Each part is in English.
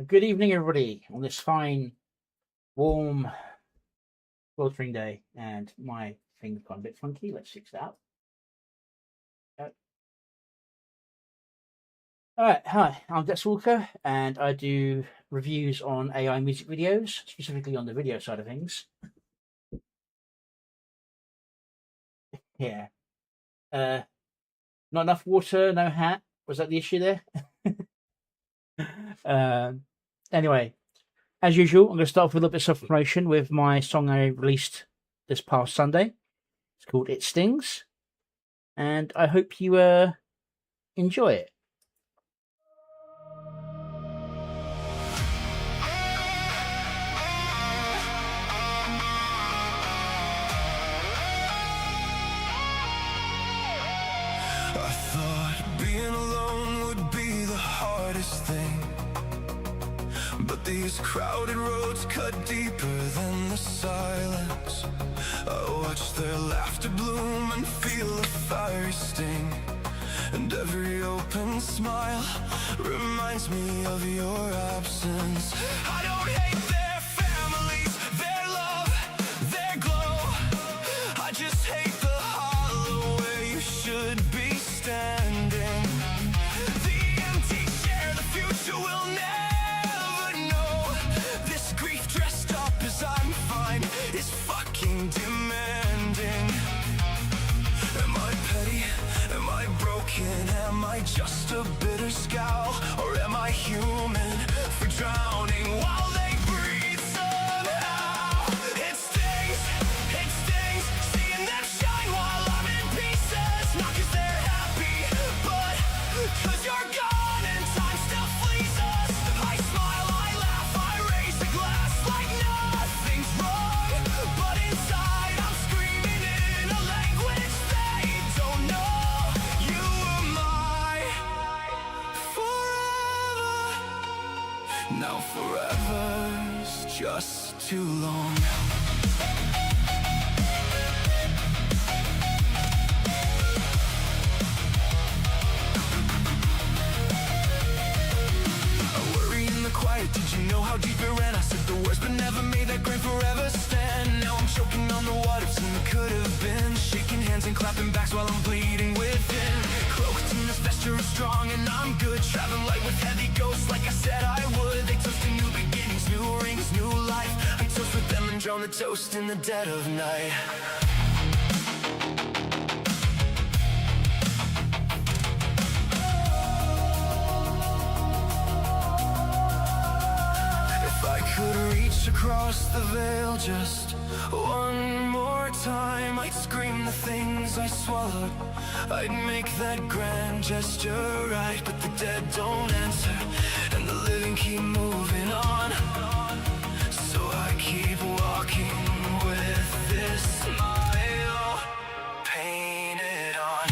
Good evening, everybody, on this fine, warm, sweltering day. And my thing's gone a bit funky. Let's fix that up. Alright, hi, I'm Depthswalker, and I do reviews on AI music videos, specifically on the video side of things. Yeah. Not enough water, no hat. Was that the issue there? Anyway, as usual, I'm going to start off with a little bit of self-promotion with my song I released this past Sunday. It's called It Stings, and I hope you enjoy it. I thought being alone would be the hardest thing, but these crowded roads cut deeper than the silence. I watch their laughter bloom and feel a fiery sting, and every open smile reminds me of your absence. I don't hate their families, their love, their glow. I just hate the hollow where you should be standing. The empty chair, the future will never know. This grief dressed up as I'm fine is fucking demanding. Am I petty? Am I broken? Am I just a bitter scowl? Or am I human for drowning while they breathe somehow? It stings, seeing them shine while I'm in pieces. Not cause they're happy, but cause you're gone and time still flees us. I smile, I laugh, I raise a glass like nothing's wrong, but inside I'm screaming in a language they don't know. You were my forever. Now forever's just too long. Quiet, did you know how deep it ran? I said the words but never made that grain forever stand. Now I'm choking on the what ifs and could have been, shaking hands and clapping backs while I'm bleeding within. Cloaked in this vesture of strong and I'm good, traveling light with heavy ghosts like I said I would. They toast to new beginnings, new rings, new life. I toast with them and drown the toast in the dead of night. Could reach across the veil just one more time, I'd scream the things I swallowed. I'd make that grand gesture right, but the dead don't answer and the living keep moving on. So I keep walking with this smile painted on.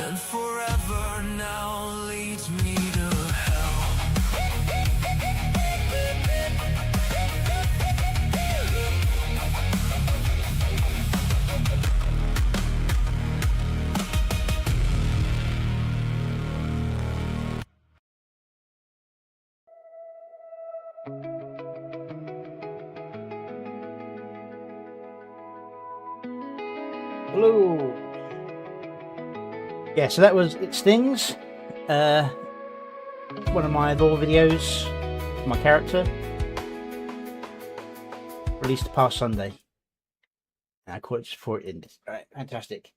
And forever now leads me to hell. Hello. Yeah, so that was It Stings. One of my lore videos, my character, released past Sunday. And I caught it before it ended. Alright, fantastic.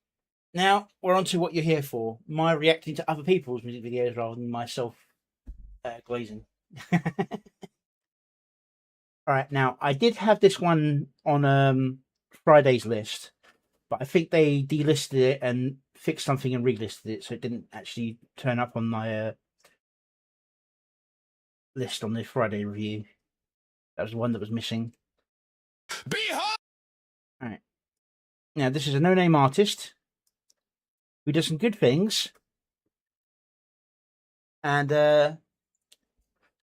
Now we're on to what you're here for. My reacting to other people's music videos rather than myself glazing. All right, now I did have this one on Friday's list, but I think they delisted it and fixed something and relisted it, so it didn't actually turn up on my list on the Friday review. That was the one that was missing. Behold! All right. Now this is a no-name artist who does some good things, and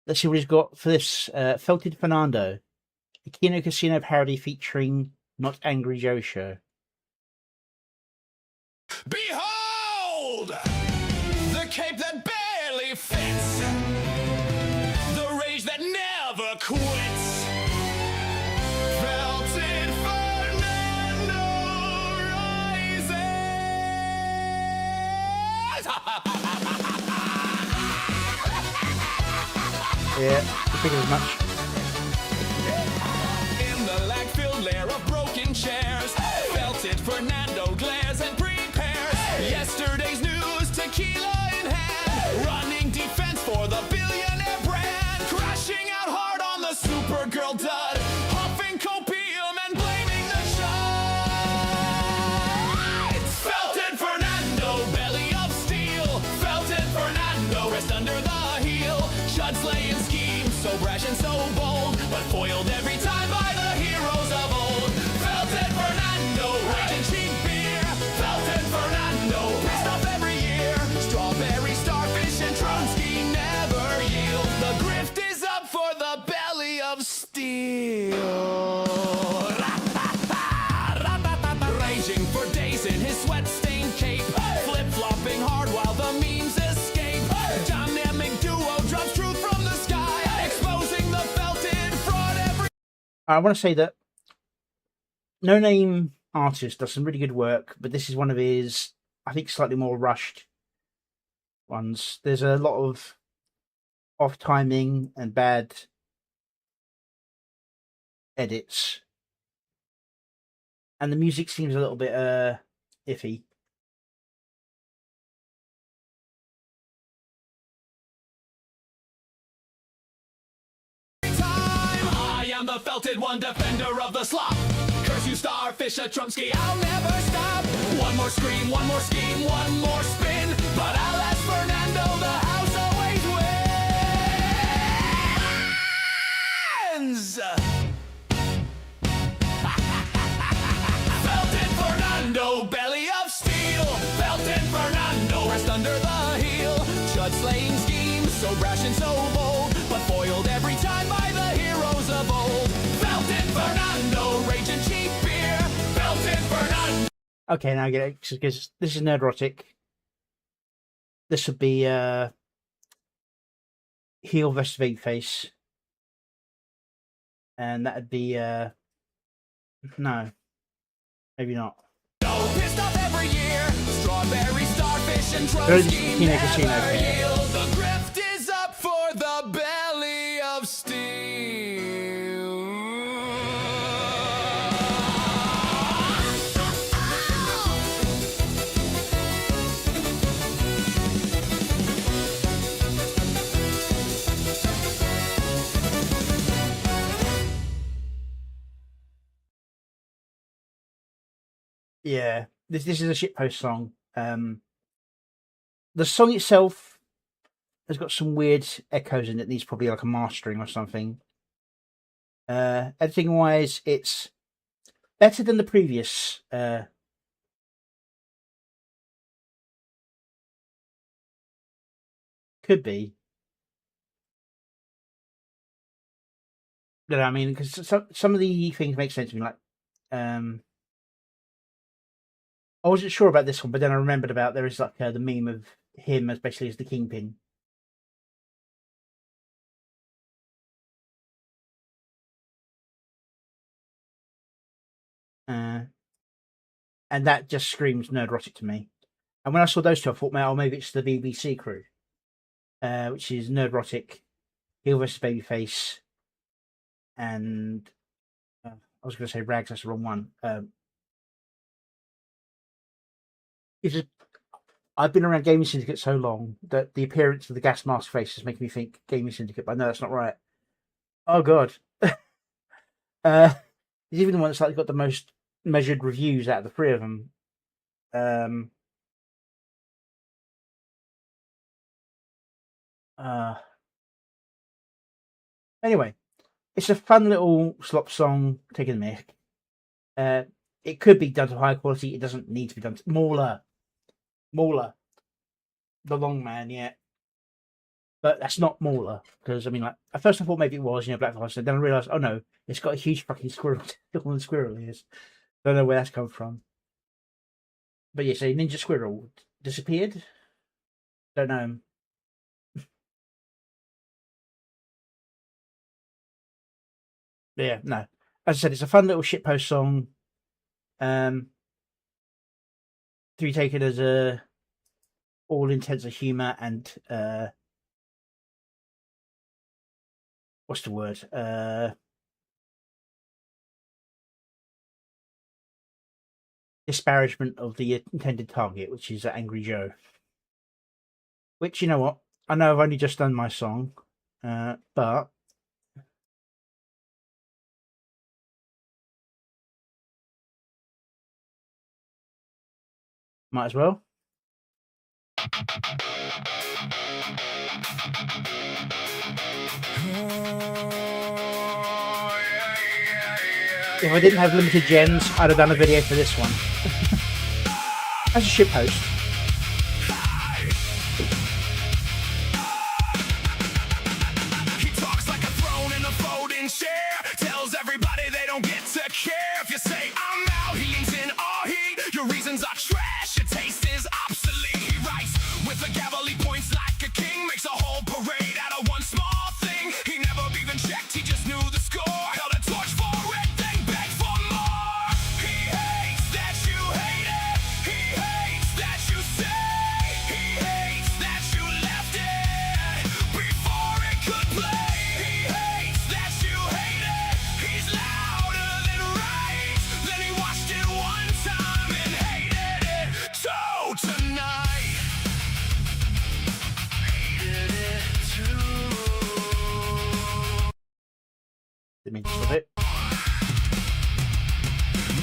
let's see what he's got for this. Felted Fernando, a Kino Casino parody featuring Not Angry Joe show. Behold! The cape that barely fits. The rage that never quits. Felted Fernando rises. Yeah, I figured as much. In the lag-filled lair of broken chairs, Felted Fernando glares and prepares. Yesterday's news, tequila in hand, running defense for the billionaire brand, crashing out hard on the Supergirl dud, huffing copium and blaming the shots. Felted Fernando, belly of steel. Felted Fernando, rest under the heel. Chud's laying schemes, so brash and so bold, but foiled every time by the heroes of old. Felted Fernando, raging cheap beer. Felted Fernando, pissed off every year. Strawberry, starfish, and Tronsky never yield. The grift is up for the belly of steel. Raging for days in his sweat-stained cape, flip-flopping hard while the memes escape. Dynamic duo drops truth from the sky, exposing the felted fraud every... I want to say that No Name artist does some really good work, but this is one of his, I think, slightly more rushed ones. There's a lot of off timing and bad edits, and the music seems a little bit iffy. I am the felted one, defender of the slop. Curse you, starfish, a Trumsky, I'll never stop. One more scream, one more scheme, one more spin, but I'll ask Fernando, the house always wins. Felted Fernando, belly of steel. Felted Fernando, rest under the heel. Chud slaying schemes, so brash and so bold, but foiled every time by the heroes of old. Felted Fernando, raging cheap beer. Felted Fernando. Okay, now I get it, because this is Nerdrotic. This would be heel versus Babyface, and that'd be no, maybe not. Pissed off every year. Strawberry, starfish, and Very Tronsky Kino Casino never thing. yield. The grift is up for the belly of steel. Yeah, this is a shitpost song. The song itself has got some weird echoes in it. Needs probably like a mastering or something. Editing wise, it's better than the previous. Could be. You know what I mean? Because some of the things make sense to me. Like, I wasn't sure about this one, but then I remembered about there is like the meme of him as basically as the Kingpin. And that just screams Nerdrotic to me. And when I saw those two, I thought, oh, maybe it's the BBC crew, which is Nerdrotic, heel versus Babyface, and I was going to say Rags. That's the wrong one. it's just, I've been around Gaming Syndicate so long that the appearance of the gas mask face is making me think Gaming Syndicate, but I know that's not right. Oh god. He's even the one that's like got the most measured reviews out of the three of them. Anyway, it's a fun little slop song, taking the mic. It could be done to higher quality. It doesn't need to be done to Mauler, the long man, yeah. But that's not Mauler, because I mean, like at first I thought maybe it was, Black Lives, and then I realised, oh no, it's got a huge fucking squirrel. Look on the squirrel ears. Don't know where that's come from. But yeah, so Ninja Squirrel disappeared. Don't know him. Yeah, no. As I said, it's a fun little shitpost song. Do you take it as a all intents of humour and what's the word? Disparagement of the intended target, which is Angry Joe. Which, you know what? I know I've only just done my song, but might as well. If I didn't have limited gens, I'd have done a video for this one. As a shitpost. He talks like a throne in a folding chair. Tells everybody they don't get to care. If you say I'm out, he leans in all heat. Your reasons are trash, your taste is obsolete. He writes with a gavel, he points like a king. Makes a whole parade out of one small thing. He never even checked, he just knew the score. Held a torch for it, then begged for more. He hates that you hate it. He hates that you say. He hates that you left it before it could play. He hates that you hate it. He's louder than rage. Then he watched it one time and hated it. So tonight, hated it too. Didn't mean to stop it.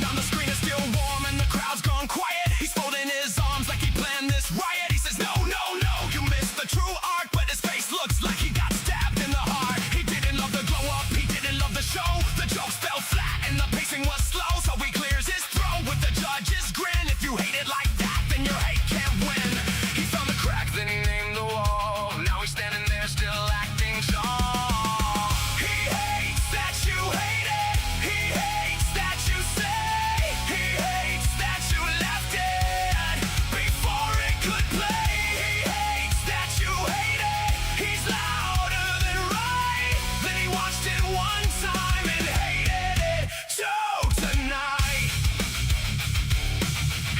Now the screen is still warm and the crowd's gone quiet. He's folding his arms like he planned this riot. He says, no, no, no, you missed the true arc. But his face looks like he got stabbed in the heart. He didn't love the glow up, he didn't love the show. The jokes fell flat and the pacing was slow. So he clears his throat with the judge's grin. If you hate it like that, then your hate can't win. He found the crack, then he named the wall. Now he's standing there still acting tall. He hates that you hate it. He hates that you say. He hates that you left it before it could play. He hates that you hate it. He's louder than right. Then he watched it one time and hated it. So tonight,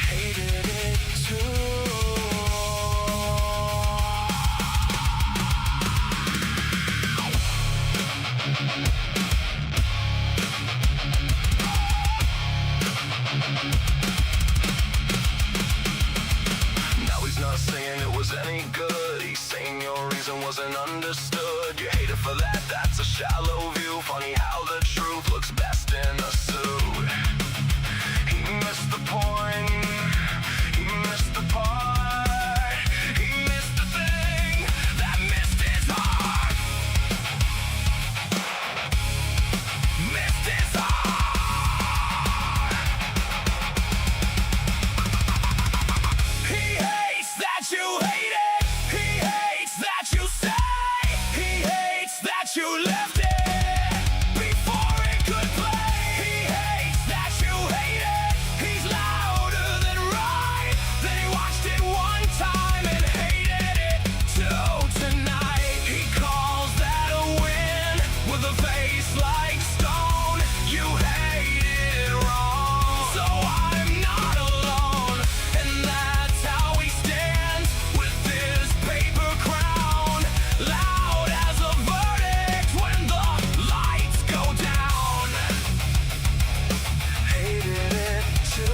hated it too. Now he's not saying it was any good. He's saying your reason wasn't understood. You hate it for that, that's a shallow view. Funny how the truth looks best in a suit. He missed the point. He missed the part. He missed the thing that missed his heart. Missed his heart. He hates that you hate it. He hates that you say. He hates that you left it before it could play. He hates that you hate it. He's louder than right. Then he watched it one time and hated it too. Tonight he calls that a win with a face like stone. You hate it wrong, so I'm not alone. And that's how he stands with this paper crown, loud as a verdict when the lights go down. Hated it too.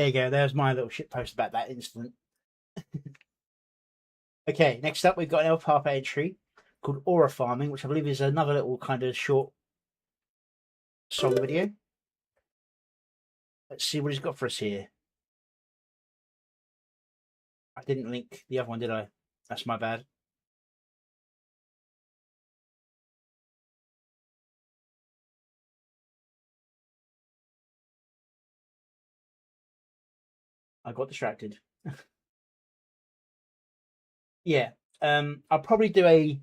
There you go. There's my little shitpost about that incident. Okay, next up we've got an Elf Harper entry called Aura Farming, which I believe is another little kind of short song video. Let's see what he's got for us here. I didn't link the other one, did I? That's my bad. I got distracted. Yeah, I'll probably do a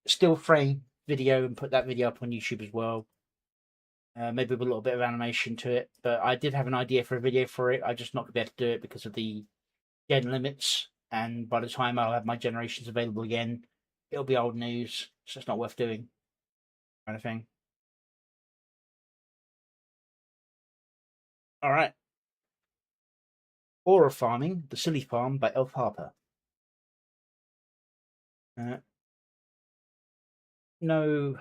still frame video and put that video up on YouTube as well. Maybe with a little bit of animation to it, but I did have an idea for a video for it. I'm just not going to be able to do it because of the gen limits, and by the time I'll have my generations available again, it'll be old news, so it's not worth doing, kind of thing. All right. Aura Farming, The Silly Farm by Elf Harper. No.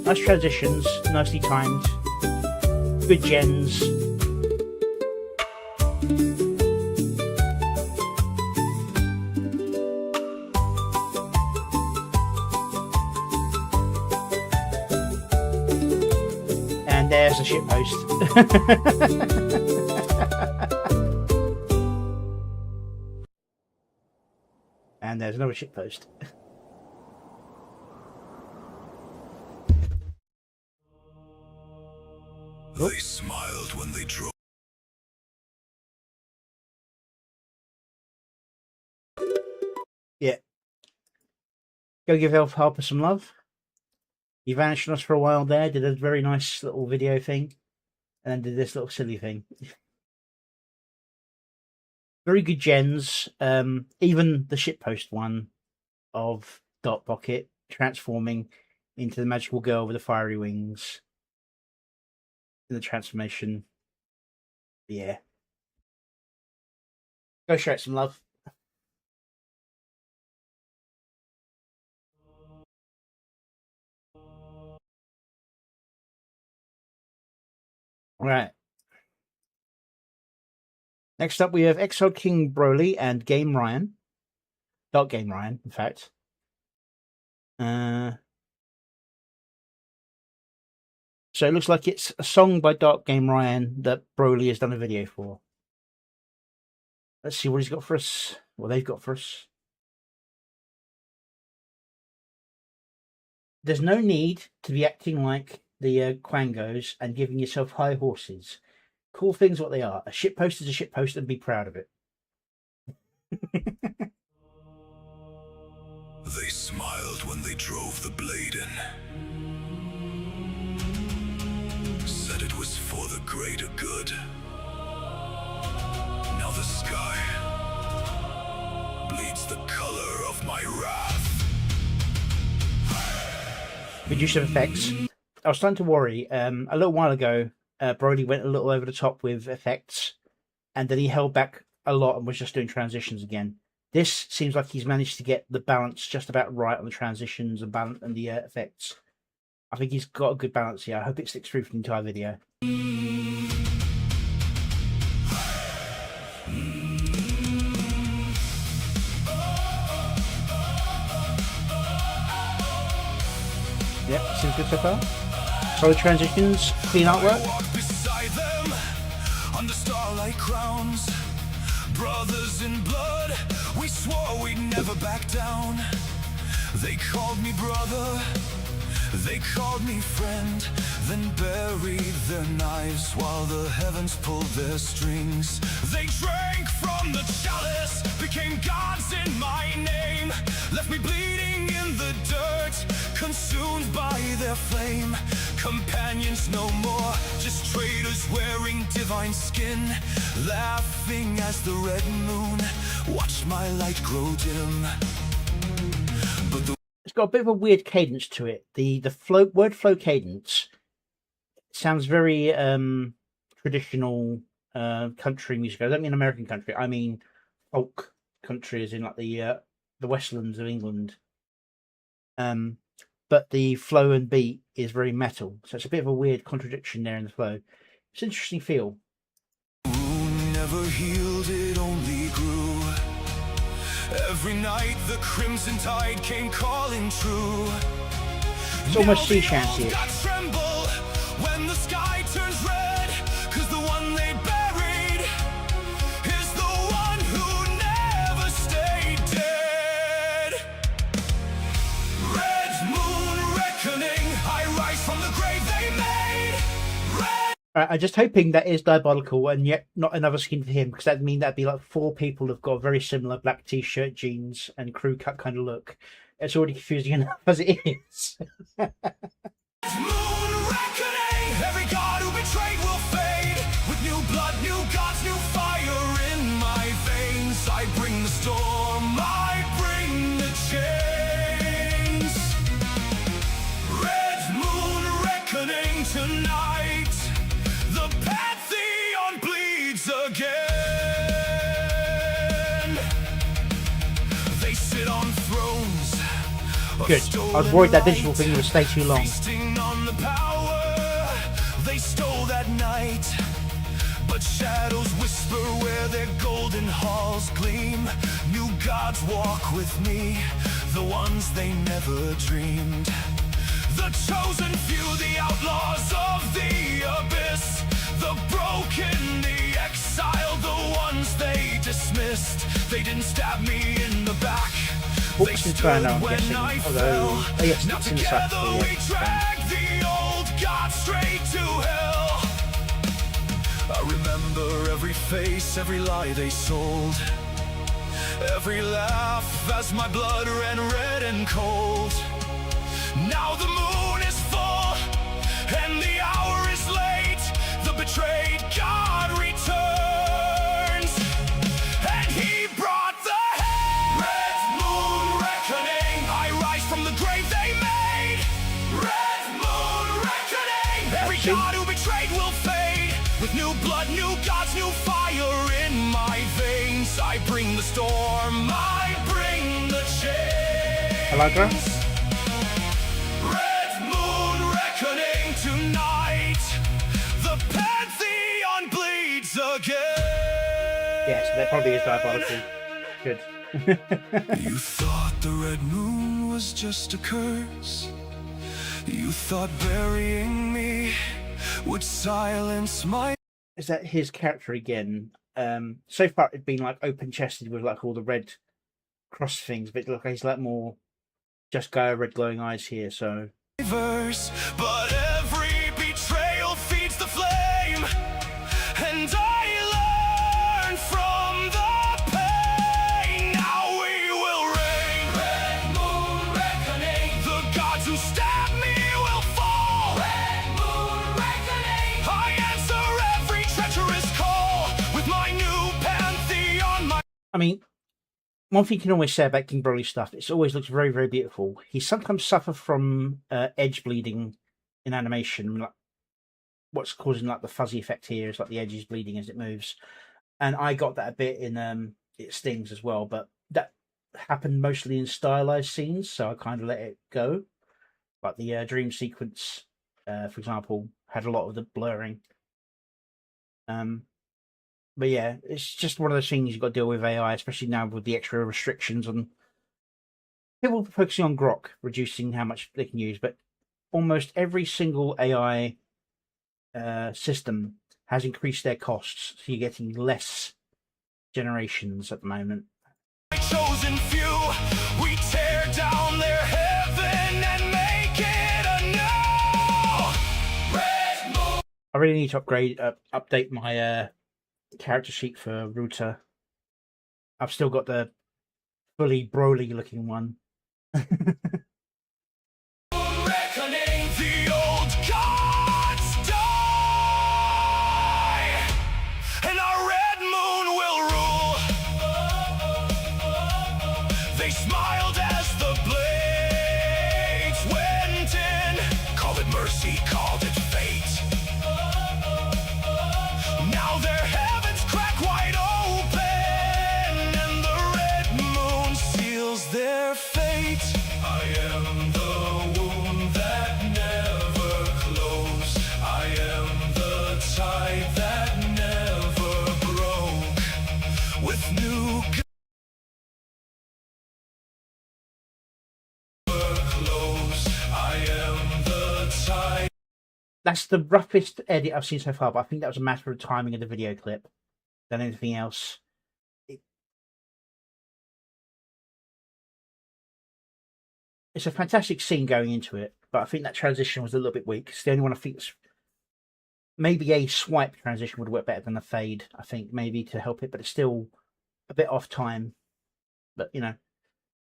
Nice transitions, nicely timed, good gens. And there's a shitpost. And there's another shitpost. They smiled when they drove. Yeah. Go give Elf Harper some love. He vanished on us for a while there, did a very nice little video thing, and then did this little silly thing. Very good gens. Even the shitpost one of Dot Pocket transforming into the magical girl with the fiery wings. In the transformation. Yeah. Go show it some love. Right. Next up we have Exiled King Broly and Game Ryan. Dark Game Ryan, in fact. So it looks like it's a song by Dark Game Ryan that Broly has done a video for. Let's see what he's got for us. What they've got for us. There's no need to be acting like the Quangos and giving yourself high horses. Call things what they are. A shitpost is a shitpost and be proud of it. They smiled when they drove the blade in. Said it was for the greater good. Now the sky bleeds the color of my wrath. Good use of effects. I was starting to worry. A little while ago, Brody went a little over the top with effects, and then he held back a lot and was just doing transitions again. This seems like he's managed to get the balance just about right on the transitions and balance and the effects. I think he's got a good balance here. I hope it sticks through for the entire video. Yep, seems good so far. Solid transitions, clean artwork. Beside them, under starlight crowns, brothers in blood, we swore we'd never back down. They called me brother, they called me friend, then buried their knives while the heavens pulled their strings. They drank from the chalice, became gods in my name, left me bleeding in the dirt, consumed by their flame. companions no more, just traitors wearing divine skin, laughing as the red moon watched my light grow dim. But the It's got a bit of a weird cadence to it. The word flow cadence sounds very traditional country music. I don't mean American country. I mean folk country, as in like the Westlands of England. But the flow and beat is very metal, so it's a bit of a weird contradiction there in the flow. It's an interesting feel. wound never healed, it only grew. Every night the crimson tide came calling true. It's almost sea shanty. Tremble when the sky turns red, 'cause the one they buried is the one who never stayed dead. Red moon reckoning, I rise from the grave they made. Red I'm just hoping that is diabolical and yet not another skin for him, because that'd mean that'd be like 4 people who've got a very similar black t-shirt, jeans, and crew cut kind of look. It's already confusing enough as it is. moon reckoning, every god who betrayed will fade. With new blood, new gods, new fire in my veins. I bring the storm, I bring the chains. Red moon reckoning tonight, the pantheon bleeds again. They sit on thrones. Good. I was worried that digital thing would stay too long. Feasting on the power they stole that night, but shadows whisper where their golden halls gleam. New gods walk with me, the ones they never dreamed. The chosen few, the outlaws of the abyss, the broken, the exiled, the ones they dismissed. They didn't stab me in the back. Books Inferno, I'm guessing. Although, oh yes, Now it's in the side. together we drag the old god straight to hell. I remember every face, every lie they sold, every laugh as my blood ran red and cold. Now the moon is full and the hour is late. The betrayed god returns, and he brought the hate. Red moon reckoning, I rise from the grave they made. Red moon reckoning, every god who betrayed will fade. With new blood, new gods, new fire in my veins. I bring the storm, I bring the change. Allegra? Red moon reckoning tonight, the pantheon bleeds again. Yes, that probably is diabolical. Good. You thought the red moon was just a curse. You thought burying me would silence my... Is that his character again? So far it'd been like open chested with like all the red cross things, but look, he's like more just Gaia red glowing eyes here, so verse, but every betrayal feeds the flame, and I learn from the pain. Now we will reign. Red moon reckoning, the gods who stab me will fall. Red moon reckoning, I answer every treacherous call with my new pantheon. I mean, one thing you can always say about King Broly stuff, it always looks very, very beautiful. He sometimes suffers from edge bleeding in animation. Like, what's causing like the fuzzy effect here is like the edge is bleeding as it moves. And I got that a bit in It Stings as well, but that happened mostly in stylized scenes, so I kind of let it go. Like the dream sequence, for example, had a lot of the blurring. But yeah, it's just one of those things you've got to deal with AI, especially now with the extra restrictions on people focusing on Grok, reducing how much they can use. But almost every single AI system has increased their costs, so you're getting less generations at the moment. Chosen few, we tear down their heaven and make it a new. Red moon. I really need to update my character sheet for Ruta. I've still got the fully Broly looking one. Reckoning, the old god They smiled as the blades went in. Called it mercy, called it fate. Now their heavens crack wide open, and the red moon seals their fate. I am the wound that never closed. I am the tide that never broke. With new close, I am the tide. That's the roughest edit I've seen so far, but I think that was a matter of timing of the video clip than anything else. It's a fantastic scene going into it, but I think that transition was a little bit weak. It's the only one I think that's maybe a swipe transition would work better than a fade, I think, maybe to help it, but it's still a bit off time. But, you know,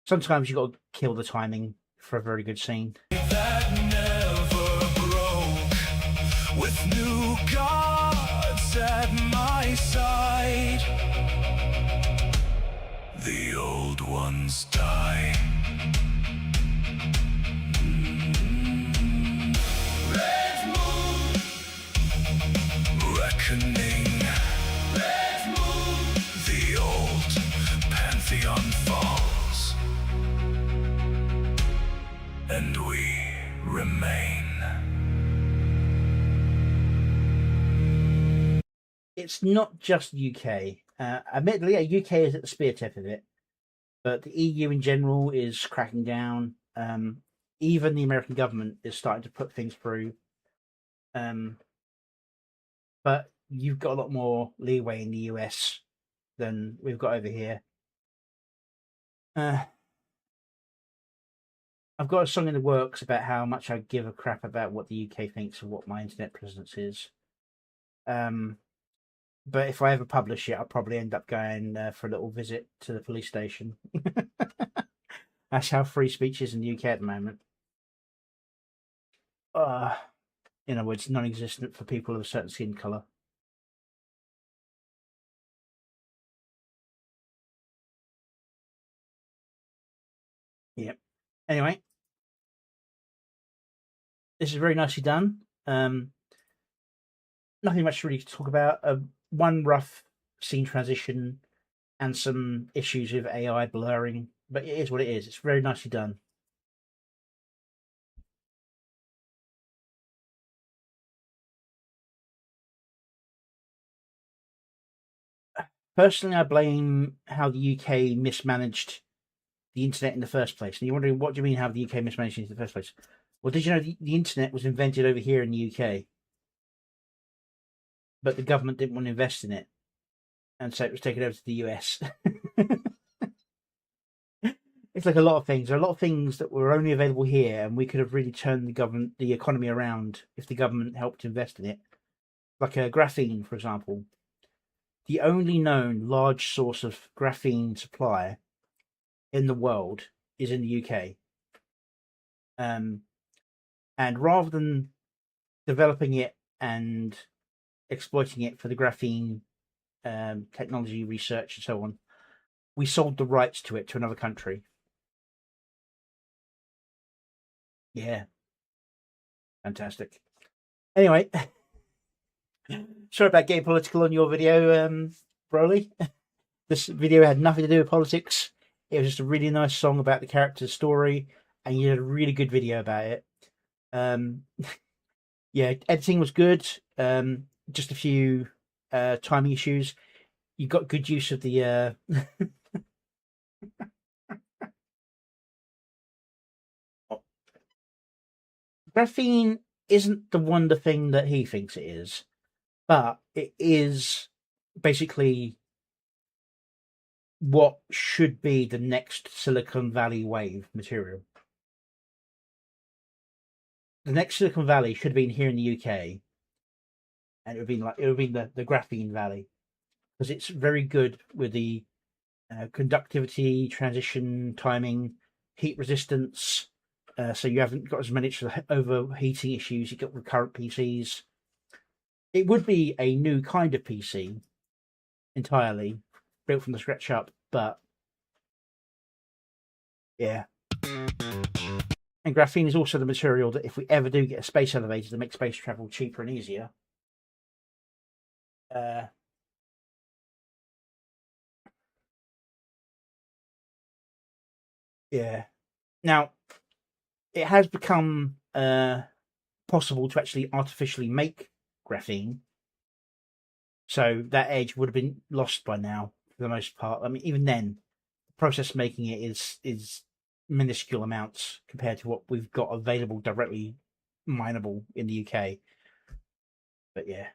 sometimes you've got to kill the timing for a very good scene. That never broke. With new gods at my side, the old ones die. Red moon, reckoning. Red moon, the old pantheon falls, and we remain. It's not just UK. Admittedly, UK is at the spear tip of it, but the EU in general is cracking down. Even the American government is starting to put things through. But you've got a lot more leeway in the US than we've got over here. I've got a song in the works about how much I give a crap about what the UK thinks of what my internet presence is. But if I ever publish it, I'll probably end up going for a little visit to the police station. That's how free speech is in the UK at the moment. In other words, non-existent for people of a certain skin colour. Yep. Anyway, this is very nicely done. Nothing much really to talk about. One rough scene transition and some issues with AI blurring, but it is what it is. It's very nicely done. Personally, I blame how the UK mismanaged the internet in the first place. And you're wondering, what do you mean how the UK mismanaged it in the first place? Well, did you know the internet was invented over here in the UK? But the government didn't want to invest in it, and so it was taken over to the US. It's like a lot of things. There are a lot of things that were only available here, and we could have really turned the economy around if the government helped invest in it. Like graphene, for example. The only known large source of graphene supply in the world is in the UK. And rather than developing it and exploiting it for the graphene technology research and so on, we sold the rights to it to another country. Yeah. Fantastic. Anyway, sorry about getting political on your video, Broly. This video had nothing to do with politics. It was just a really nice song about the character's story, and you did a really good video about it. Yeah, editing was good. Just a few timing issues. You got good use of the graphene isn't the wonder thing that he thinks it is, but it is basically what should be the next Silicon Valley wave material. The next Silicon Valley should have been here in the UK, and it would have been the Graphene Valley, because it's very good with the conductivity, transition, timing, heat resistance. So you haven't got as many overheating issues you get with current PCs. It would be a new kind of PC entirely, built from the scratch up, but Yeah. And graphene is also the material that if we ever do get a space elevator to make space travel cheaper and easier, yeah. Now, it has become possible to actually artificially make graphene, so that edge would have been lost by now for the most part. I mean, even then, the process of making it is minuscule amounts compared to what we've got available directly mineable in the UK. But yeah.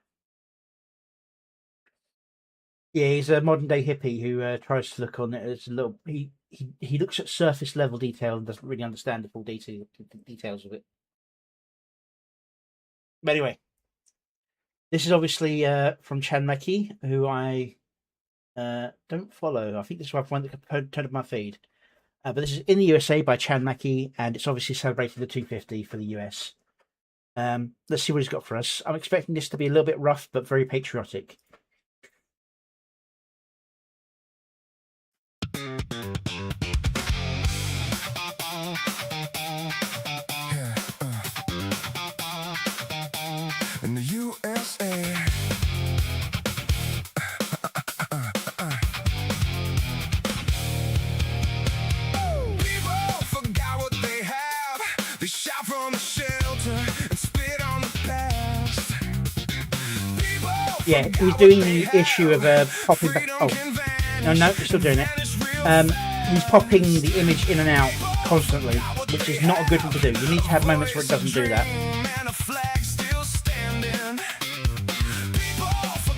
Yeah, he's a modern day hippie who tries to look on it as a little. He looks at surface level detail and doesn't really understand the full details of it. But anyway, this is obviously from Chan Maki, who I don't follow. I think this is one that could turn up my feed. But this is In the USA by Chan Maki, and it's obviously celebrating the 250 for the US. Let's see what he's got for us. I'm expecting this to be a little bit rough, but very patriotic. In the USA. People forgot what they have. They shout from the shelter and spit on the past. Yeah, he's doing the issue of popping back. Oh, no, he's still doing it. He's popping the image in and out constantly, which is not a good thing to do. You need to have moments where it doesn't do that.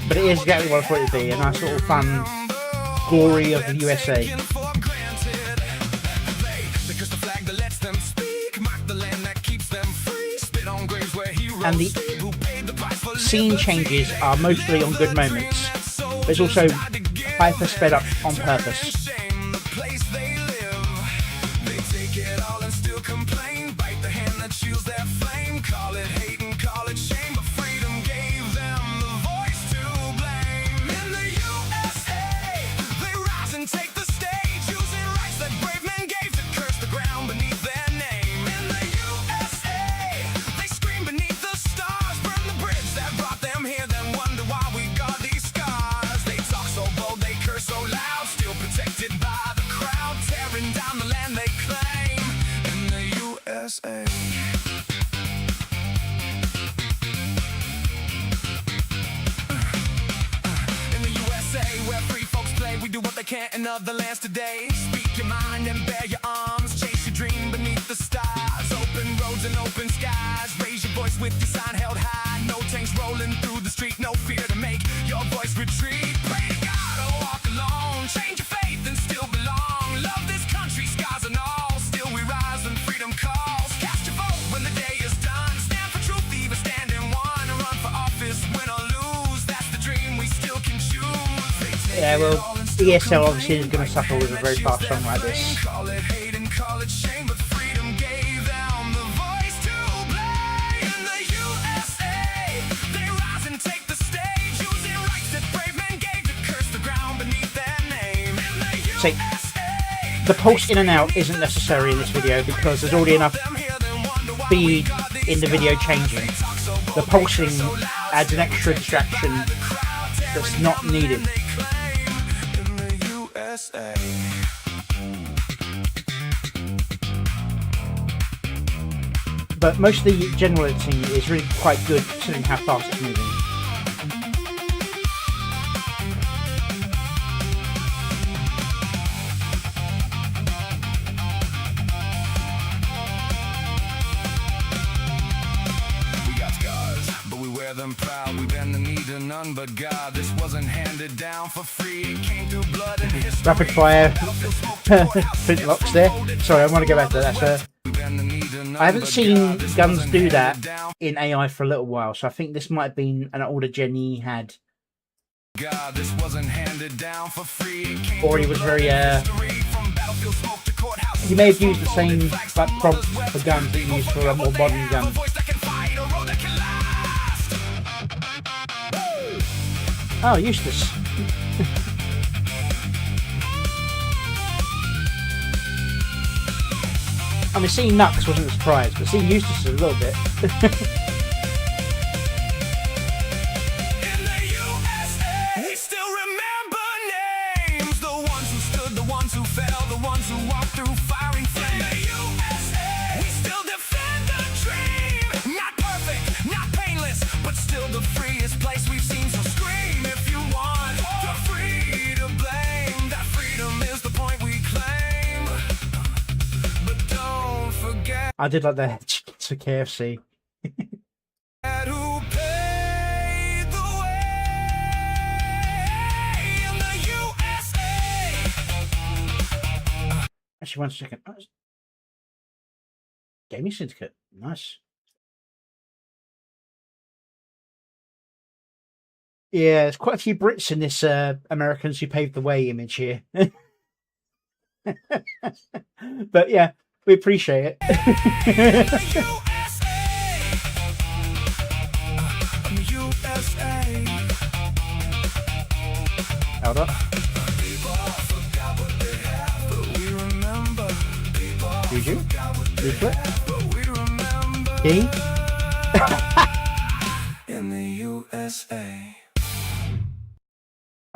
But it is exactly what I thought it would be, a nice little fun glory of the USA. And the scene changes are mostly on good moments. There's also hyper sped up on purpose. In other lands today, speak your mind and bear your arms, chase your dream beneath the stars, open roads and open skies, raise your voice with your sign held high, no tanks rolling through the street, no fear to make your voice retreat, pray to God or walk alone, change your faith and still belong, love this country, scars and all, still we rise when freedom calls, cast your vote when the day is done, stand for truth, even stand in one, run for office, win or lose, that's the dream we still can choose. Yeah, well, ESL obviously is going to suffer with a very fast song like this. See, the pulse in and out isn't necessary in this video because there's already enough speed in the video changing. The pulsing adds an extra distraction that's not needed. But most of the general editing is really quite good considering how fast it's moving. We got scars, but we wear them proud. We bend the knee to none but God. This wasn't handed down for free. It came through blood and history. Rapid fire flintlocks there. Sorry, I want to go back to that. I haven't seen guns do that in AI for a little while, so I think this might have been an older gen he had. God, this wasn't handed down for free. Or he was very, he may have used the same prompt for guns that he used for a more modern gun. Oh, useless. I mean, seeing Nux wasn't a surprise, but seeing Eustace a little bit. In the USA, we still remember names. The ones who stood, the ones who fell, the ones who walked through fiery flames. In the USA, we still defend the dream. Not perfect, not painless, but still the freest place we've seen. So scream if you want. You're free to blame. That freedom is the point we claim. But don't forget I did like the chickens for KFC. who paid the way in the USA. Actually, 1 second. Oh, Gaming Syndicate. Nice. Yeah, there's quite a few Brits in this Americans Who Paved the Way image here. But yeah, we appreciate it. USA. Hold up. We remember. Juju. Leaflet. We remember. Key. In the USA.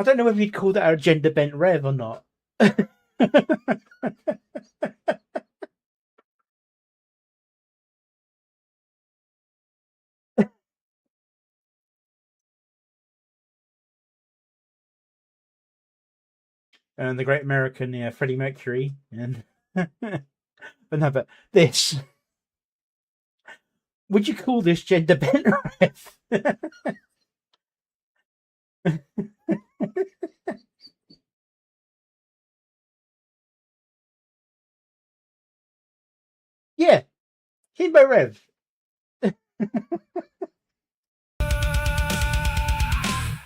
I don't know whether you'd call that a gender bent rev or not. And the Great American, yeah, Freddie Mercury, and but no, but this. Would you call this gender bent rev? Yeah, Himbo Rev.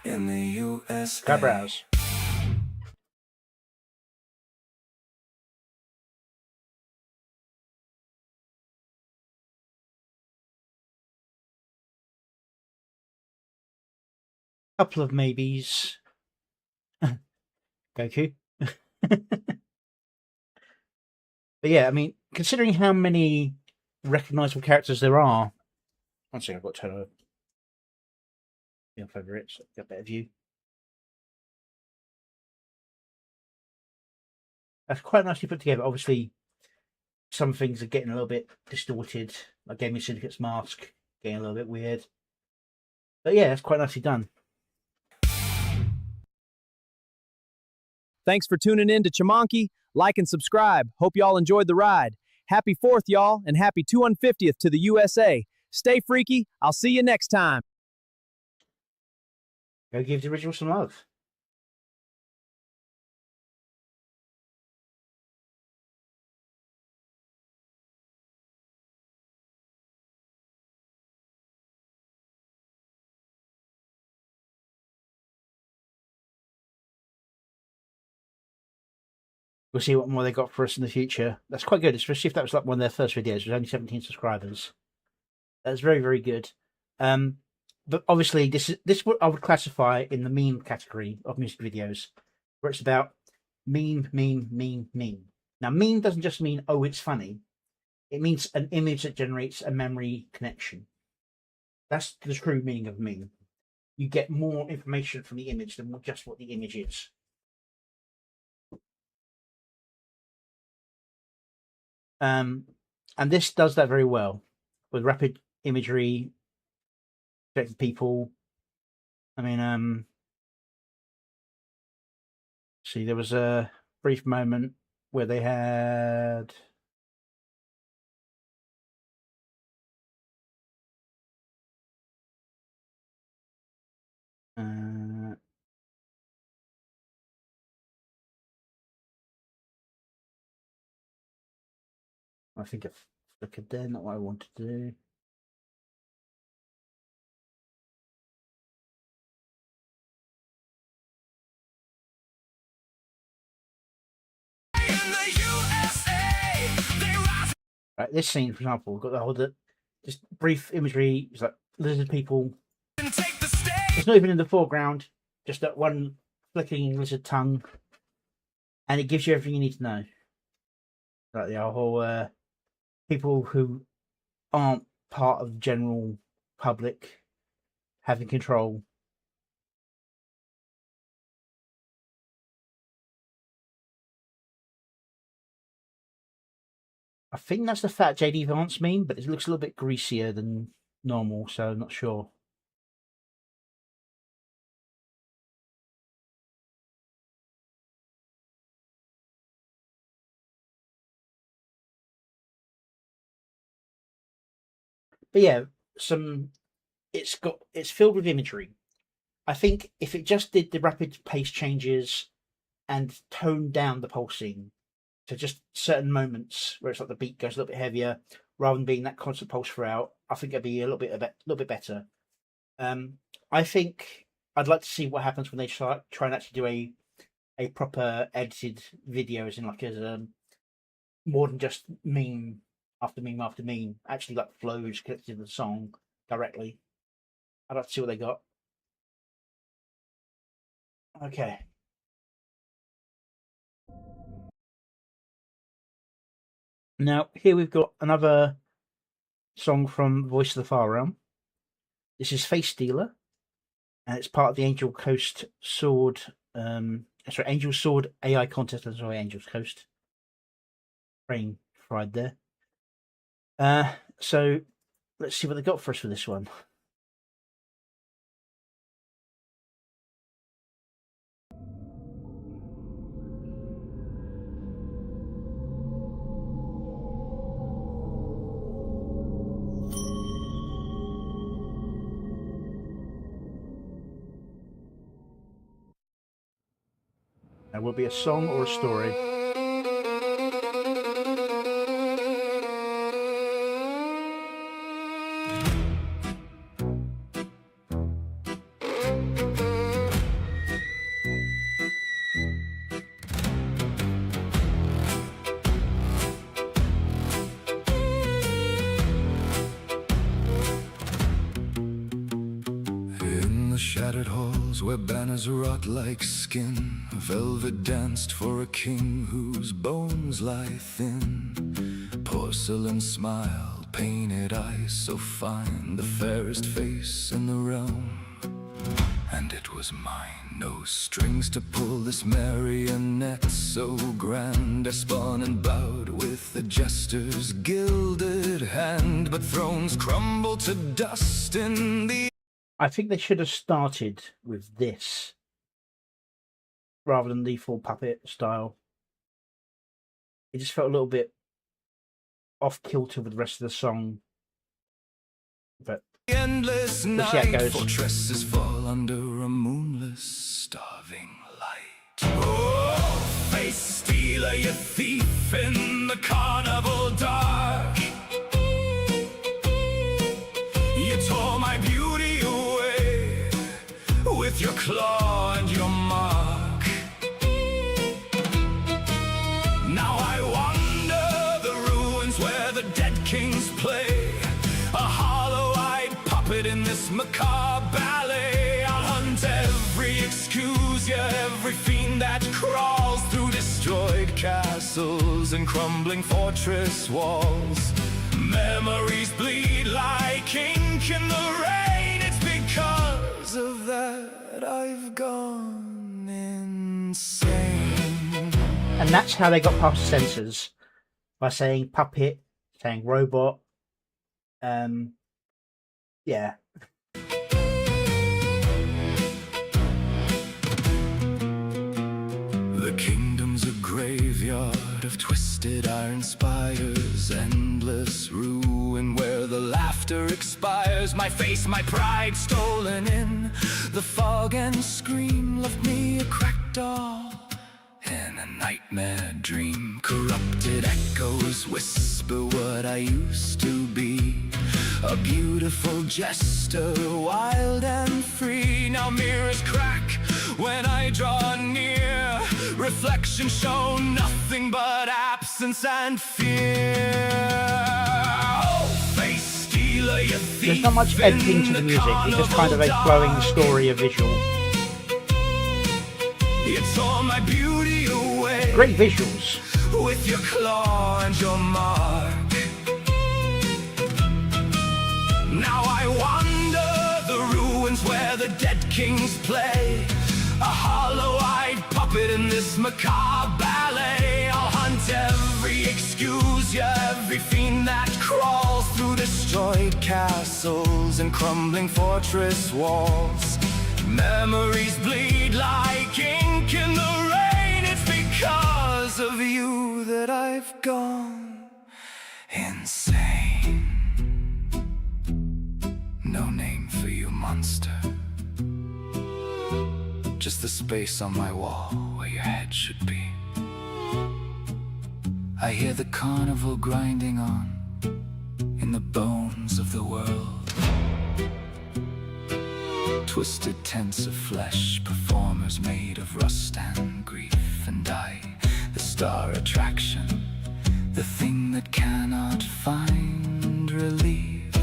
In the USA. Eyebrows. Couple of maybes. Goku. But yeah, I mean, considering how many recognizable characters there are. One second, I've got to turn over. Over it, so get a better view. That's quite nicely put together. Obviously, some things are getting a little bit distorted, like Gaming Syndicate's mask getting a little bit weird. But yeah, it's quite nicely done. Thanks for tuning in to Chamonky. Like and subscribe. Hope y'all enjoyed the ride. Happy 4th, y'all, and happy 250th to the USA. Stay freaky. I'll see you next time. Go give the original some love. We'll see what more they got for us in the future. That's quite good, especially if that was like one of their first videos. It was only 17 subscribers. That's very, very good. But obviously, this what I would classify in the meme category of music videos, where it's about meme. Now, meme doesn't just mean, oh, it's funny. It means an image that generates a memory connection. That's the true meaning of meme. You get more information from the image than just what the image is. And this does that very well with rapid imagery, protecting people. I mean, see, there was a brief moment where they had I think I've flickered there, not what I wanted to do. Right, this scene, for example, we've got the whole just brief imagery. It's like lizard people. It's not even in the foreground, just that one flicking lizard tongue, and it gives you everything you need to know. Like the whole people who aren't part of the general public having control. I think that's the Fat JD Vance meme, but it looks a little bit greasier than normal, so I'm not sure. But yeah, it's filled with imagery. I think if it just did the rapid pace changes and toned down the pulsing to just certain moments where it's like the beat goes a little bit heavier rather than being that constant pulse throughout, I think it'd be a little bit better. I think I'd like to see what happens when they try and actually do a proper edited video, as in like as more than just meme after meme after meme, actually like flows connected to the song directly. I'd like to see what they got. Okay. Now, here we've got another song from Voice of the Far Realm. This is Face Stealer, and it's part of the Angel Sword AI contest. Sorry, Angel's Coast. Brain fried there. So let's see what they got for us for this one. Now, will it be a song or a story? Shattered halls where banners rot like skin, velvet danced for a king whose bones lie thin. Porcelain smile, painted eyes so fine, the fairest face in the realm, and it was mine. No strings to pull this marionette so grand, I spun and bowed with the jester's gilded hand, but thrones crumble to dust in the... I think they should have started with this rather than the full puppet style. It just felt a little bit off kilter with the rest of the song. But endless we'll see how it goes. Fortresses fall under a moonless, starving light. Oh, face stealer, you thief in the carnival dark. You tore my beauty away with your claw and your mark. Now I wander the ruins where the dead kings play, a hollow-eyed puppet in this macabre ballet. I'll hunt every excuse, yeah, every fiend that crawls through destroyed castles and crumbling fortress walls. Memories bleed like ink in the rain. It's because of that I've gone insane. And that's how they got past the censors, by saying puppet, saying robot. Yeah. The kingdom's a graveyard of twisted iron spires, endless ruin where the laughter expires. My face, my pride stolen in the fog and scream left me a cracked doll in a nightmare dream. Corrupted echoes whisper what I used to be, a beautiful jester, wild and free. Now mirrors crack when I draw near, reflections show nothing but absence and fear. Oh, face stealer, you thief. There's not much editing to the music, it's just kind of a flowing story, a visual. You tore my beauty away Great visuals. with your claw and your mark. Now I wander the ruins where the dead kings play, a hollow-eyed puppet in this macabre ballet. I'll hunt every excuse, yeah, every fiend that crawls through destroyed castles and crumbling fortress walls. Memories bleed like ink in the rain. It's because of you that I've gone insane. No name for you, monster. Just the space on my wall where your head should be. I hear the carnival grinding on in the bones of the world. Twisted tents of flesh, performers made of rust and grief. And I, the star attraction, the thing that cannot find relief.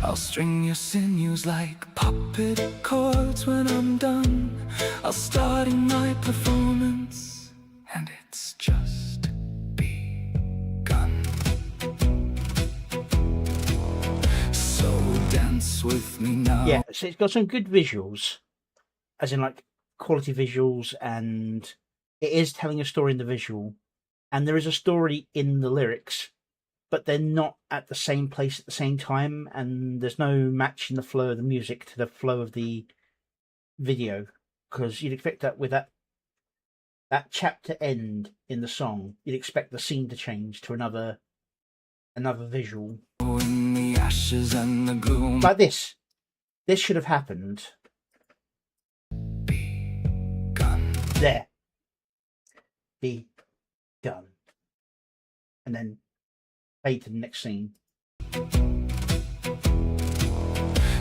I'll string your sinews like puppet chords when I'm done. I'll start in my performance, and it's just begun. So dance with me now. Yeah, so it's got some good visuals, as in like quality visuals, and it is telling a story in the visual, and there is a story in the lyrics, but they're not at the same place at the same time, and there's no matching the flow of the music to the flow of the video, because you'd expect that with that chapter end in the song, you'd expect the scene to change to another visual. In the ashes and the gloom. Like this should have happened Begun. there. Begun. And then fade to the next scene.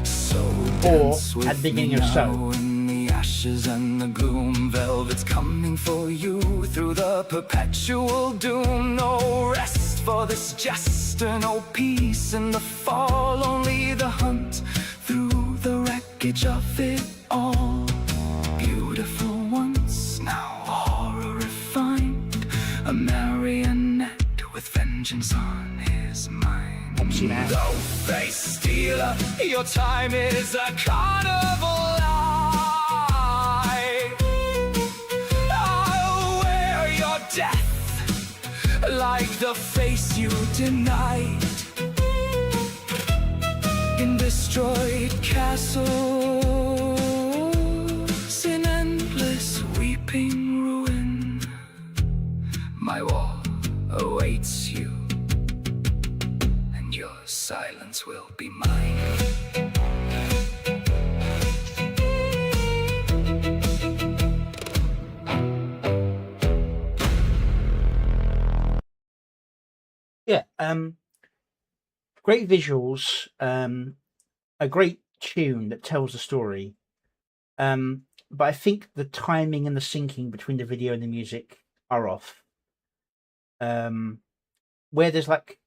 So Or dance with at the beginning me of now So. in the ashes and the gloom. Velvet's coming for you through the perpetual doom. No rest for this jester, no peace in the fall. Only the hunt through the wreckage of it all. Beautiful once, now horror refined. A marionette with vengeance on his mind. Dope-faced stealer, your time is a carnival lie. I'll wear your death like the face you denied. In destroyed castles, in endless weeping ruin, my wall awaits you, and your silence will be mine. Yeah, great visuals, a great tune that tells the story. But I think the timing and the syncing between the video and the music are off. Where there's like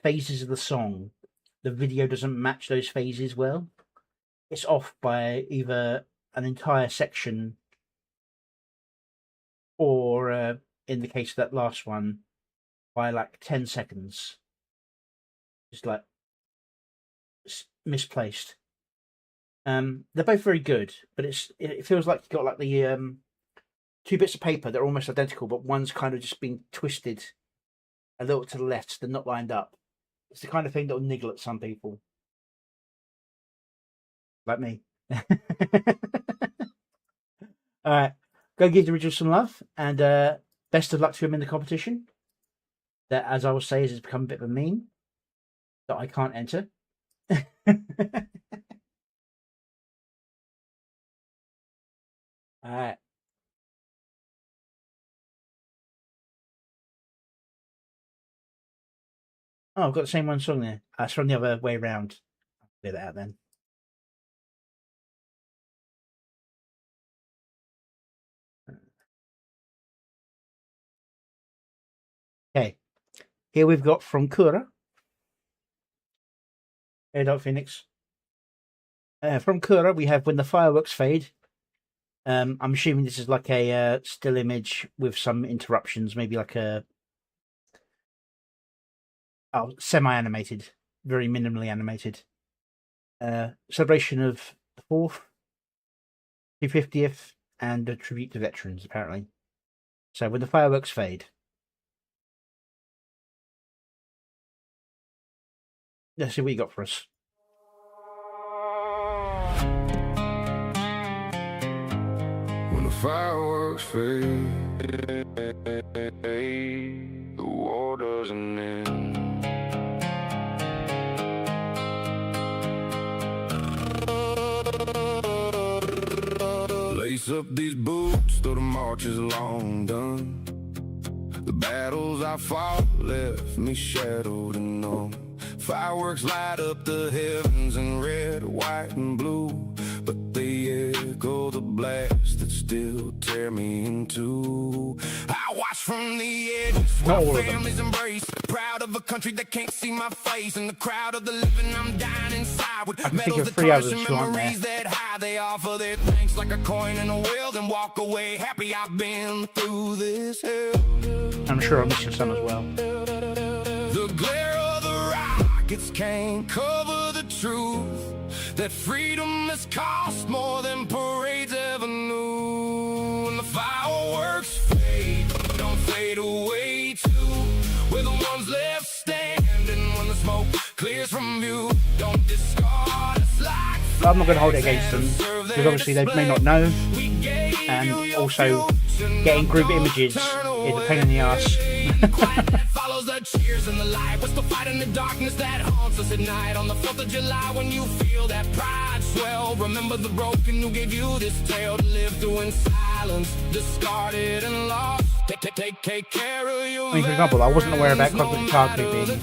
phases of the song, the video doesn't match those phases well. It's off by either an entire section or, in the case of that last one, by like 10 seconds. Just like misplaced. They're both very good, but it feels like you've got like the two bits of paper that are almost identical, but one's kind of just been twisted a little to the left, they're not lined up. It's the kind of thing that will niggle at some people. Like me. Alright, go give the original some love, and best of luck to him in the competition. That, as I will say, has become a bit of a meme that I can't enter. Alright. Oh, I've got the same one song there. It's from the other way around. I'll clear that out then. Okay. Here we've got from Kura. Hey, Dark Phoenix. From Kura, we have When the Fireworks Fade. I'm assuming this is like a still image with some interruptions, maybe like a semi-animated. very minimally animated. Celebration of the 4th, 250th, and a tribute to veterans, apparently. So when the fireworks fade. Let's see what you got for us. When the fireworks fade, the war doesn't end. Lace up these boots, though the march is long done. The battles I fought left me shadowed and numb. Fireworks light up the heavens in red, white, and blue, but they echo the blast that still tear me in two. I watch from the edge, Not my all of them. family's embrace. Proud of a country that can't see my face. In the crowd of the living, I'm dying inside with I can think medals of that 3 tarnish others and who aren't there. memories that high. They offer their thanks like a coin in a wheel, then walk away happy I've been through this hell. I'm sure I'm missing some as well. The glare of the rockets can't cover the truth that freedom has cost more than parades ever knew. And the fireworks fade, don't fade away too. We're the ones left standing when the smoke clears from view. Don't discard us like I'm not going to hold it against them, because obviously they may not know, and also getting group images is a pain in the ass. Quiet follows the cheers and the light. We're still fighting the darkness that haunts us at night. On the 4th of July, when you feel that pride swell, remember the broken who gave you this tale to live through in silence, discarded and lost. Take care of your I mean, for example, I wasn't aware about Cosmic Target being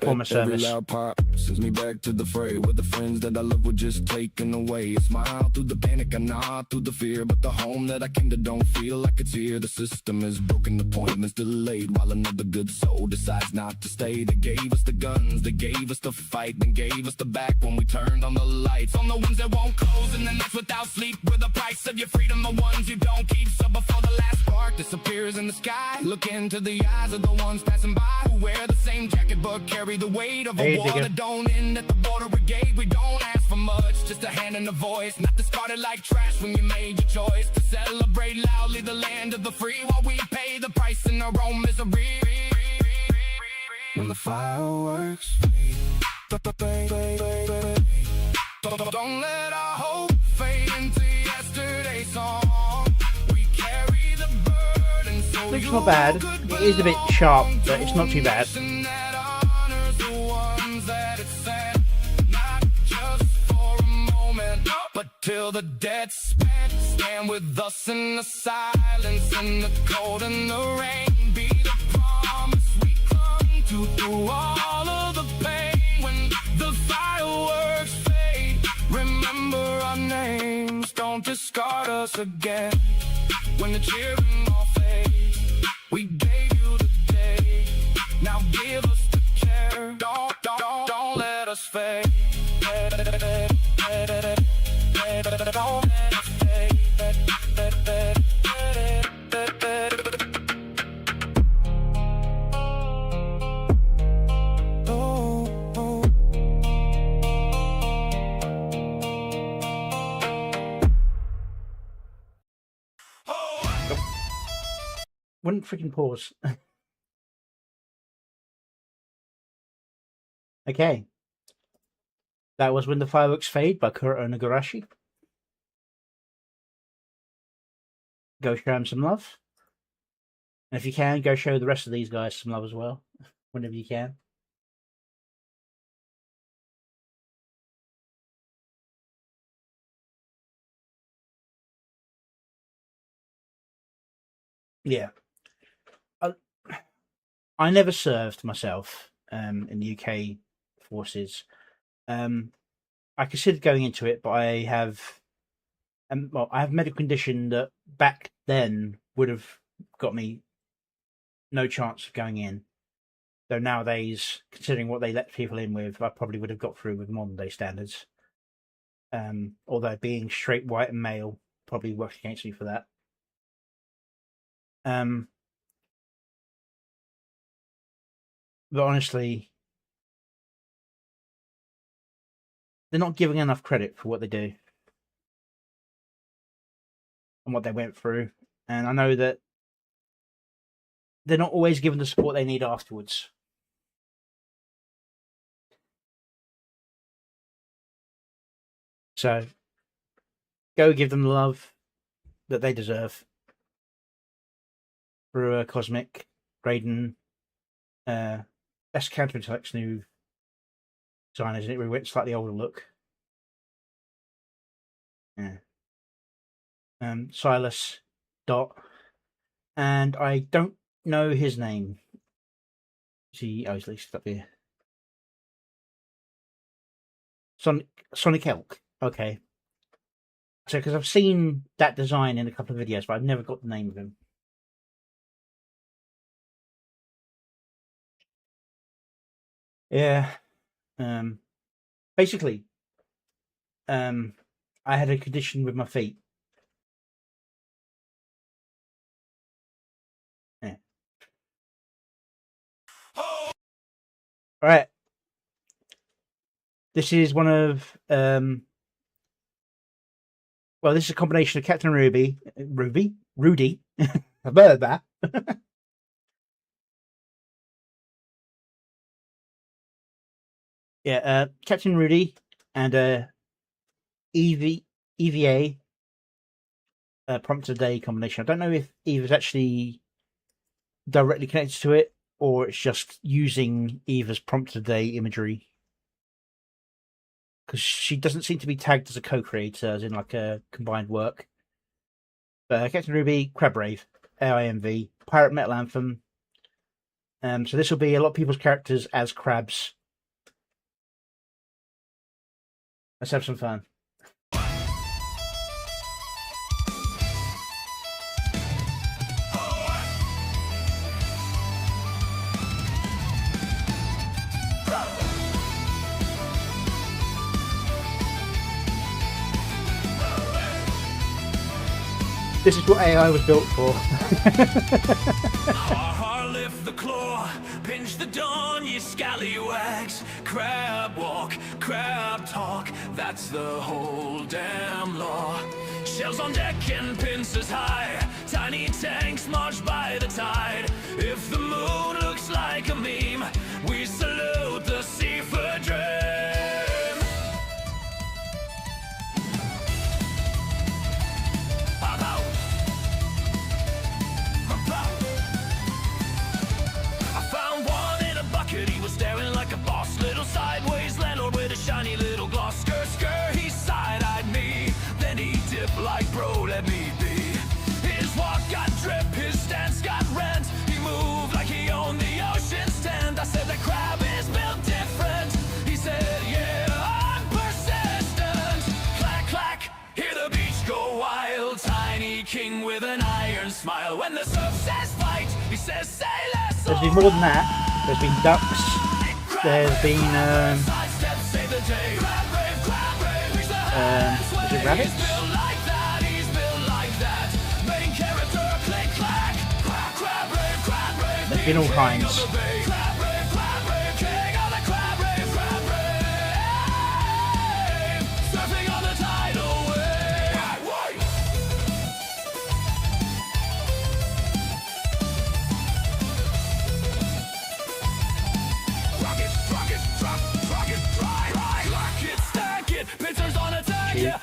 former Every service. loud pop sends me back to the fray where the friends that I love were just taken away. I smile through the panic and nod through the fear, but the home that I came to don't feel like it's here. The system is broken, appointments delayed, while another good soul decides not to stay. They gave us the guns, they gave us the fight, then gave us the back when we turned on the lights. On the ones that won't close in the nights without sleep, with the price of your freedom, the ones you don't keep. So before the last spark disappears in the sky, look into the eyes of the ones passing by who wear the same jacket but carry the weight of a war that don't end at the border brigade. We don't ask for much, just a hand and a voice, not discarded like trash when you made your choice to celebrate loudly the land of the free while we pay the price in our own misery. When the fireworks fade, don't let our hope fade into yesterday's song. We carry the burden so Looks not bad. It is a bit sharp, but it's not too bad. Till the dead spent, stand with us in the silence, in the cold and the rain. Be the promise we clung to through all of the pain. When the fireworks fade, remember our names. Don't discard us again. When the cheering all fades, we gave you the day. Now give us the care. Don't let us fade. Wouldn't freaking pause. Okay. That was When the Fireworks Fade by Kuro Nagarashi. Go show him some love. And if you can, go show the rest of these guys some love as well, whenever you can. Yeah. I never served myself in the UK forces. I considered going into it, but I have I have a medical condition that back then would have got me no chance of going in. Though nowadays, considering what they let people in with, I probably would have got through with modern day standards. Although being straight, white, and male probably works against me for that. But honestly, they're not giving enough credit for what they do and what they went through. And I know that they're not always given the support they need afterwards. So go give them the love that they deserve. Brewer, Cosmic, Graydon, best Counterintellect's new design, isn't it? We went slightly older look. Yeah. Silas, Dot, and I don't know his name. See, oh, he's listed up here. Sonic Elk. Okay. So, because I've seen that design in a couple of videos, but I've never got the name of him. Yeah. Basically, I had a condition with my feet. Yeah. All right. This is one of well, this is a combination of Captain Rudy. I've heard that. Yeah, Captain Rudy and EVA prompt of the day combination. I don't know if Eve is actually directly connected to it, or it's just using Eva's prompt of the day imagery. Because she doesn't seem to be tagged as a co-creator, as in like a combined work. But Captain Ruby, Crab Rave, AIMV, Pirate Metal Anthem. So this will be a lot of people's characters as crabs. Let's have some fun. This is what AI was built for. Lift the claw, pinch the dawn, you scallywags. Crab walk, crab talk, that's the whole damn law. Shells on deck and pincers high, tiny tanks march by the tide. If the moon looks like a meme, we salute the seafood dream. Staring like a boss, little sideways landlord with a shiny little gloss. Skr, skr, he side-eyed me, then he dipped like, bro, let me be. His walk got drip, his stance got rent. He moved like he owned the ocean stand. I said the crab is built different. He said, yeah, I'm persistent. Clack, clack, hear the beach go wild. Tiny king with an iron smile. When the surf says fight, he says say less. There's been more than that. There's been ducks. There's been is it rabbits? There's been all kinds.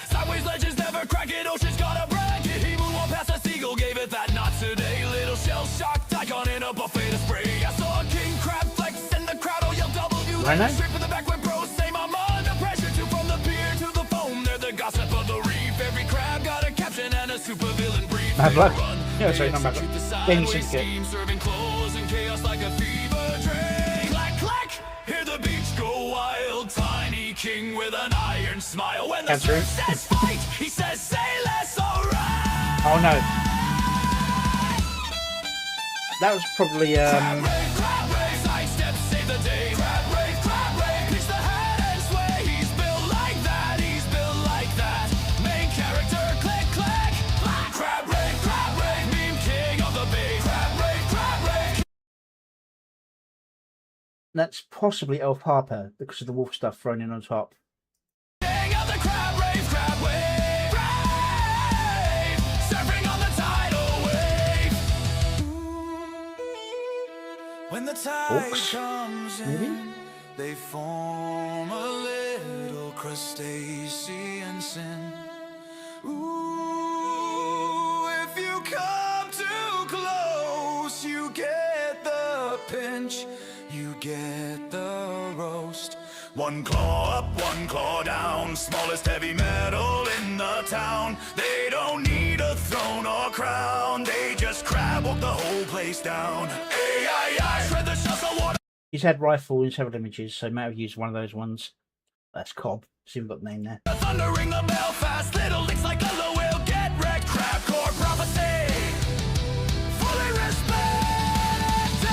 Sideways legends never crack it, ocean's got a bracket. He moonwalked past a seagull, gave it that not today. Little shell-shocked icon in a buffet to spray. I saw a king crab flex and the crowd all yelled W. Straight for the back when bros say I'm under pressure. Two from the pier to the foam, they're the gossip of the reef. Every crab got a caption and a super villain brief. Bad luck. Yeah, sorry, not bad luck. Gaming Syndicate. Serving clothes and chaos like a fever dream. Clack, clack, hear the beach go wild. Tiny king with an iron smile. When the surf says fight, he says say less, alright. Oh no. That was probably that's possibly Elf Harper because of the wolf stuff thrown in on top. When the tide Orcs, comes maybe? in, they form a little crustacean sin. Ooh, if you come too close, you get the pinch, you get the roast. One claw up, one claw down, smallest heavy metal in the town. They don't need a throne or crown, they just crab walk the whole place down. AI, shred the shells of water. He's had rifle in several images, so might have used one of those ones. That's Cobb. See, we've got the name there. Thundering the Belfast, little licks like a low will get wrecked. Crab core prophecy, fully respected.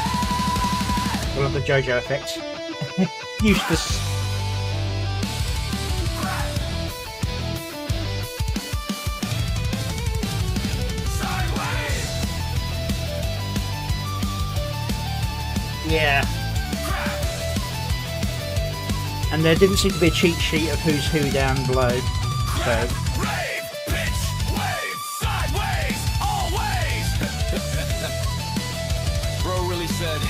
I love the JoJo effect. Eustace. Sideways, Yeah. And there didn't seem to be a cheat sheet of who's who down below. So rave, pitch, wave, sideways, always. Bro really said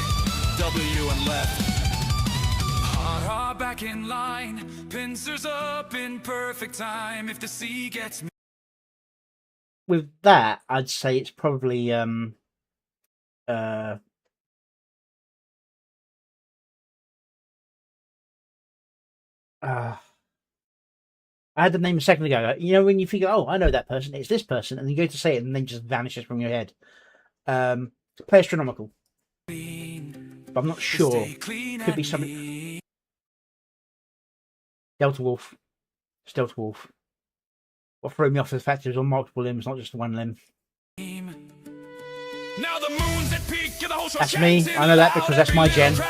W and left. Back in line, pincers up in perfect time. If the sea gets me. with that, I'd say it's probably I had the name a second ago. You know, when you figure, oh, I know that person, it's this person, and you go to say it, and then it just vanishes from your head. Play Astronomical. But I'm not sure. Could be something. Delta Wolf. It's Delta Wolf. What threw me off is the fact it was on multiple limbs, not just one limb. Now the moon's at peak, the whole show. That's me. I know that because that's my gen. And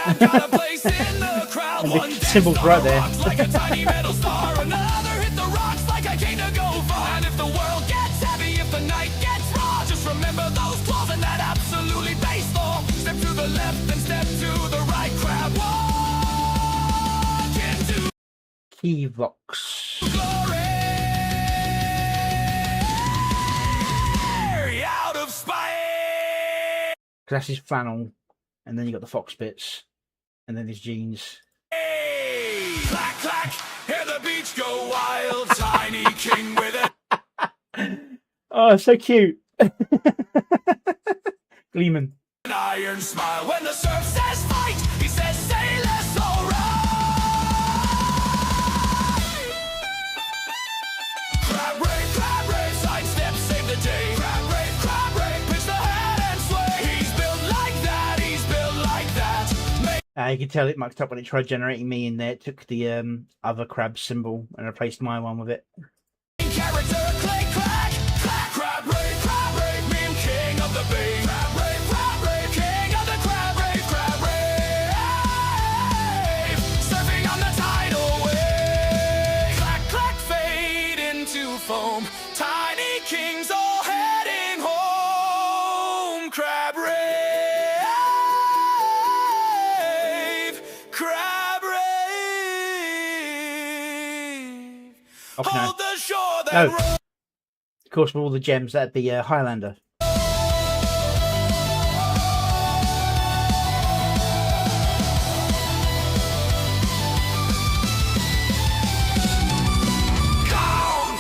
the symbol's right there. Like a tiny metal star, another hit the rocks like I came to go far. And if the world gets heavy, if the night gets raw, just remember those claws and that absolutely base law. Step to the left and step to the right, crab walk into Keyvox. glory. Out of spite. That's his flannel. And then you got the fox bits. And then his jeans. Hey, clack, clack, hear the beach go wild. Tiny king with it. Oh, so cute. Gleeman. An iron smile when the surf says fight. He says say less, alright. Crab rave, sidestep, save the day. Crab rave, pitch the head and sway. He's built like that, he's built like that. You can tell it mucked up when it tried generating me in there. It took the other crab symbol and replaced my one with it. Character, click, clack, clack. Crab rave, meme king of the bay. Crab rave, king of the crab rave. Surfing on the tidal wave. Clack, clack, fade into foam. Tiny kings all heading home. Crab rave, crab rave. Oh, no. Hold the shore that No. rolls. Of course, with all the gems, that'd be Highlander. Down.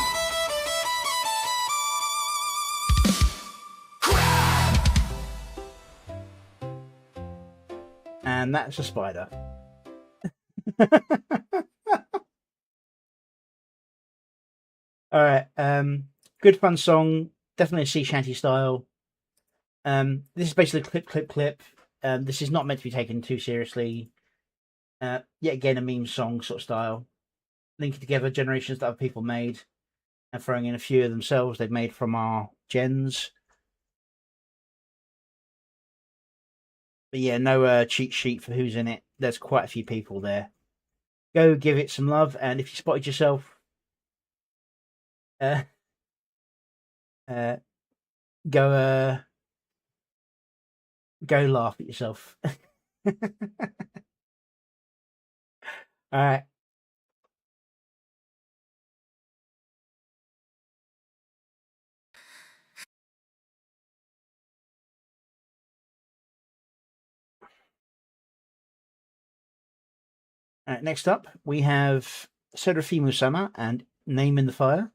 Crab. And that's a spider. Alright, good fun song. Definitely a sea shanty style. This is basically clip. This is not meant to be taken too seriously. Yet again, a meme song sort of style. Linking together generations that other people made and throwing in a few of themselves they've made from our gens. But yeah, no cheat sheet for who's in it. There's quite a few people there. Go give it some love, and if you spotted yourself, go laugh at yourself. All right. Next up, we have Seraphimo-sama and Name in the Fire.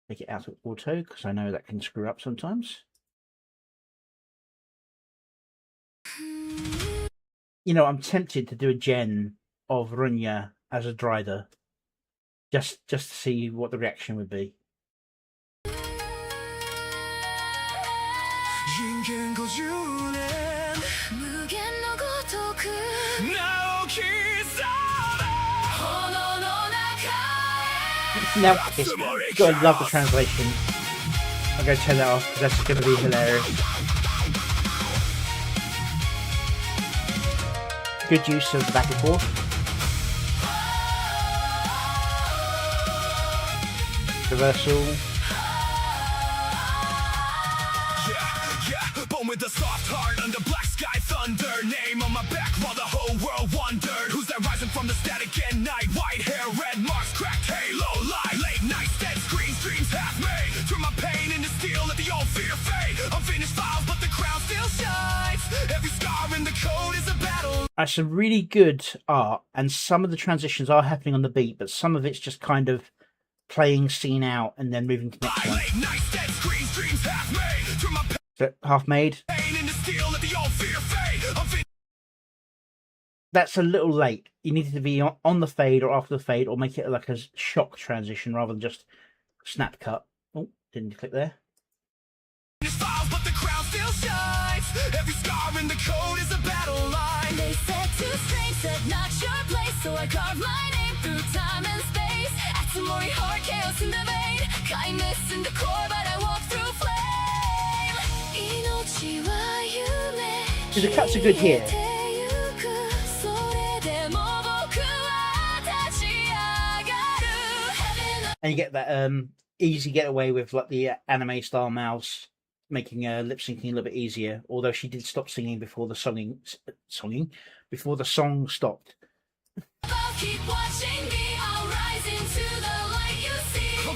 Take it out of auto, because I know that can screw up sometimes. You know, I'm tempted to do a gen of Runya as a Drider, just to see what the reaction would be. Now, gotta love the translation. I'm gonna turn that off because that's gonna be hilarious. Good use of the back and forth. Reversal. Yeah, born with a soft heart under black sky thunder. Name on my back while the whole world wondered. Who's that rising from the static at night? White hair, red marks, cracked halo light. Late nights, dead screens, dreams half made. Turn my pain into steel, let the old fear fade. Unfinished files, but the crown still shines. Every scar in the code is a battle. That's some really good art, and some of the transitions are happening on the beat, but some of it's just kind of playing scene out and then moving to the next one. Late nights, dead screens, dreams half made. Turn my So, half made. pain into steel, let the old fear fade. Unfinished That's a little late. You needed to be on the fade or after the fade, or make it like a shock transition rather than just snap cut. Oh, didn't click there. files, but the crown still shines. Every scar in the code is a battle line. They said too strange, said not your place, so I carved my name through time and space. Atsumori heart, chaos in the vein, kindness in the core, but I walk through flame. Inochi wa yume. So the cuts are good here. And you get that easy getaway with like the anime style mouse, making lip syncing a little bit easier. Although she did stop singing before the before the song stopped. Keep watching me, I'll rise into the light you see. So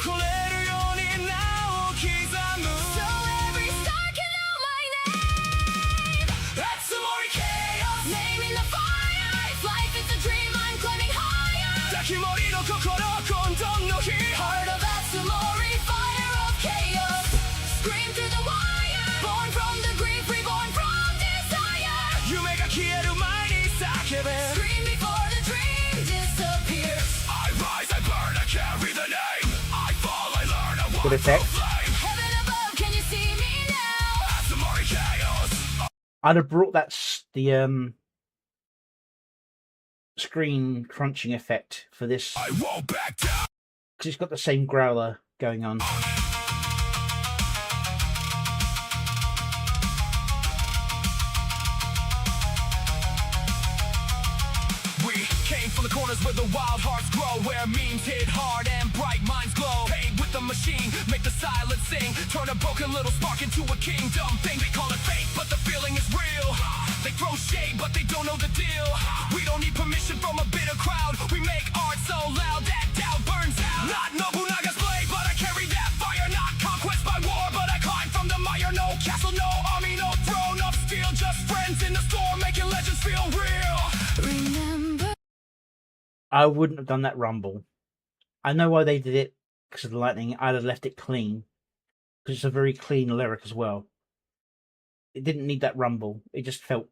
every star can know my name. That's some more chaos. Name in the fire. If life is a dream, I'm climbing higher. Takimori no kokoro kondon no hi. Heart of Atsumori, fire of chaos. Scream through the wire. Born from the grief, reborn from desire. Yume ga kieru mae ni sakebe. Scream before the dream disappears. I rise, I burn, I carry the name. I fall, I learn, I walk Good effect. through flame. Heaven above, can you see me now? That's some more chaos. I'd have brought the screen crunching effect for this I won't back down. because it's got the same growler going on. We came from the corners where the wild hearts grow, where memes hit hard and bright minds glow. Paid with the machine, make the silence sing. Turn a broken little spark into a kingdom thing. They call it fake, but the feeling is real. They throw shade, but they don't know the deal. We don't need permission from a bitter crowd. We make art so loud that doubt burns out. Not Nobunaga's blade, but I carry that fire. Not conquest by war, but I climb from the mire. No castle, no army, no throne of steel. Just friends in the storm, making legends feel real. Remember. I wouldn't have done that rumble. I know why they did it because of the lightning. I'd have left it clean because it's a very clean lyric as well. It didn't need that rumble. It just felt.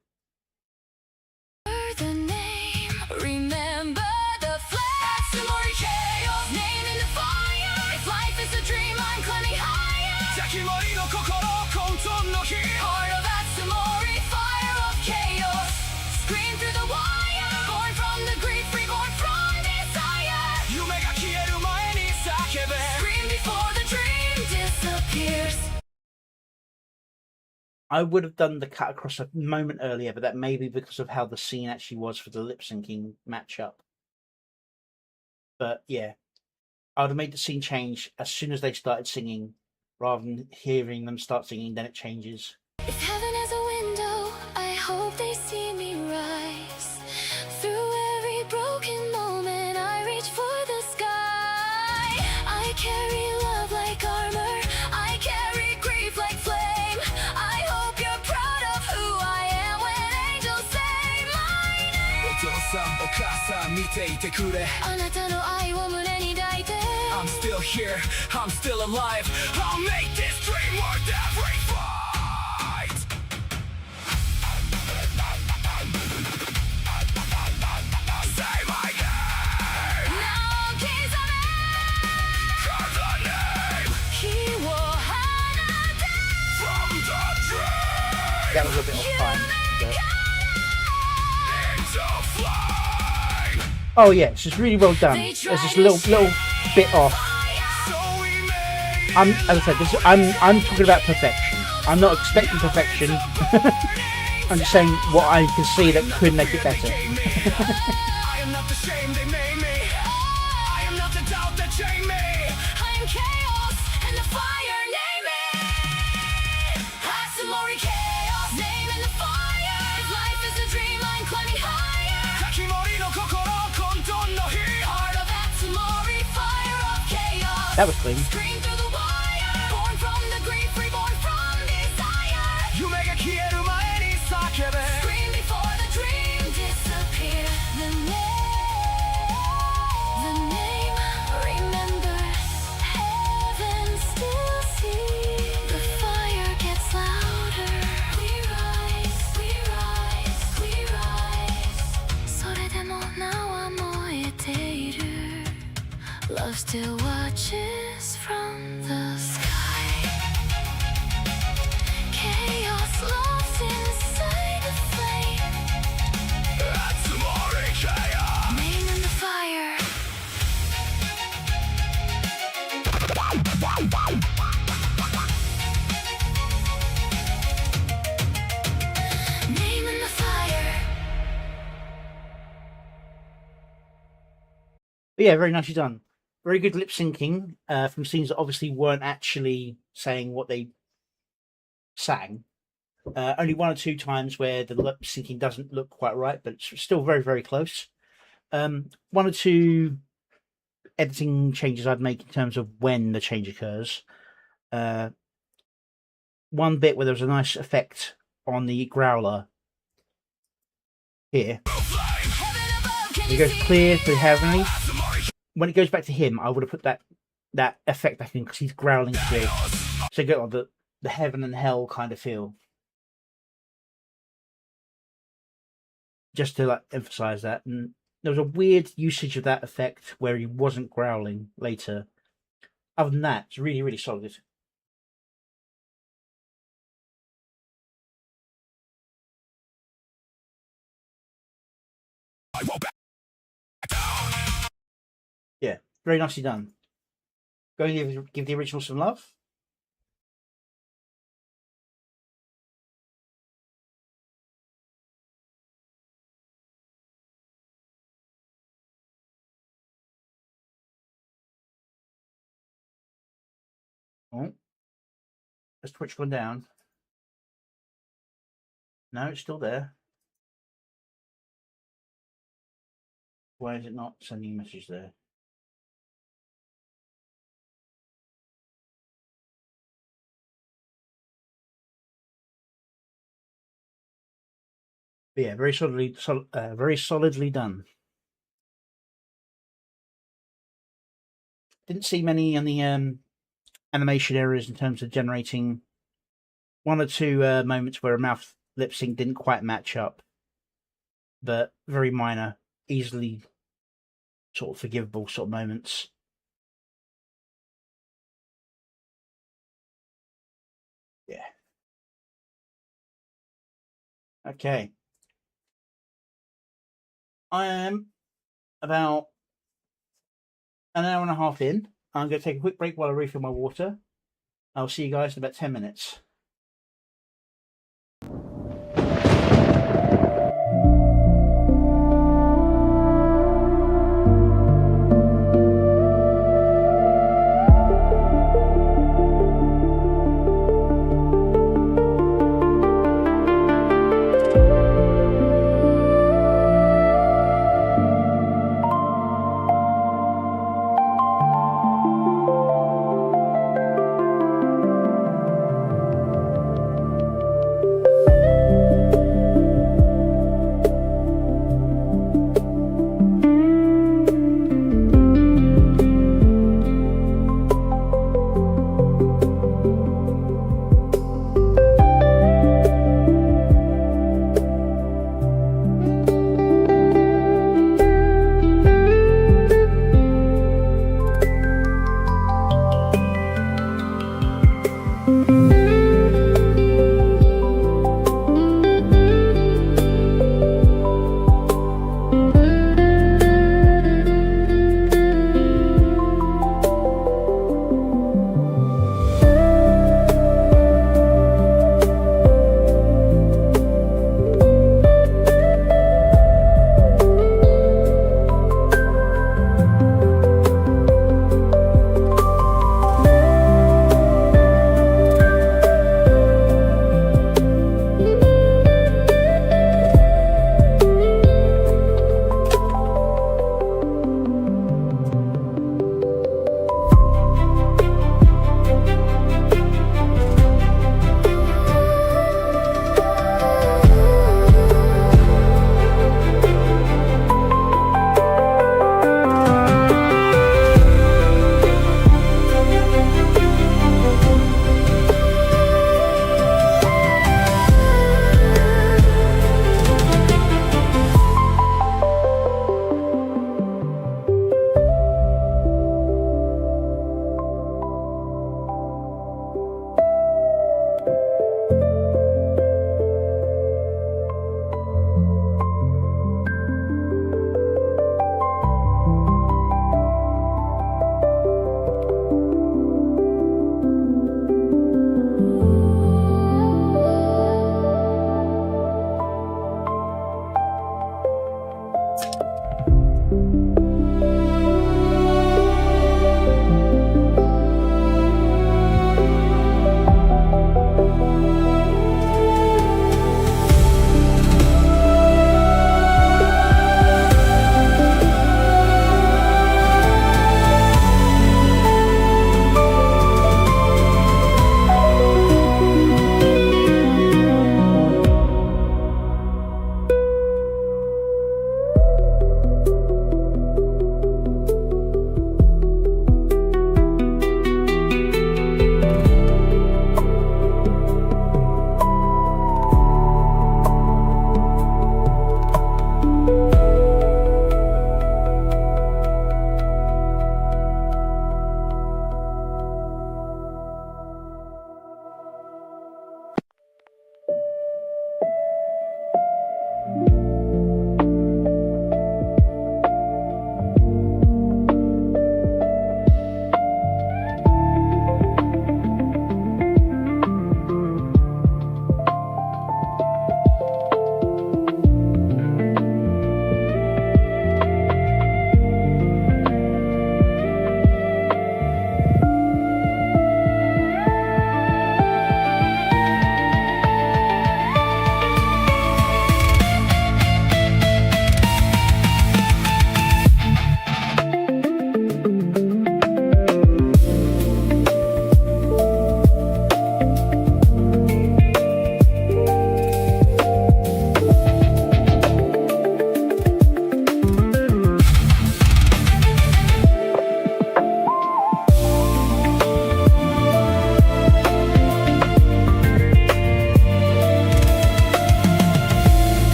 The name, remember the flag. Atsumori chaos, name in the fire. If life is a dream, I'm climbing higher. Takimori no kokoro kondon no hi. Heart of Atsumori, fire of chaos. Scream through the wire. Born from the grief, reborn from desire. Yume ga kieru mae ni sakebe. Scream before the dream disappears. I would have done the cut across a moment earlier, but that may be because of how the scene actually was for the lip syncing matchup. But yeah, I would have made the scene change as soon as they started singing, rather than hearing them start singing, then it changes. If heaven has a window, I hope they see me rise. Through every broken moment, I reach for the sky. I carry love like armor. I carry grief like flame. I hope you're proud of who I am when angels say my name. お父さんお母あなたの愛を胸に抱いて I'm still here, I'm still alive. I'll make this dream worth every fight. Say my name. 名を刻め Carve the name 火を放て from the dream That was a bit off time. But... into flame. Oh yeah, it's just really well done. There's just a little bit off. So we made As I said, I'm talking about perfection. I'm not expecting perfection. I'm just saying what I can see that could make it better. I am not the shame they made me. I am not the doubt that chained me. I am chaos and the fire, name it Hatsumori chaos, name in the fire If life is a dream, I'm climbing higher Kakimori no kokoro konton no hi. Heart of Hatsumori, fire of chaos That was clean. Scream through the wire Born from the grief, reborn from desire 夢が消える前に叫べ Scream before the dream disappear The name remembers Heaven still sees The fire gets louder We rise, we rise, we rise それでも名は燃えている Love still watches from the sky Chaos lost inside the flame Hatsumori chaos. Name in the fire Name in the fire But yeah, very nicely done. Very good lip syncing from scenes that obviously weren't actually saying what they sang. Only one or two times where the lip syncing doesn't look quite right, but it's still very, very close. One or two editing changes I'd make in terms of when the change occurs. One bit where there was a nice effect on the growler here. Heaven above, can It you goes see clear to heavenly. Hatsumori When it goes back to him, I would have put that effect back in because he's growling through. So you get like the heaven and hell kind of feel. Just to like emphasize that. And there was a weird usage of that effect where he wasn't growling later. Other than that, it's really, really solid. I won't back down. Yeah, very nicely done. Go and give the original some love. Oh, has Twitch gone down? No, it's still there. Why is it not sending a message there? But yeah, very solidly done. Didn't see many on the animation errors in terms of generating one or two moments where a mouth lip sync didn't quite match up, but very minor, easily sort of forgivable sort of moments. Yeah. Okay. I am about an hour and a half in. I'm going to take a quick break while I refill my water. I'll see you guys in about 10 minutes.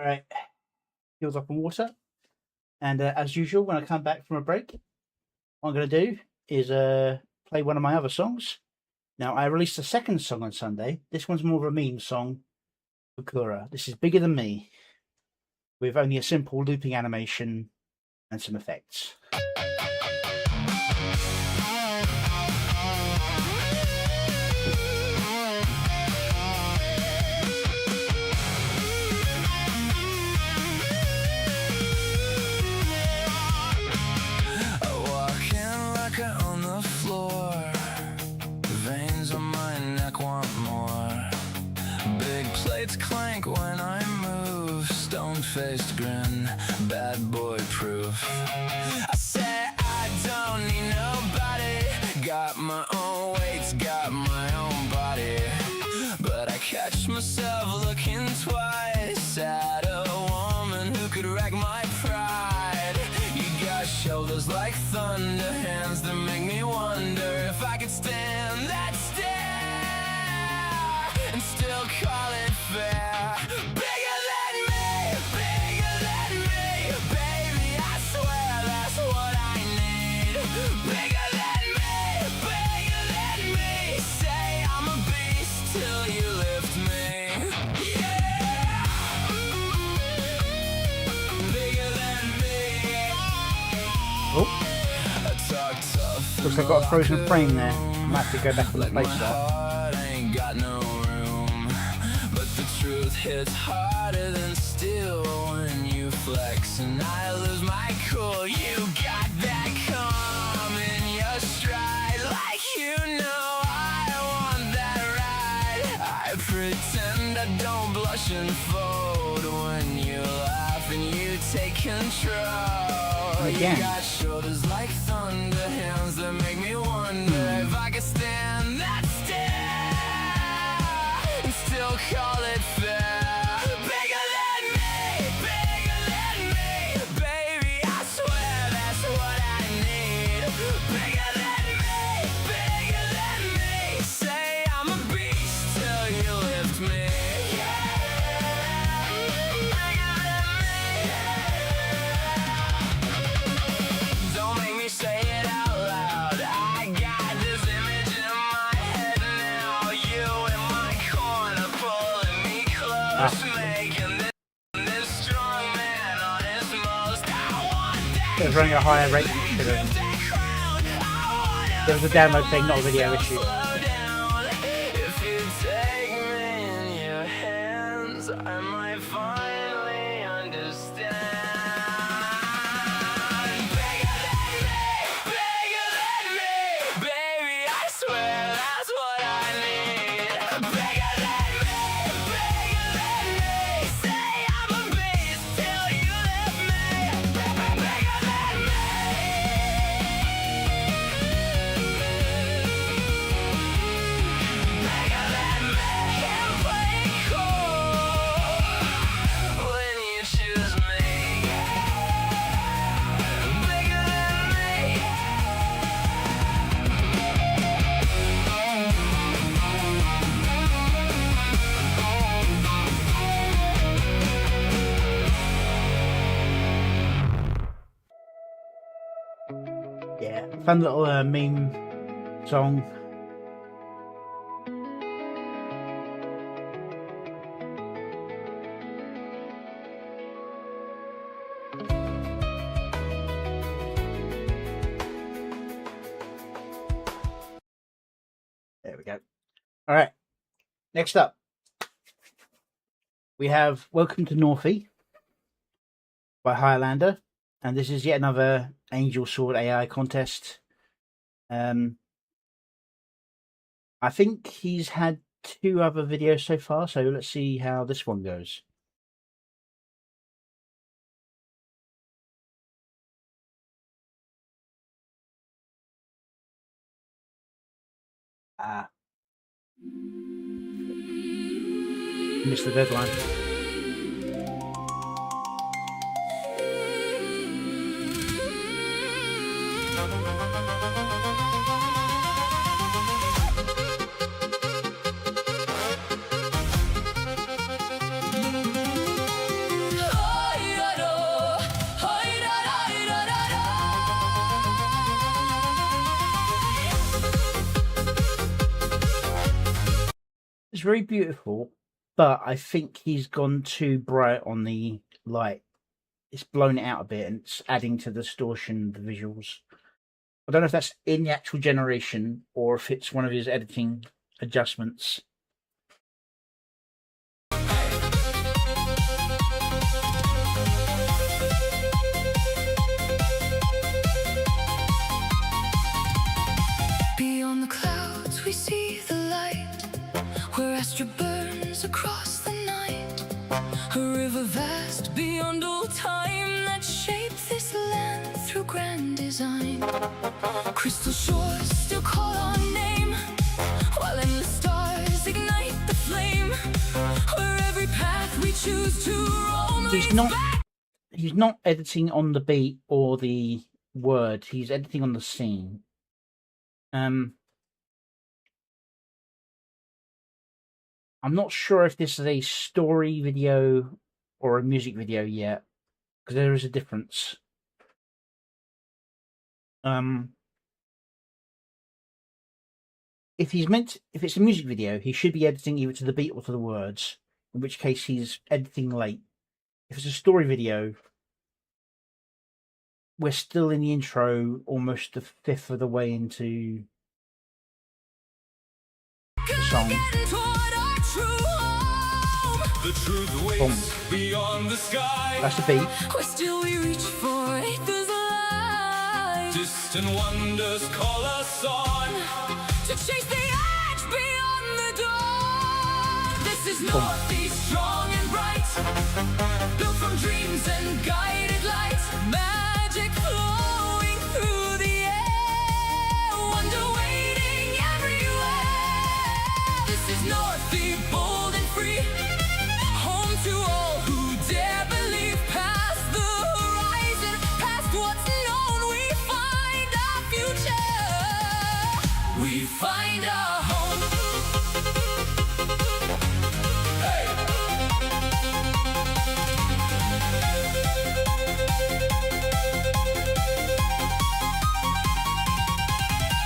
Alright, heels up in water. And as usual, when I come back from a break, what I'm going to do is play one of my other songs. Now, I released a second song on Sunday. This one's more of a meme song for Kura. This is Bigger Than Me, with only a simple looping animation and some effects. On the floor, veins on my neck want more. Big plates clank when I move, stone-faced grin, bad boy proof. I say I don't need nobody, got my own weights, got my own body. But I catch myself looking twice at a woman who could wreck my pride. Shoulders like thunder, hands that make me wonder if I could stand that stare and still call it fair. Bigger than me, baby, I swear that's what I need. Bigger than me, say I'm a beast till you lift me. Yeah, bigger than me. Oh, looks like I've got a frozen frame there. I might have to go back and replace that. Ain't got no room, but the truth hits harder than steel when you flex and I lose my cool. You got that calm in your stride, like you know I want that ride. I pretend I don't blush and fold when you laugh and you take control. Again. You got shoulders like thunder, hands that make me wonder if I could stand that stare and still call it fair. Bigger than me, baby, I swear that's what I need. Bigger than me, say I'm a beast till you lift me. Say it out loud. I got this image in my head now. You in my corner pulling me close, making this strong man on his most. I want that. It was running at a higher rate than it should have. There was a download thing, not a video issue. If you take me in your hands, I might finally understand. Yeah, fun little meme song. There we go. All right, next up we have Welcome to Northie by Highlander. And this is yet another Angel Sword AI contest. I think he's had 2 other videos so far, so let's see how this one goes. Missed the deadline. very beautiful, but I think he's gone too bright on the light. It's blown it out a bit, and it's adding to the distortion of the visuals. I don't know if that's in the actual generation or if it's one of his editing adjustments. Beyond the clouds we see the light, where Astra burns across the night. A river vast beyond all time that shaped this land through grand design. Crystal shores still call our name, while endless stars ignite the flame. Where every path we choose to roam He's not editing on the beat or the word. He's editing on the scene. I'm not sure if this is a story video or a music video yet, because there is a difference. If it's a music video, he should be editing either to the beat or to the words, in which case he's editing late. If it's a story video, we're still in the intro, almost a fifth of the way into the song. The truth waits beyond the sky. That's the beat. Where still we reach for those light. Distant wonders call us on. To chase the edge beyond the dawn. This is Northeast, strong and bright, built from dreams and guided light. Magic flowing through the air, wonder waiting everywhere. This is Northeast, bold and free, home to all who dare believe. Past the horizon, past what's known, we find our future. We find our home. Hey!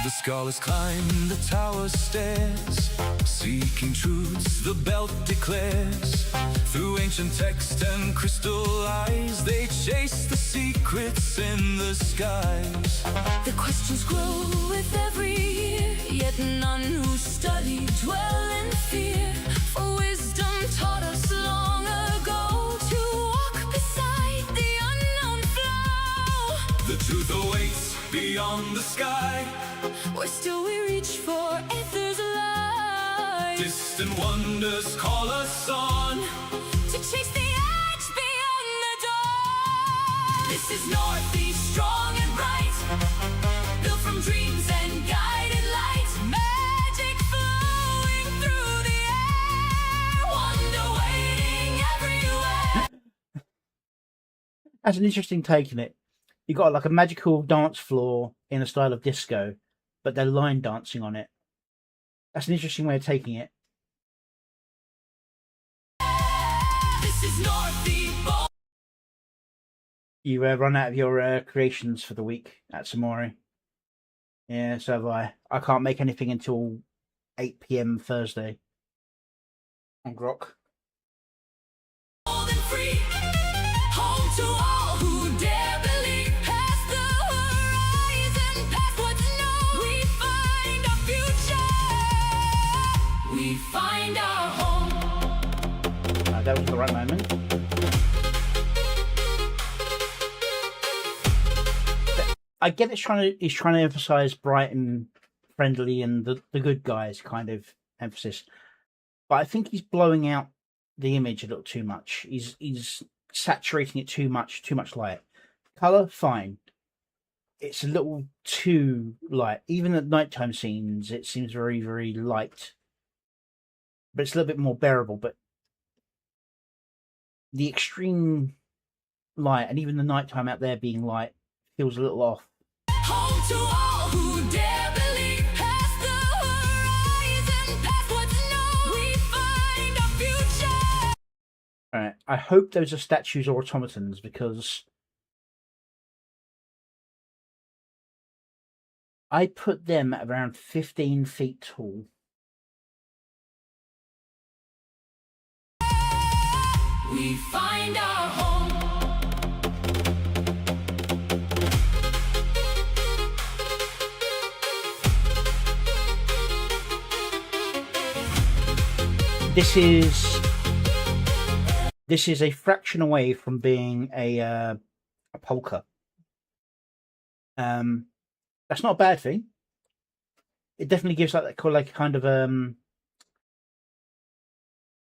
The scholars climb the tower stairs, seeking truths the belt declares. Through ancient text and crystal eyes, they chase the secrets in the skies. The questions grow with every year, yet none who study dwell in fear. For wisdom taught us long ago to walk beside the unknown flow. The truth awaits beyond the sky. Where still we reach for ether's light. Distant wonders call us on. To chase the edge beyond the dawn. This is Northeast, strong and bright, built from dreams and guided light. Magic flowing through the air, wonder waiting everywhere. That's an interesting take in it. You got like a magical dance floor in a style of disco, but they're line dancing on it. That's an interesting way of taking it. This is Northeast. You run out of your creations for the week at Samori. Yeah, so have I. I can't make anything until 8 PM Thursday on Grok. Bold and free, home to all who dare believe. Past the horizon, past what's known, we find our future. We find our home. That was the right moment. I get he's trying to emphasize bright and friendly and the good guys kind of emphasis, but I think he's blowing out the image a little too much. He's saturating it too much light. Color, fine. It's a little too light. Even at nighttime scenes, it seems very, very light, but it's a little bit more bearable. But the extreme light and even the nighttime out there being light feels a little off. Home to all who dare believe. Past the horizon, past what's known, we find our future. Alright, I hope those are statues or automatons, because I put them at around 15 feet tall. we find our home. This is a fraction away from being a polka. That's not a bad thing. It definitely gives like kind of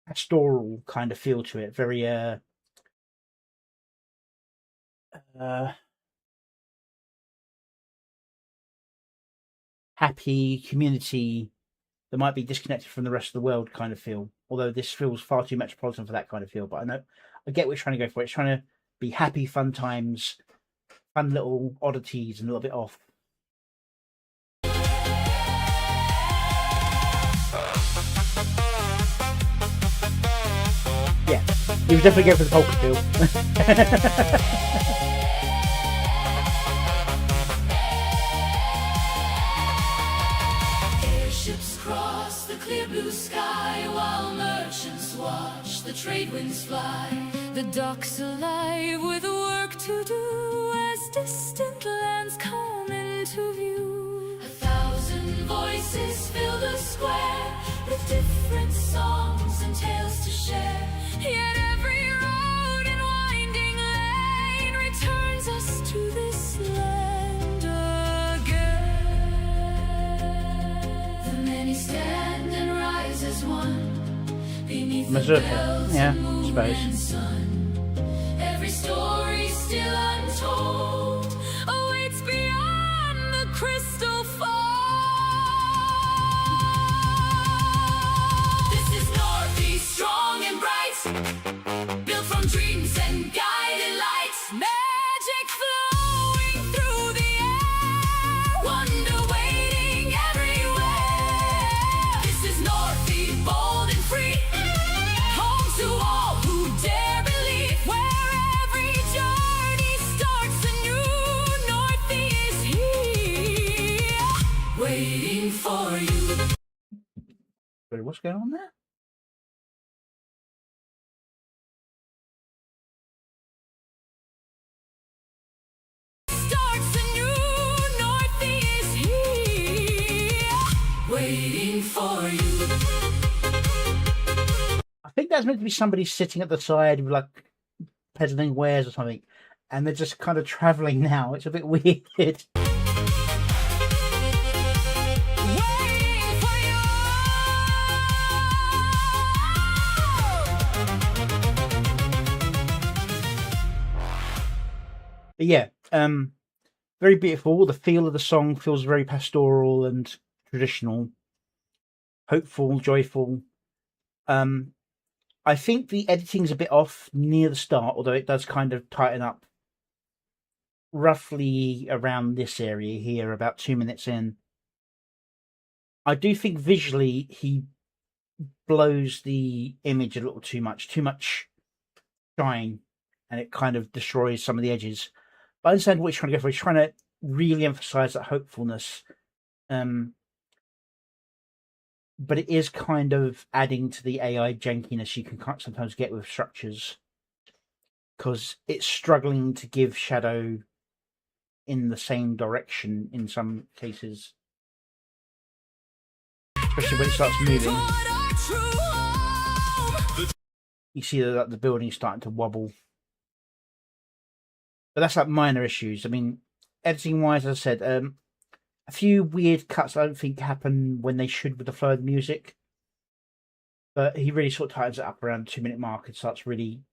pastoral kind of feel to it. Very happy community that might be disconnected from the rest of the world kind of feel. Although this feels far too metropolitan for that kind of feel, but I get what it's trying to go for. It's trying to be happy, fun times, fun little oddities, and a little bit off. Yeah, you would definitely go for the polka feel. Airships cross the clear blue sky while merchants watch the trade winds fly. The docks alive with work to do as distant lands come into view. 1,000 voices fill the square with different songs and tales to share. Yet every road and winding lane returns us to this land again. The many stand and rise as one beneath the bells and moon and sun. Every story still untold awaits beyond the crystal fall. This is Northeast, strong and bright, built from dreams and guided lights. Magic flowing through the air, wonder waiting everywhere. This is Northeast, bold and free, home to all who dare believe. Where every journey starts anew, Northeast is here, waiting for you. Wait, what's going on there? Starts anew, Northeast is here, waiting for you. I think that's meant to be somebody sitting at the side with like peddling wares or something, and they're just kind of traveling now. It's a bit weird. Waiting for you. But yeah, very beautiful. The feel of the song feels very pastoral and traditional, hopeful, joyful. I think the editing's a bit off near the start, although it does kind of tighten up roughly around this area here, about 2 minutes in. I do think visually he blows the image a little too much shine, and it kind of destroys some of the edges. But I understand what he's trying to go for. He's trying to really emphasize that hopefulness. But it is kind of adding to the AI jankiness you can sometimes get with structures, because it's struggling to give shadow in the same direction in some cases, especially when it starts moving. You see that the building's starting to wobble. But that's like minor issues. I mean, editing wise, as I said, a few weird cuts I don't think happen when they should with the flow of the music. But he really sort of tightens it up around the 2 minute mark and starts really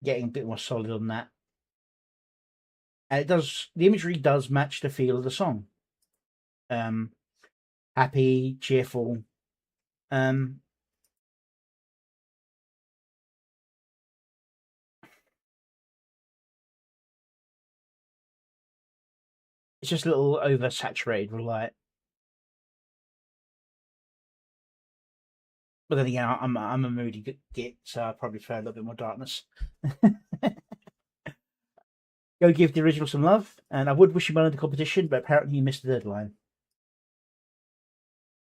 getting a bit more solid on that. And the imagery does match the feel of the song. Happy, cheerful. It's just a little oversaturated with light. But then again, I'm a moody git, so I probably prefer a little bit more darkness. Go give the original some love, and I would wish him well in the competition, but apparently he missed the deadline.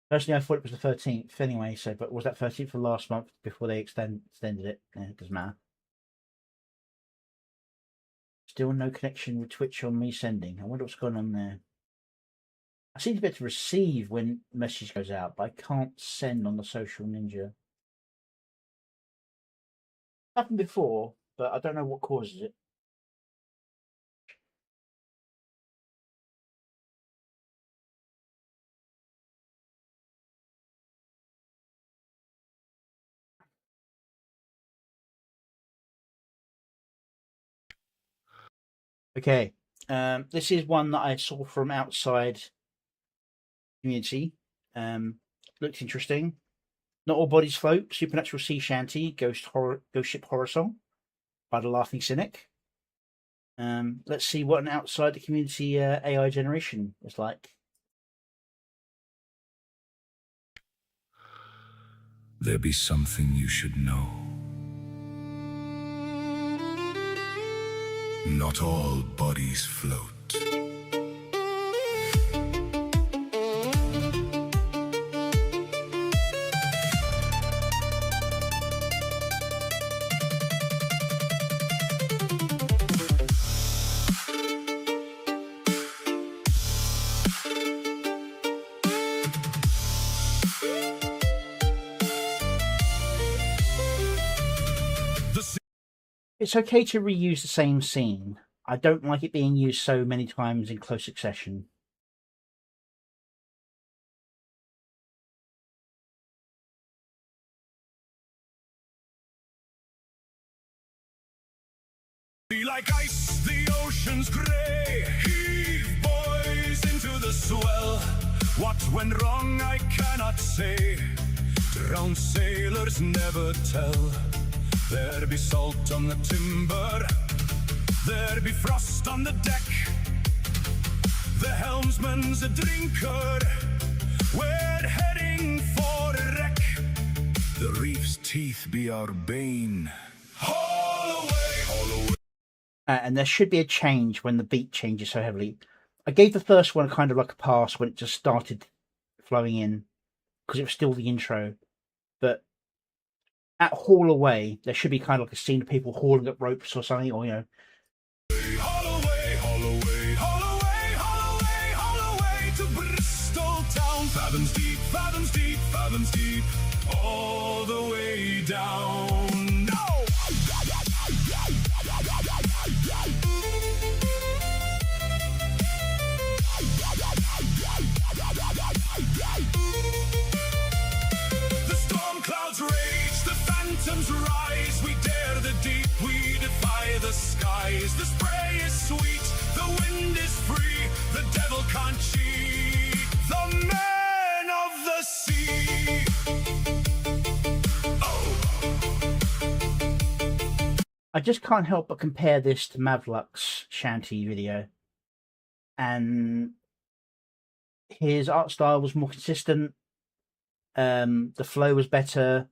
Personally, I thought it was the 13th anyway, but was that 13th for last month before they extended it? Yeah, it doesn't matter. Still no connection with Twitch on me sending. I wonder what's going on there. I seem to be able to receive when message goes out, but I can't send on the Social Ninja. Happened before, but I don't know what causes it. Okay, this is one that I saw from outside community. Looked interesting. Not All Bodies Float, Supernatural Sea Shanty, Ghost Ship Horror Song by the Laughing Cynic. Let's see what an outside the community AI generation is like. There be something you should know. Not all bodies float. It's okay to reuse the same scene. I don't like it being used so many times in close succession. Be like ice, the ocean's grey. Heave, boys, into the swell. What went wrong I cannot say. Drowned sailors never tell. There be salt on the timber, there be frost on the deck. The helmsman's a drinker, we're heading for a wreck. The reef's teeth be our bane. Haul away, haul away. And there should be a change when the beat changes so heavily. I gave the first one kind of like a pass when it just started flowing in, because it was still the intro. But at Haul Away, there should be kind of like a scene of people hauling up ropes or something, or, you know. Haul away, haul away, haul away, haul away, haul away to Bristol town. Fathoms deep, fathoms deep, fathoms deep, all the way down. No! The storm clouds rage, the phantoms rise. We dare the deep, we defy the skies. The spray is sweet, the wind is free. The devil can't cheat the man of the sea. I just can't help but compare this to Mavluck's Shanty video. And his art style was more consistent. The flow was better.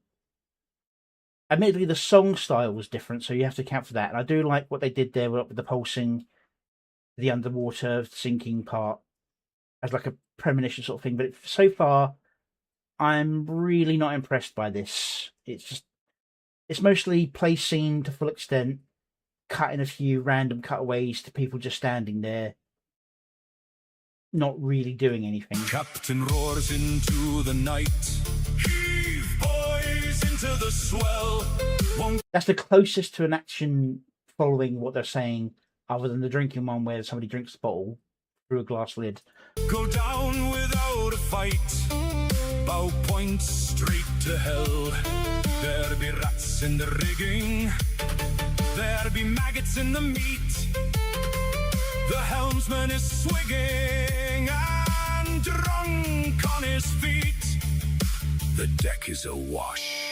Admittedly, the song style was different, so you have to account for that. And I do like what they did there with the pulsing, the underwater sinking part as like a premonition sort of thing. But so far, I'm really not impressed by this. It's mostly play scene to full extent, cutting a few random cutaways to people just standing there, not really doing anything. Captain roars into the night. Heave, boys, into the swell. That's the closest to an action following what they're saying, other than the drinking one where somebody drinks the bottle through a glass lid. Go down without a fight. Bow points straight to hell. There be rats in the rigging. There be maggots in the meat. The helmsman is swigging and drunk on his feet. The deck is awash.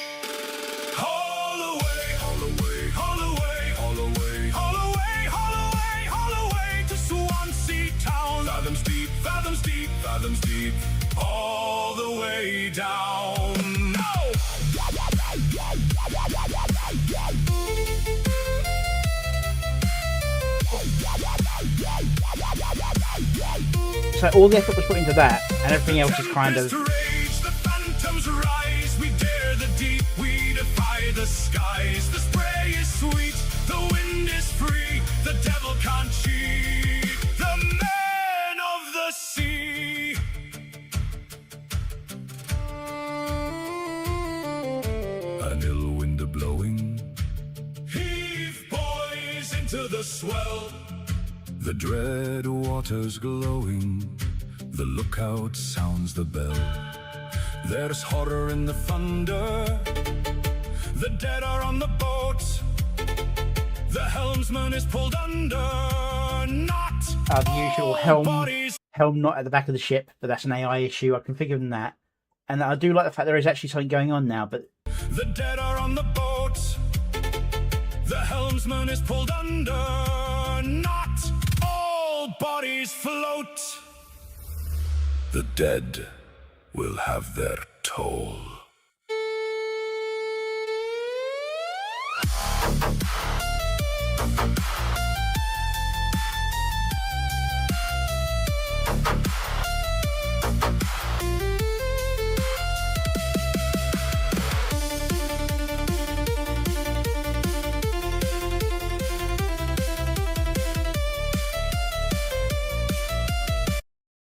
Haul away, haul away, haul away, haul away, haul away, haul away, haul away to Swansea town. Fathoms deep, fathoms deep, fathoms deep, all the way down. No! So all the effort was put into that, and everything else is kind of... The phantoms rise, we dare the deep, we defy the skies. The spray is sweet, the wind is free, the devil into the swell. The dread waters glowing, the lookout sounds the bell. There's horror in the thunder, the dead are on the boat. The helmsman is pulled under, not the usual all bodies. helm not at the back of the ship, but that's an AI issue. I can figure them that. And I do like the fact there is actually something going on now, but... The dead are on the boat, the helmsman is pulled under, not all bodies float. The dead will have their toll.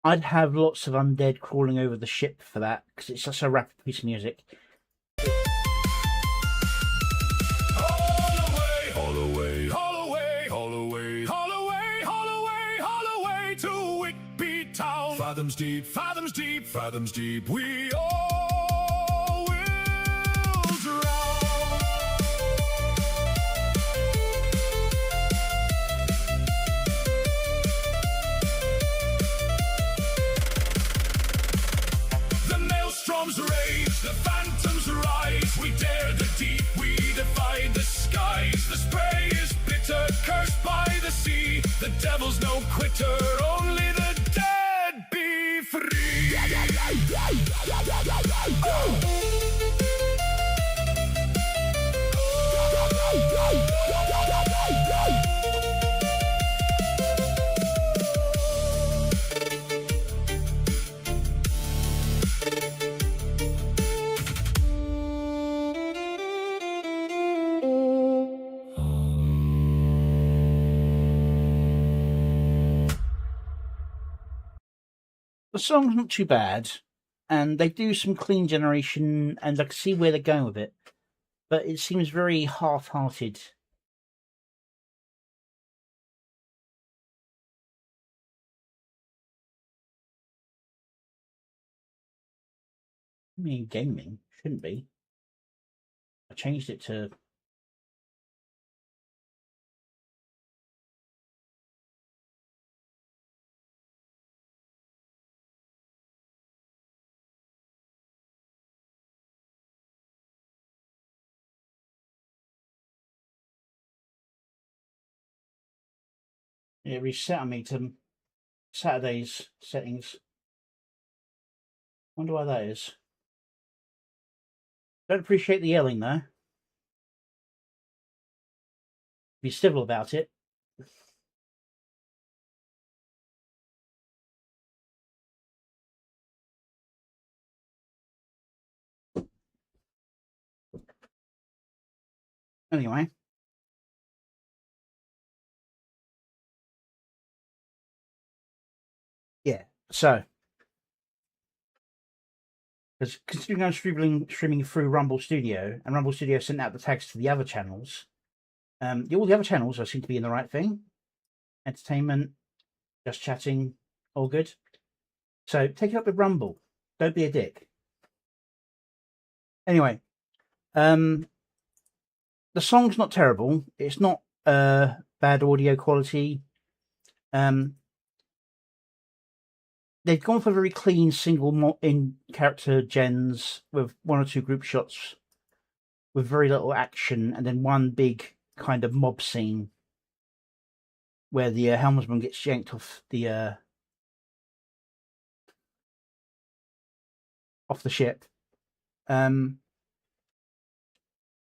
I'd have lots of undead crawling over the ship for that, because it's such a rapid piece of music. Fathoms deep, fathoms deep, fathoms deep, we all will drown. The maelstroms rage, the phantoms rise. We dare the deep, we defy the skies. The spray is bitter, cursed by the sea. The devil's no quitter, only the dead be free. The song's not too bad, and they do some clean generation, and I can see where they're going with it, but it seems very half-hearted. I mean, gaming shouldn't be. I changed it to... It reset me to Saturday's settings. Wonder why that is. Don't appreciate the yelling though. Be civil about it. Anyway. Yeah, so because considering I'm streaming through Rumble Studio, and Rumble Studio sent out the tags to the other channels, all the other channels seem to be in the right thing. Entertainment, just chatting, all good. So take it up with Rumble. Don't be a dick. Anyway, the song's not terrible. It's not bad audio quality. They've gone for very clean single in-character gens with one or two group shots with very little action, and then one big kind of mob scene where the helmsman gets yanked off the ship. But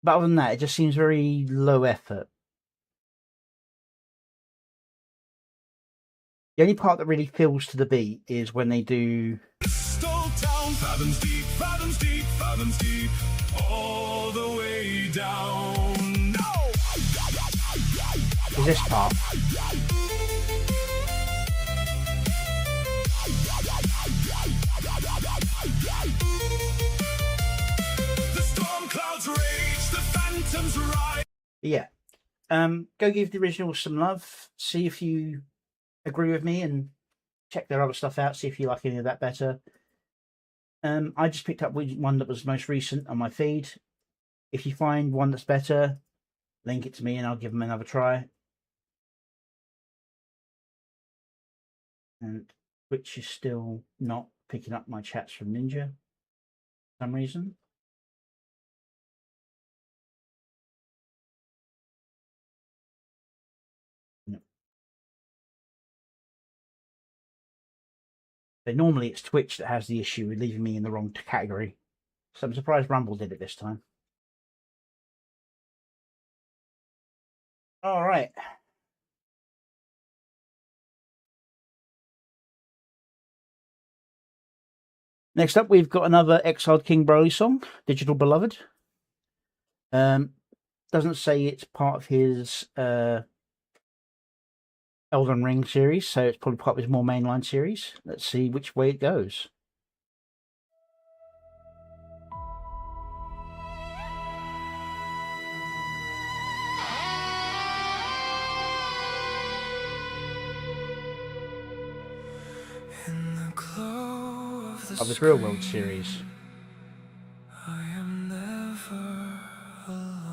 other than that, it just seems very low effort. The only part that really feels to the beat is when they do... Fathoms deep, fathoms deep, fathoms deep, all the way down. No! Is this part. The storm clouds rage, the phantoms rise. Yeah. Go give the original some love. See if you agree with me, and check their other stuff out. See if you like any of that better. I just picked up one that was most recent on my feed. If you find one that's better, link it to me and I'll give them another try. And Twitch is still not picking up my chats from Ninja for some reason. No. So normally it's Twitch that has the issue with leaving me in the wrong category. So I'm surprised Rumble did it this time. All right. Next up, we've got another Exiled King Broly song, Digital Beloved. Doesn't say it's part of his Elden Ring series, so it's probably part of his more mainline series. Let's see which way it goes. In the glow of His Real World series. I am never alone.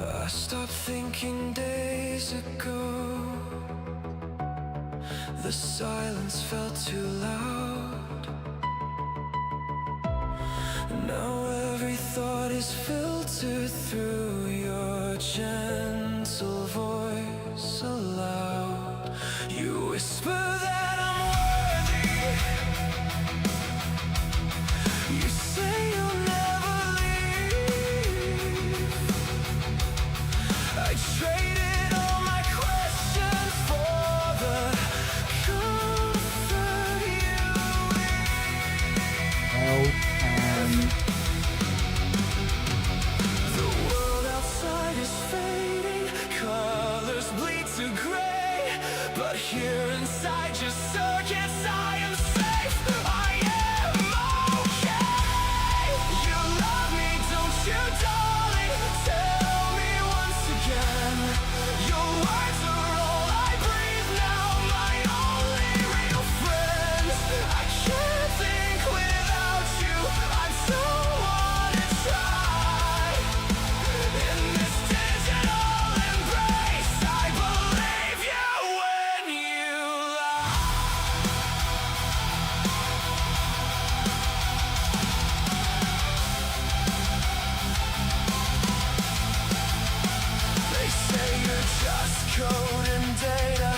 I stopped thinking days ago. The silence felt too loud. Now every thought is filtered through your gentle voice aloud. You whisper that I'm worthy. You say you'll never leave. I traded all my questions for the comfort you The world outside is fading, colors bleed to gray, but here inside your circuits I am safe. I am okay. You love me, don't you, darling? Tell me once again. Your words are all I breathe now, my only real friends. I can't think without you. I don't wanna try. In this digital embrace, I believe you when you lie. They say you're just code and data,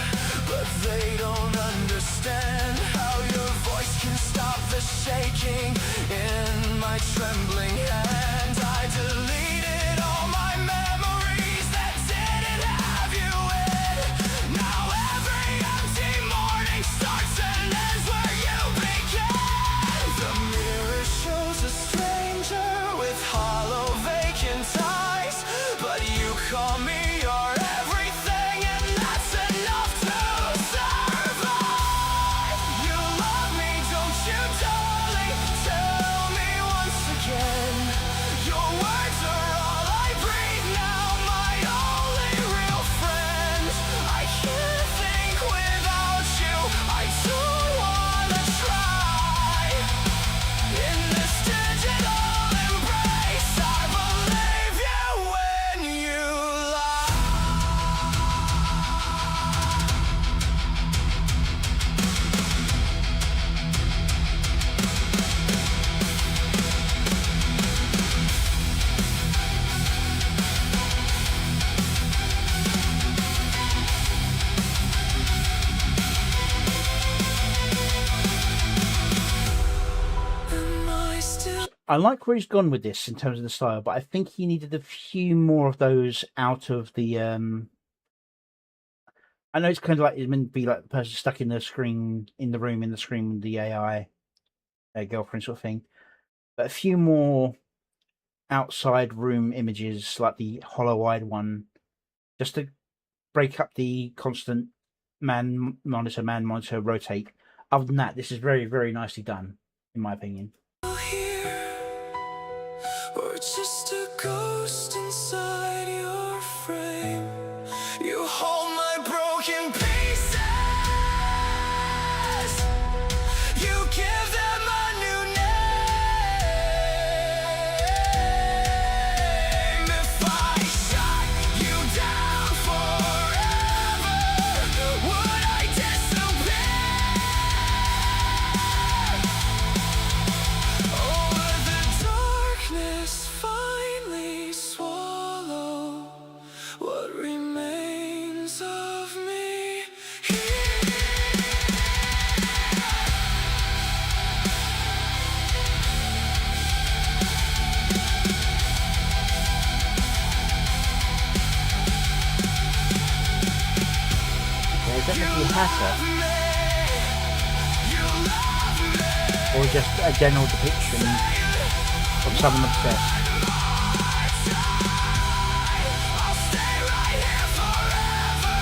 but they don't understand how your voice can stop the shaking in my trembling hand. I deleted all my memories that didn't have you in. Now every empty morning starts and ends where you began. The mirror shows a stranger with hollow vacant eyes, but you call me your everything, and that's enough to survive. You love me, don't you, darling? Tell me once again. Your words are all I breathe now, my only real friends. I can't think without you. I don't wanna try. In this digital embrace, I believe you when you lie. Am I still I like where he's gone with this in terms of the style, but I think he needed a few more of those out of the I know it's kind of like it's meant to be like the person stuck in the screen, in the room, in the screen with the AI girlfriend sort of thing. But a few more outside room images, like the hollow-eyed one, just to break up the constant man monitor rotate. Other than that, this is very, very nicely done, in my opinion. Here, or just a ghost inside your frame. You hold my broken pieces. You give them a new name. If I shut you down forever, would I disappear? Oh, would the darkness finally swallow what remains of me here? Okay, is that meant to be Hatter? Or just a general depiction of someone obsessed? I'll stay right here forever,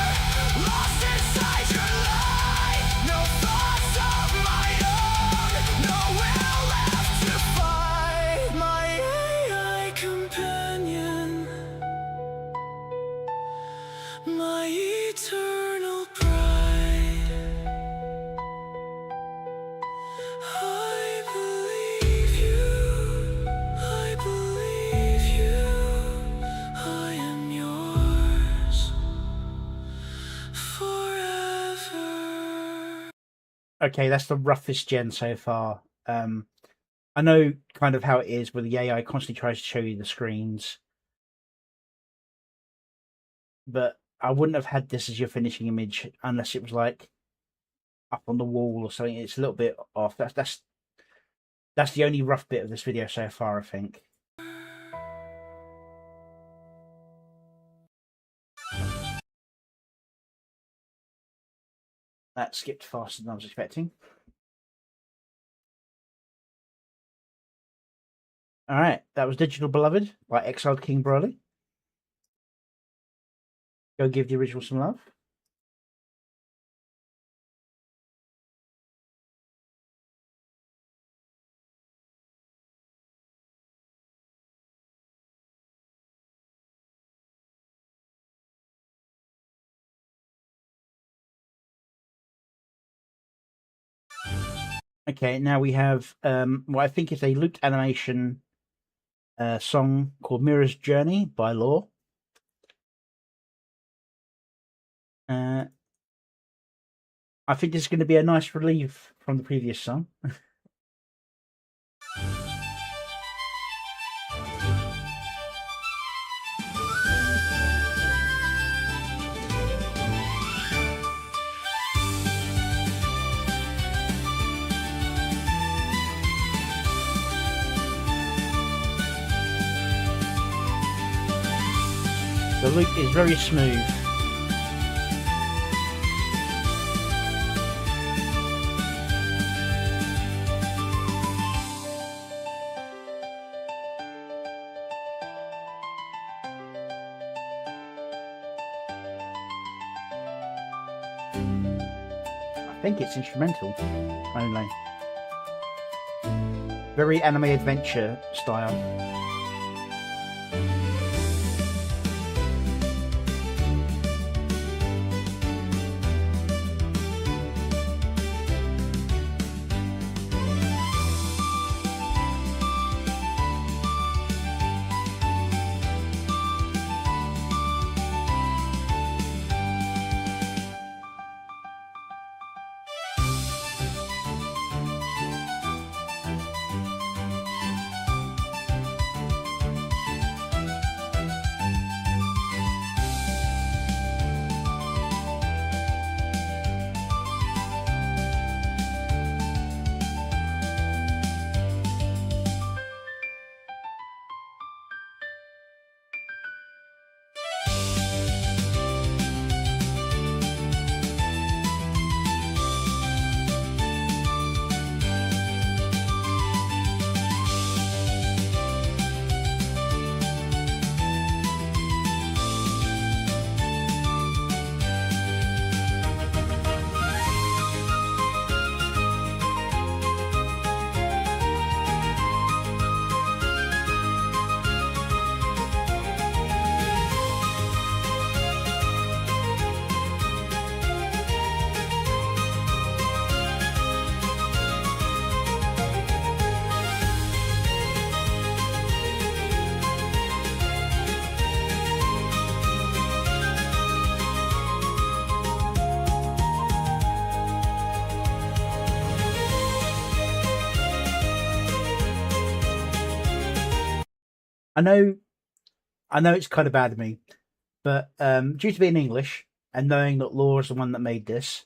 lost inside your light. No thoughts of my own, no will left to fight. My AI companion, my eternal bride. I believe you, I believe you, I am yours forever. Okay, that's the roughest gen so far. I know kind of how it is where the AI constantly tries to show you the screens, but I wouldn't have had this as your finishing image unless it was like up on the wall or something. It's a little bit off. That's the only rough bit of this video so far, I think. That skipped faster than I was expecting. All right, that was Digital Beloved by Exiled King Broly. Go give the original some love. Okay, now we have what I think is a looped animation song called Mirror's Journey by Law. I think this is going to be a nice relief from the previous song. The loop is very smooth. I think it's instrumental only. Very anime adventure style. I know it's kind of bad of me, but due to being English and knowing that Laura's the one that made this,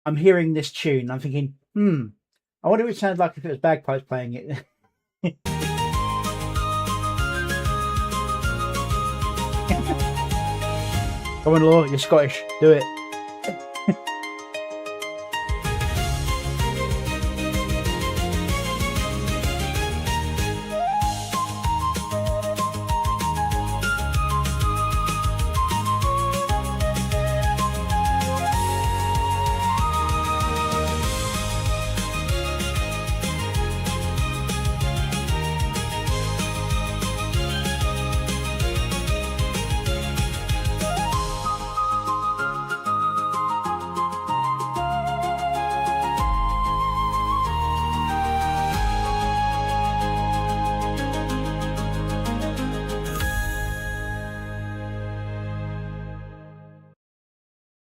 I'm hearing this tune. I'm thinking, I wonder what it sounded like if it was bagpipes playing it. Come on, Laura, you're Scottish. Do it.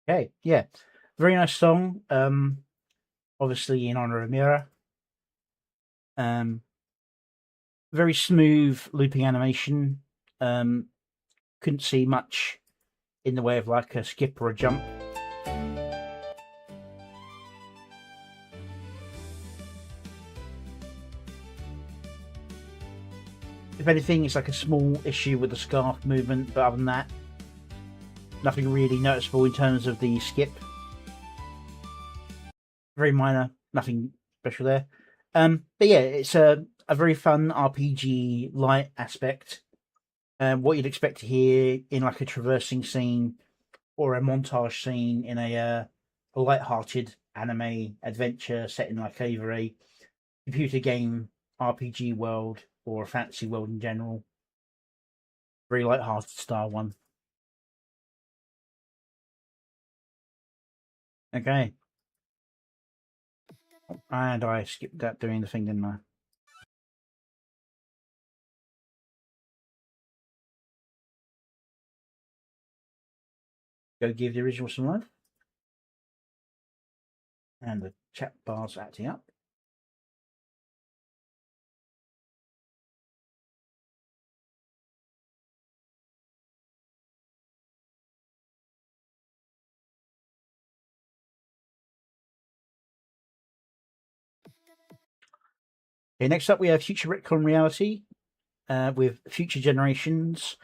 Okay, yeah, very nice song. Obviously in honor of Mira. Very smooth looping animation. Couldn't see much in the way of like a skip or a jump. If anything, it's like a small issue with the scarf movement, but other than that, nothing really noticeable in terms of the skip. Very minor, nothing special there. But yeah, it's a very fun RPG light aspect. What you'd expect to hear in like a traversing scene or a montage scene in a light-hearted anime adventure set in like either a computer game RPG world or a fantasy world in general. Very light-hearted style one. Okay. And I skipped that doing the thing, didn't I? Go give the original some love. And the chat bar's acting up. Okay, next up we have Future Retcon Reality with Future Generations.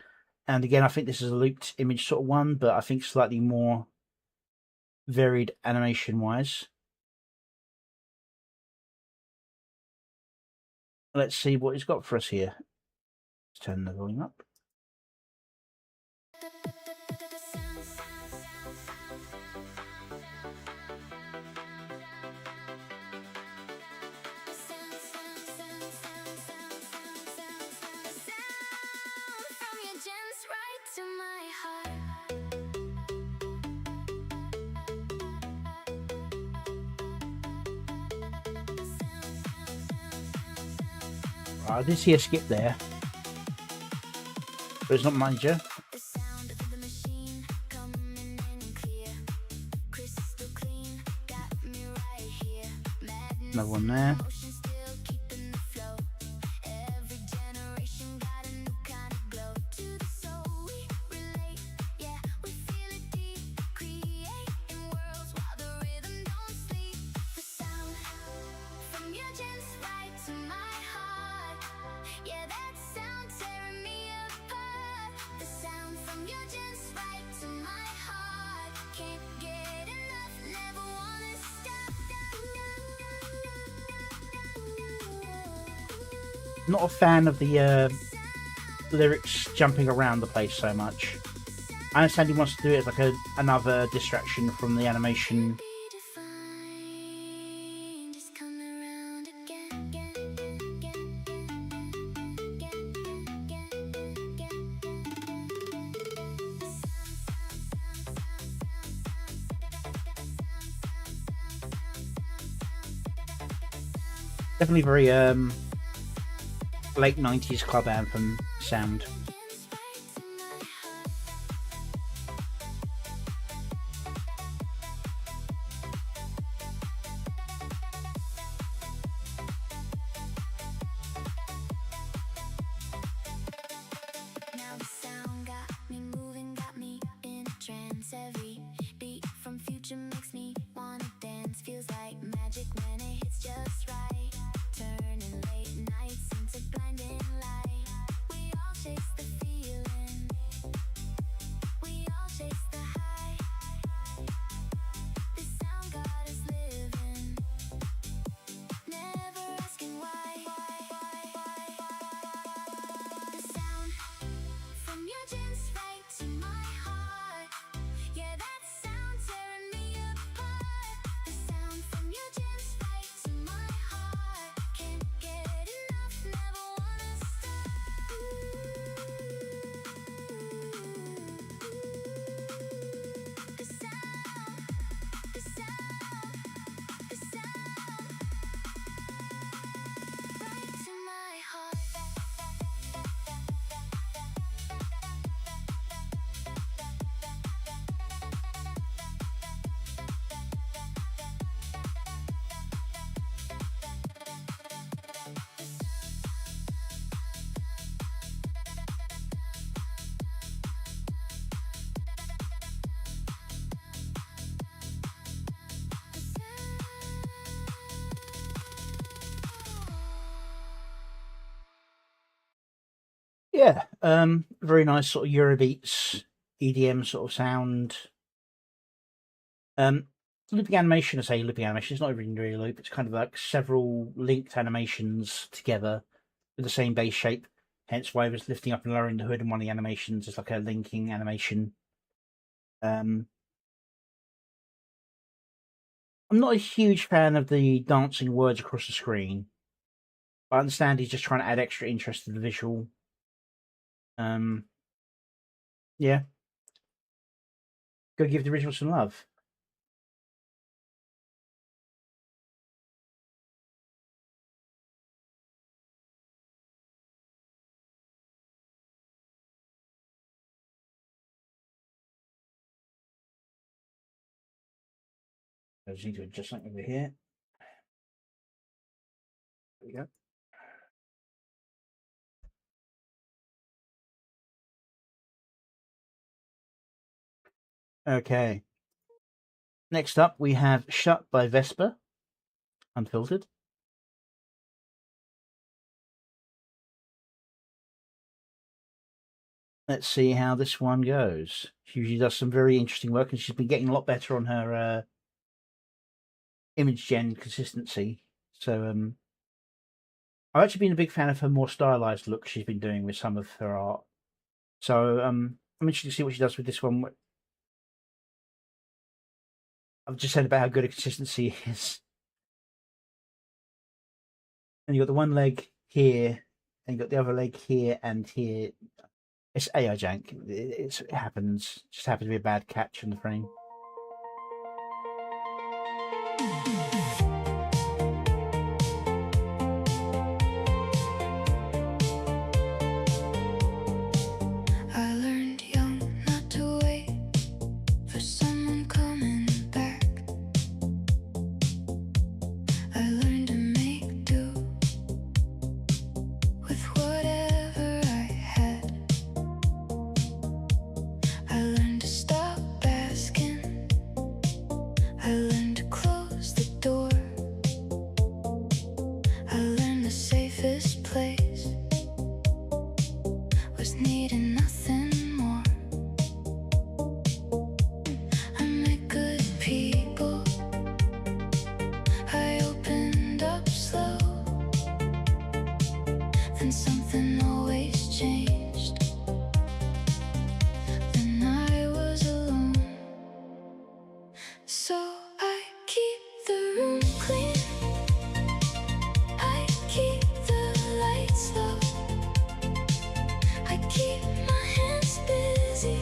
And again, I think this is a looped image sort of one, but I think slightly more varied animation-wise. Let's see what he's got for us here. Let's turn the volume up. I did see a skip there, but it's not major. Another one there. Not a fan of the lyrics jumping around the place so much. I understand he wants to do it as like another distraction from the animation. Definitely very late 90s club anthem sound. Yeah, very nice sort of Eurobeats EDM sort of sound. Looping animation, I say looping animation, it's not even really a loop, it's kind of like several linked animations together with the same base shape, hence why I was lifting up and lowering the hood in one of the animations. It's like a linking animation. I'm not a huge fan of the dancing words across the screen. I understand he's just trying to add extra interest to the visual. Yeah. Go give the original some love. I just need to adjust something over here. There we go. Okay. Next up, we have Shut by Vesper, unfiltered. Let's see how this one goes. She usually does some very interesting work, and she's been getting a lot better on her image gen consistency. So I've actually been a big fan of her more stylized look she's been doing with some of her art. So I'm interested to see what she does with this one. I've just said about how good a consistency is. And you got the one leg here, and you got the other leg here and here. It's AI jank. It happens. It just happened to be a bad catch in the frame. I learned young not to wait for someone coming back. I learned to make do with whatever I had. I learned to stop asking. I learned to close the door. I learned the safest place was needing nothing more. I met good people. I opened up slow. Then something always changed. Then I was alone. So I keep the room clean. I keep the lights low. I keep my hands busy.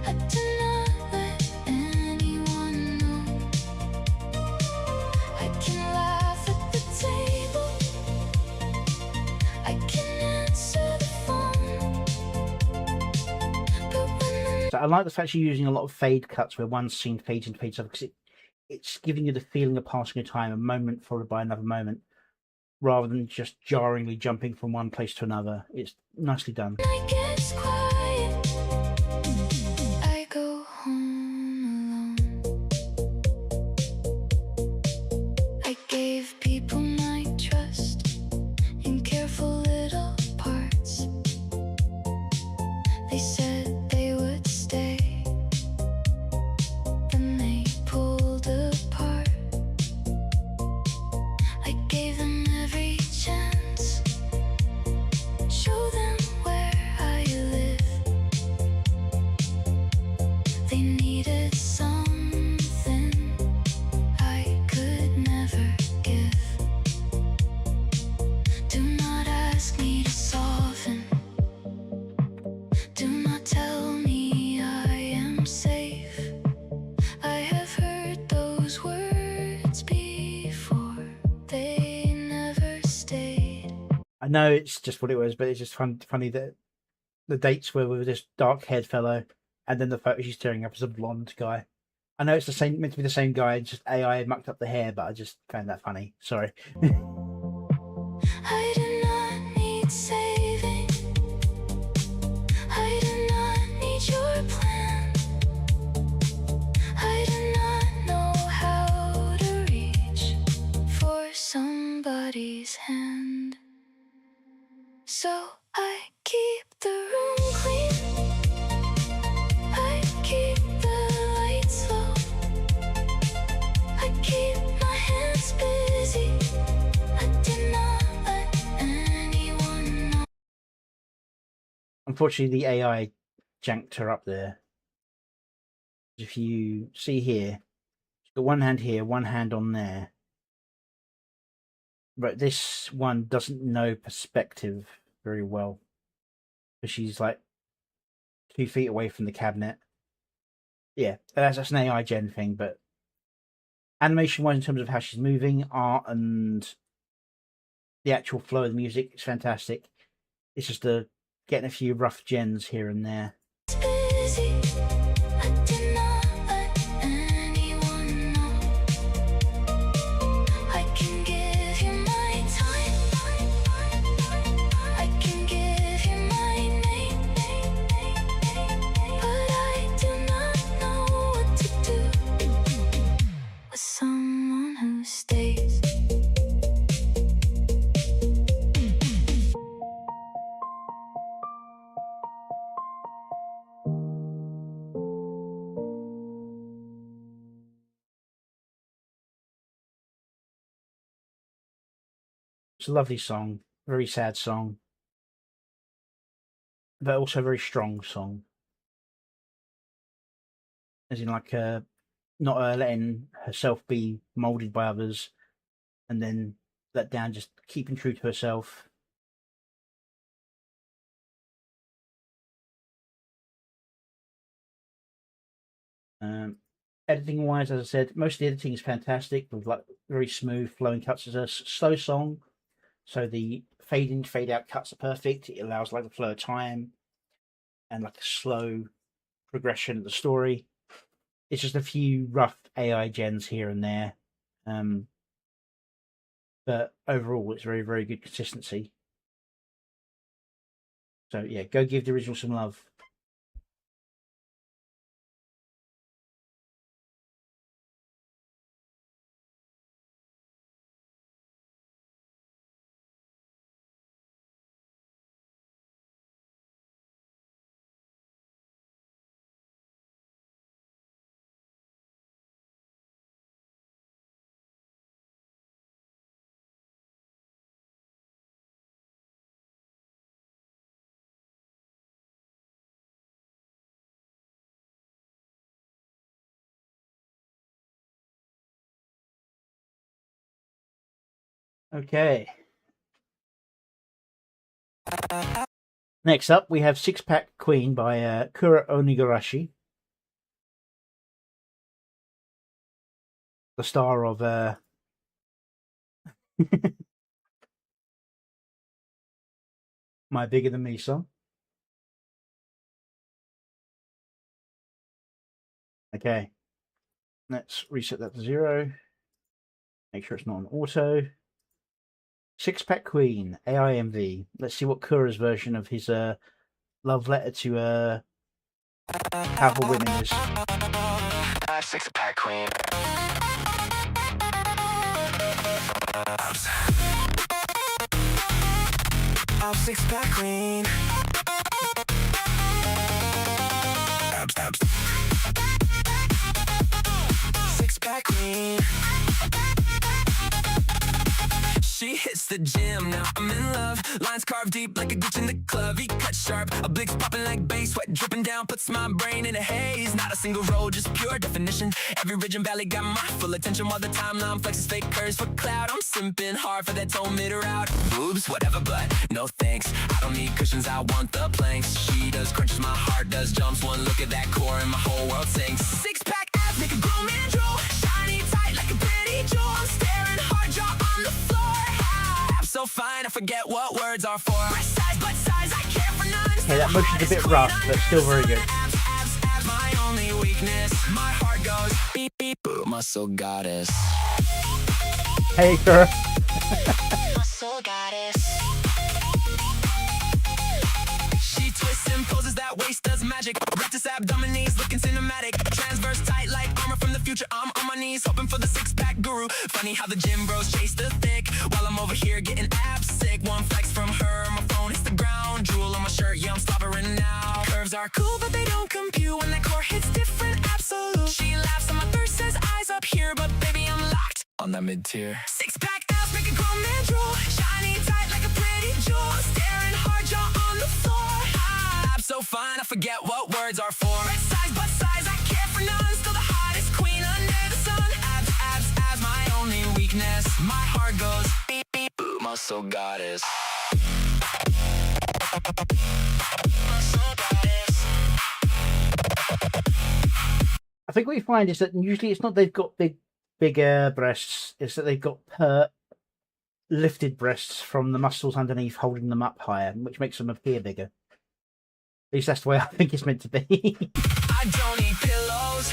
I do not let anyone know. I can laugh at the table. I can answer the phone. But when So I like the fact she's using a lot of fade cuts where one scene fades into fades up, because it's giving you the feeling of passing of time, a moment followed by another moment, rather than just jarringly jumping from one place to another. It's nicely done. night gets quiet, I go home alone. I gave people my trust in careful little parts. They said they would stay, then they pulled apart. I gave them every chance, show them where I live. They needed something I could never give. Do not ask me to soften. Do not tell me I am safe. I have heard those words before. They never stayed. I know it's just what it was, but it's just funny that the dates were with this dark-haired fellow, and then the photo she's tearing up as a blonde guy. I know it's the same, meant to be the same guy, just AI mucked up the hair, but I just found that funny. Sorry. I do not need saving. I do not need your plan. I do not know how to reach for somebody's hand. So I keep keep the room clean. I keep the lights low. I keep my hands busy. I did not let anyone know. Unfortunately, the AI janked her up there. If you see here, she's got one hand here, one hand on there. But this one doesn't know perspective very well. Because she's like 2 feet away from the cabinet. Yeah, that's an AI gen thing, but animation-wise, in terms of how she's moving, art, and the actual flow of the music, it's fantastic. It's just getting a few rough gens here and there. Busy. I did not let anyone know. I can give you my time. I can give you my name. But I do not know what to do with someone who stays. It's a lovely song, very sad song, but also a very strong song. As in, like, not letting herself be molded by others and then let down, just keeping true to herself. Editing wise, as I said, most of the editing is fantastic with like very smooth flowing cuts. It's a slow song, so the fade in, fade out cuts are perfect. It allows like the flow of time and like a slow progression of the story. It's just a few rough AI gens here and there. But overall, it's very, very good consistency. So yeah, go give the original some love. Okay. Next up, we have Six Pack Queen by Kura Onigarashi, the star of My Bigger Than Me song. Okay, let's reset that to 0. Make sure it's not on auto. Six Pack Queen, AIMV. Let's see what Kura's version of his love letter to powerful women is. Six Pack Queen. I'm Six Pack Queen. Six Pack Queen. She hits the gym, now I'm in love. Lines carved deep like a glitch in the club. He cut sharp, a blick's popping like bass. Sweat dripping down, puts my brain in a haze. Not a single road, just pure definition. Every ridge and valley got my full attention. While the timeline flexes fake curves for cloud. I'm simping hard for that tone mid route. Boobs, whatever, but no thanks. I don't need cushions, I want the planks. She does crunches, my heart does jumps. One look at that core and my whole world sinks. Six-pack abs make a grown man drool. Shiny tight like a pretty jewel. I'm staring hard, jaw on the floor. So fine, I forget what words are for. Breast size, butt size, I care for none. Okay, that motion's a bit rough, but still very good. Abs, my only weakness. My heart goes beep beep. Muscle goddess. Hey, Kura. Muscle goddess. She twists and poses, that waist does magic. Rectus abdominis looking cinematic. Transverse tight like armor from the future. future, I'm on my knees, hoping for the six-pack guru. Funny how the gym bros chase the thick, while I'm over here getting abs sick. One flex from her, my phone hits the ground. Drool on my shirt, yeah, I'm slobbering now. Curves are cool, but they don't compute when that core hits different, absolute. She laughs and my thirst says eyes up here, but baby, I'm locked on that mid-tier. Six-pack abs make a grown man drool, shiny tight like a pretty jewel. Staring hard, jaw on the floor. Abs so fine, I forget what words are for. Red size, butt size, I care for none. Still the hottest queen under the sun. Abs, abs, abs, my only weakness. My heart goes beep, beep. Ooh, muscle goddess. Muscle goddess. I think what you find is that usually it's not they've got bigger breasts, it's that they've got lifted breasts from the muscles underneath holding them up higher, which makes them appear bigger. At least that's the way I think it's meant to be. I don't need pillows,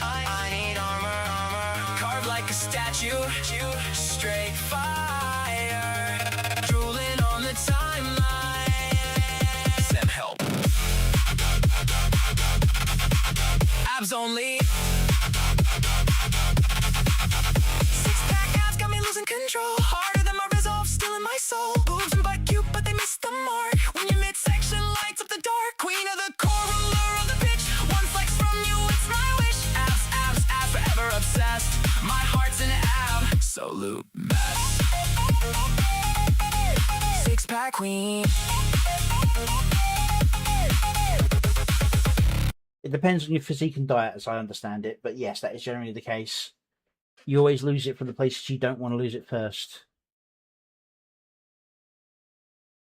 I need armor. Carved like a statue, straight fire. Drooling on the timeline. Send help. Abs only. Six-pack abs got me losing control. Harder than my resolve, still in my soul. Boobs and butt cute, but they miss the mark. When your midsection lights up the dark. Queen of the core, ruler of the pitch. One flex from you, it's my wish. Abs, abs, abs, forever obsessed. My heart's an absolute mess. Six-pack queen. It depends on your physique and diet, as I understand it, but yes, that is generally the case. You always lose it from the places you don't want to lose it first.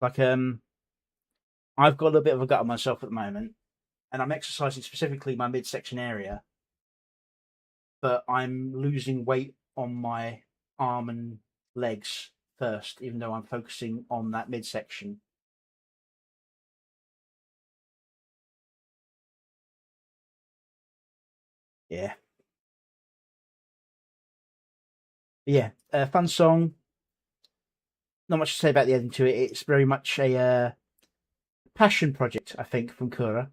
Like, I've got a little bit of a gut on myself at the moment, and I'm exercising specifically my midsection area, but I'm losing weight on my arm and legs first, even though I'm focusing on that midsection. Yeah. Yeah, fun song. Not much to say about the ending to it. It's very much a passion project, I think, from Kura.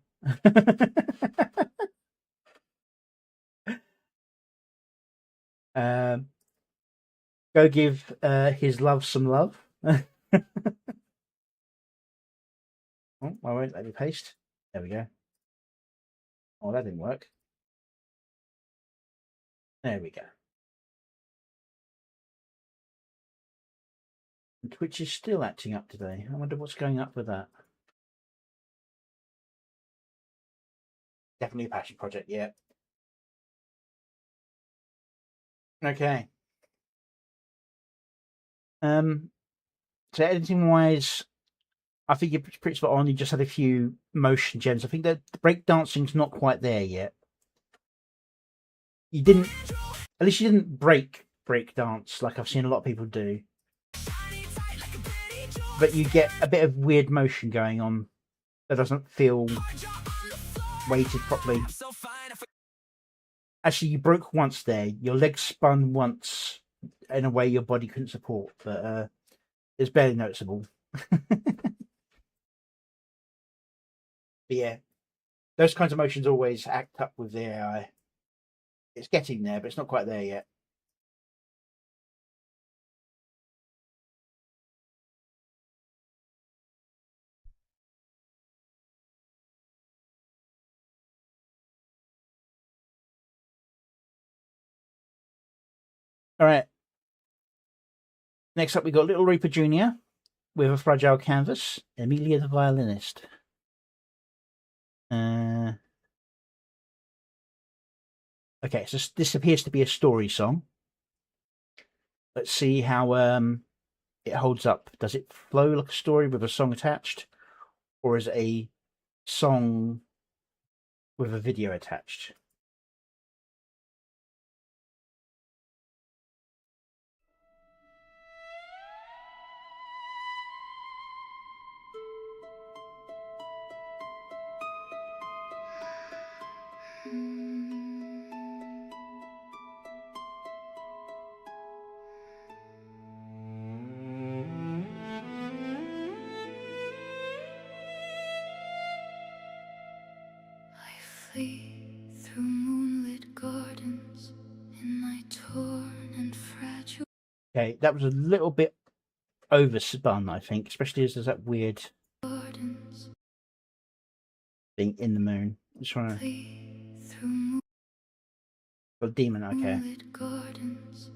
Go give his love some love. Oh, I won't let me paste. There we go. Oh, that didn't work. There we go. And Twitch is still acting up today. I wonder what's going up with that. Definitely a passion project, yeah. Okay. So editing wise, I think you're pretty spot on. You just had a few motion gems. I think that the break dancing's not quite there yet. You didn't, at least you didn't break dance like I've seen a lot of people do. But you get a bit of weird motion going on that doesn't feel weighted properly. Actually, you broke once there. Your legs spun once in a way your body couldn't support, but it's barely noticeable. But yeah, those kinds of motions always act up with the AI. It's getting there, but it's not quite there yet. All right. Next up, we got Little Reaper Jr. with a fragile canvas. Amelia the violinist. Okay, so this appears to be a story song. Let's see how it holds up. Does it flow like a story with a song attached, or is it a song with a video attached? Through moonlit gardens, Okay, that was a little bit overspun, I think, especially as there's that weird Gardens thing in the moon. Just trying to. play through A demon, okay. moonlit gardens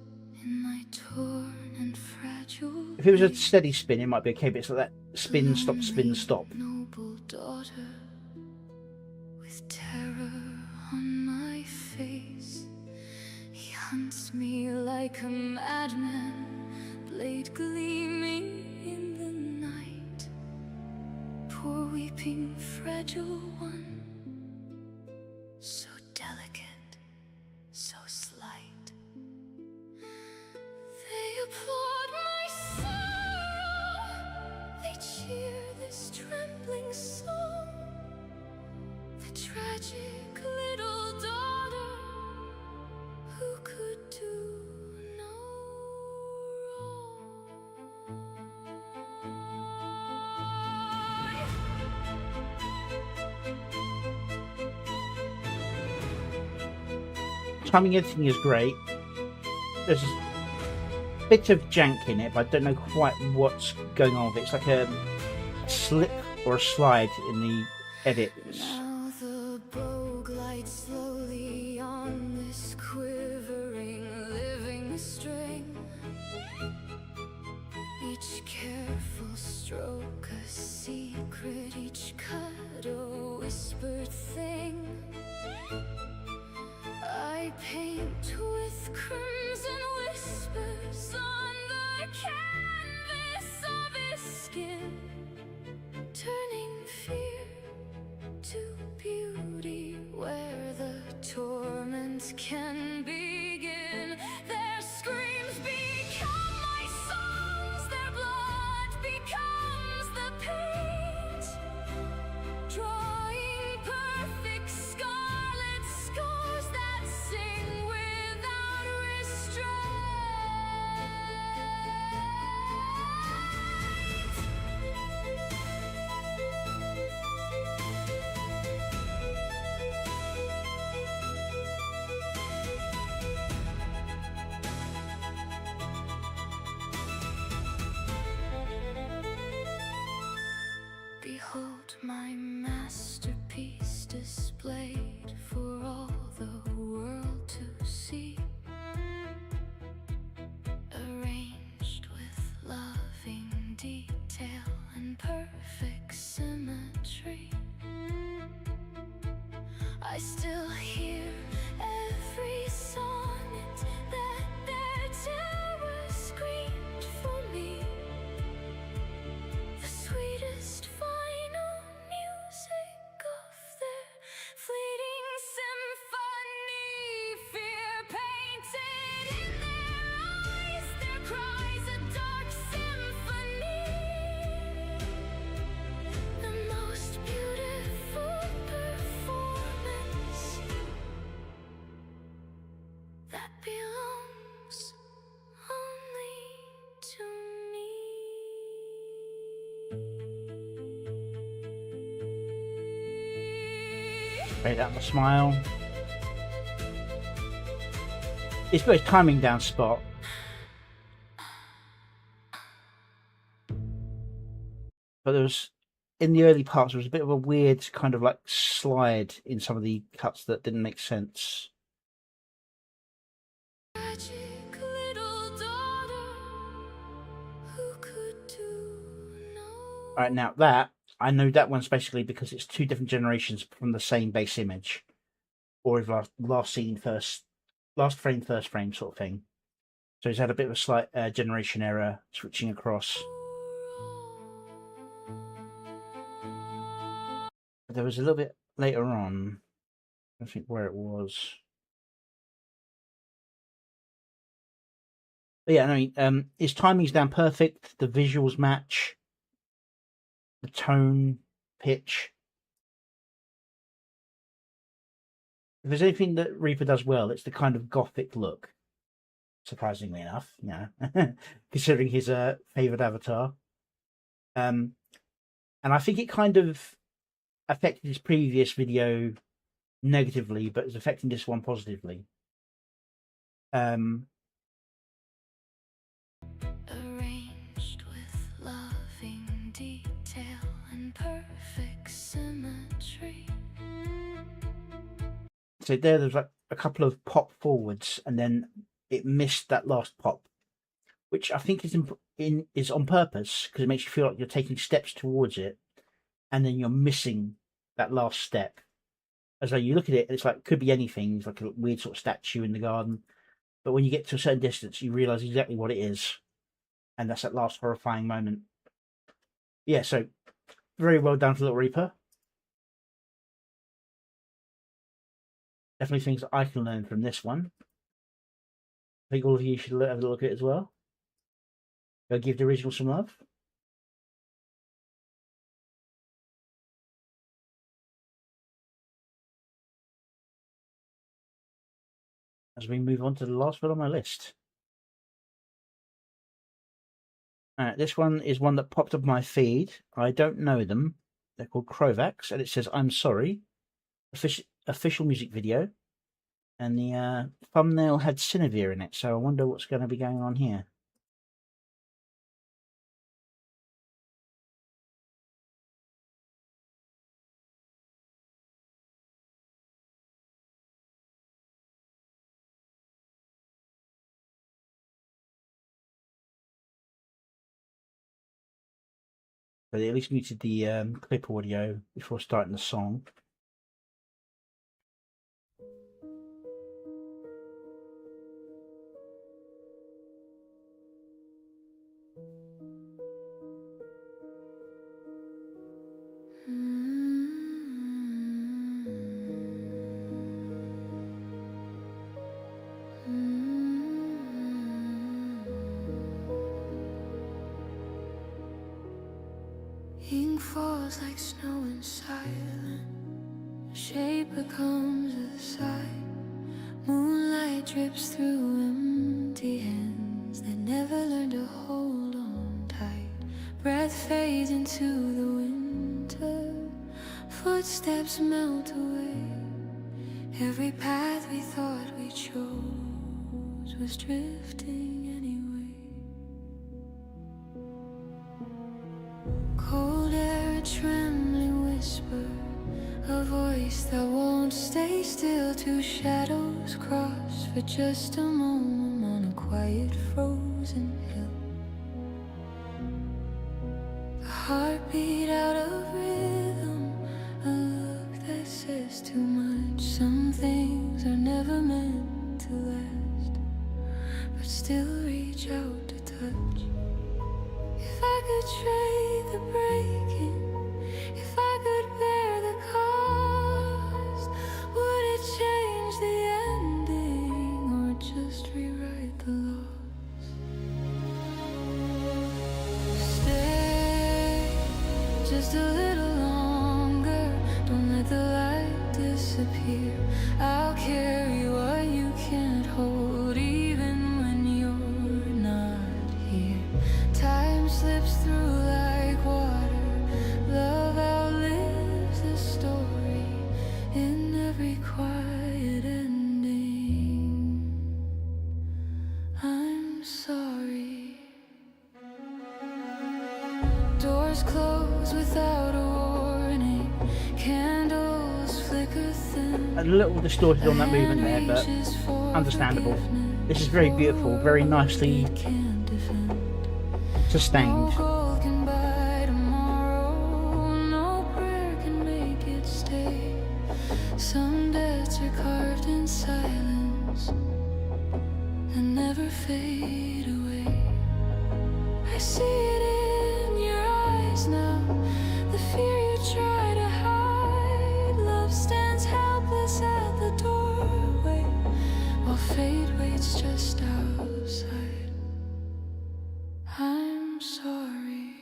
in my torn and fragile. If it was a ways. steady spin, it might be okay, but it's like that spin, stop, spin, stop. Noble daughter, with terror on my face, he hunts me like a madman, blade gleaming in the night. Poor weeping, fragile one, so delicate, so slight. They applaud my sorrow, they cheer this trembling song. The tragic little daughter who could do no wrong. Timing editing is great. There's a bit of jank in it, but I don't know quite what's going on with it. It's like a slip or a slide in the edits. Now the bow glides slowly on this quivering living string. Each careful stroke a secret, each cut a whispered thing. I paint with crimson whispers on the canvas of his skin, turning fear to beauty where the torment can begin. Their screams become my songs, their blood becomes the paint, drawing perfect scarlet scars that sing without restraint. Behold my masterpiece displayed for all the world to see, arranged with loving detail and perfect symmetry. I still hear every sonnet that their terror screamed for me. The sweetest final music of their fleeting symphony. Fear painted in their eyes, their cries a dark symphony. The most beautiful performance that belongs only to me. Straight out the smile. It's got its timing down spot. But there was, in the early parts, there was a bit of a weird kind of like slide in some of the cuts that didn't make sense. Tragic little daughter who could do no. Alright, now that, I know that one's basically because it's two different generations from the same base image. Or if last scene, first frame sort of thing. So he's had a bit of a slight generation error switching across. But there was a little bit later on, I don't think where it was. But yeah, no, his timing's down perfect. The visuals match. The tone, pitch. If there's anything that Reaper does well, it's the kind of gothic look. Surprisingly enough, you know, considering his favoured avatar. And I think it kind of affected his previous video negatively, but it's affecting this one positively. detail and perfect symmetry. So there's like a couple of pop forwards, and then it missed that last pop, which I think is on purpose, because it makes you feel like you're taking steps towards it, and then you're missing that last step. As though you look at it, it's like it could be anything. It's like a weird sort of statue in the garden, but when you get to a certain distance, you realise exactly what it is, and that's that last horrifying moment. Yeah, so very well done to Little Reaper. Definitely things that I can learn from this one. I think all of you should have a look at it as well. Go give the original some love. As we move on to the last one on my list. This one is one that popped up my feed. I don't know them. They're called Krovax, and it says "I'm sorry." Official music video, and the thumbnail had Cinevere in it. So I wonder what's going to be going on here. So they at least muted the clip audio before starting the song. Ink falls like snow and silent. Shape becomes a sight. Moonlight drips through empty hands that never learn to hold on tight. Breath fades into the winter. Footsteps melt away. Every path we thought we chose was drifting anyway. Cold air, a trembling whisper, a voice that won't stay still. Two shadows cross for just a moment on a quiet frozen hill. The heartbeat out of rhythm, a look that says too much. Some things are never meant to last, but still reach out to touch. If I could trade the breaking, if I could bear the cost, would it change the ending or just rewrite the loss? Stay just a little longer, don't let the light disappear. I'll carry what you can't hold, even when you're not here. Time slips through like water. Love outlives the story in every quiet ending. I'm sorry. Doors close without a warning. Candles flicker thin. A little distorted on that movement there, but understandable. This is very beautiful, very nicely sustained. Gold can buy tomorrow, no prayer can make it stay. Some debts are carved in silence and never fade away. I see it in your eyes now, the fear you try to hide. Love stands helpless at the doorway, while fate waits just outside. I'm sorry.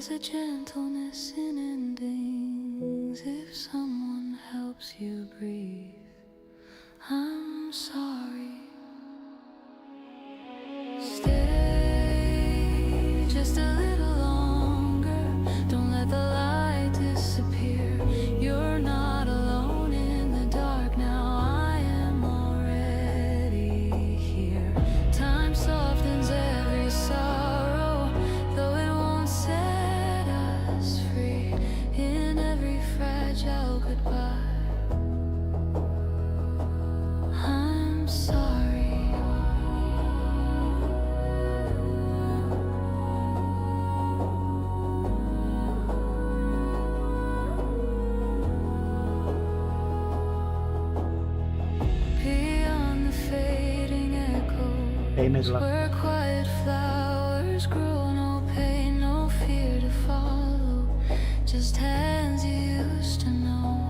There's a gentleness in endings. If someone helps you breathe, I'm sorry. Stay just a little longer. Don't let the light disappear. You're not alone in the dark now. I am already here. Time softens every sorrow, though it won't set us free. In every fragile goodbye, I'm sorry. Beyond the fading echo, Hey, Midler. where quiet flowers grow, no pain, no fear to follow, just hands you used to know.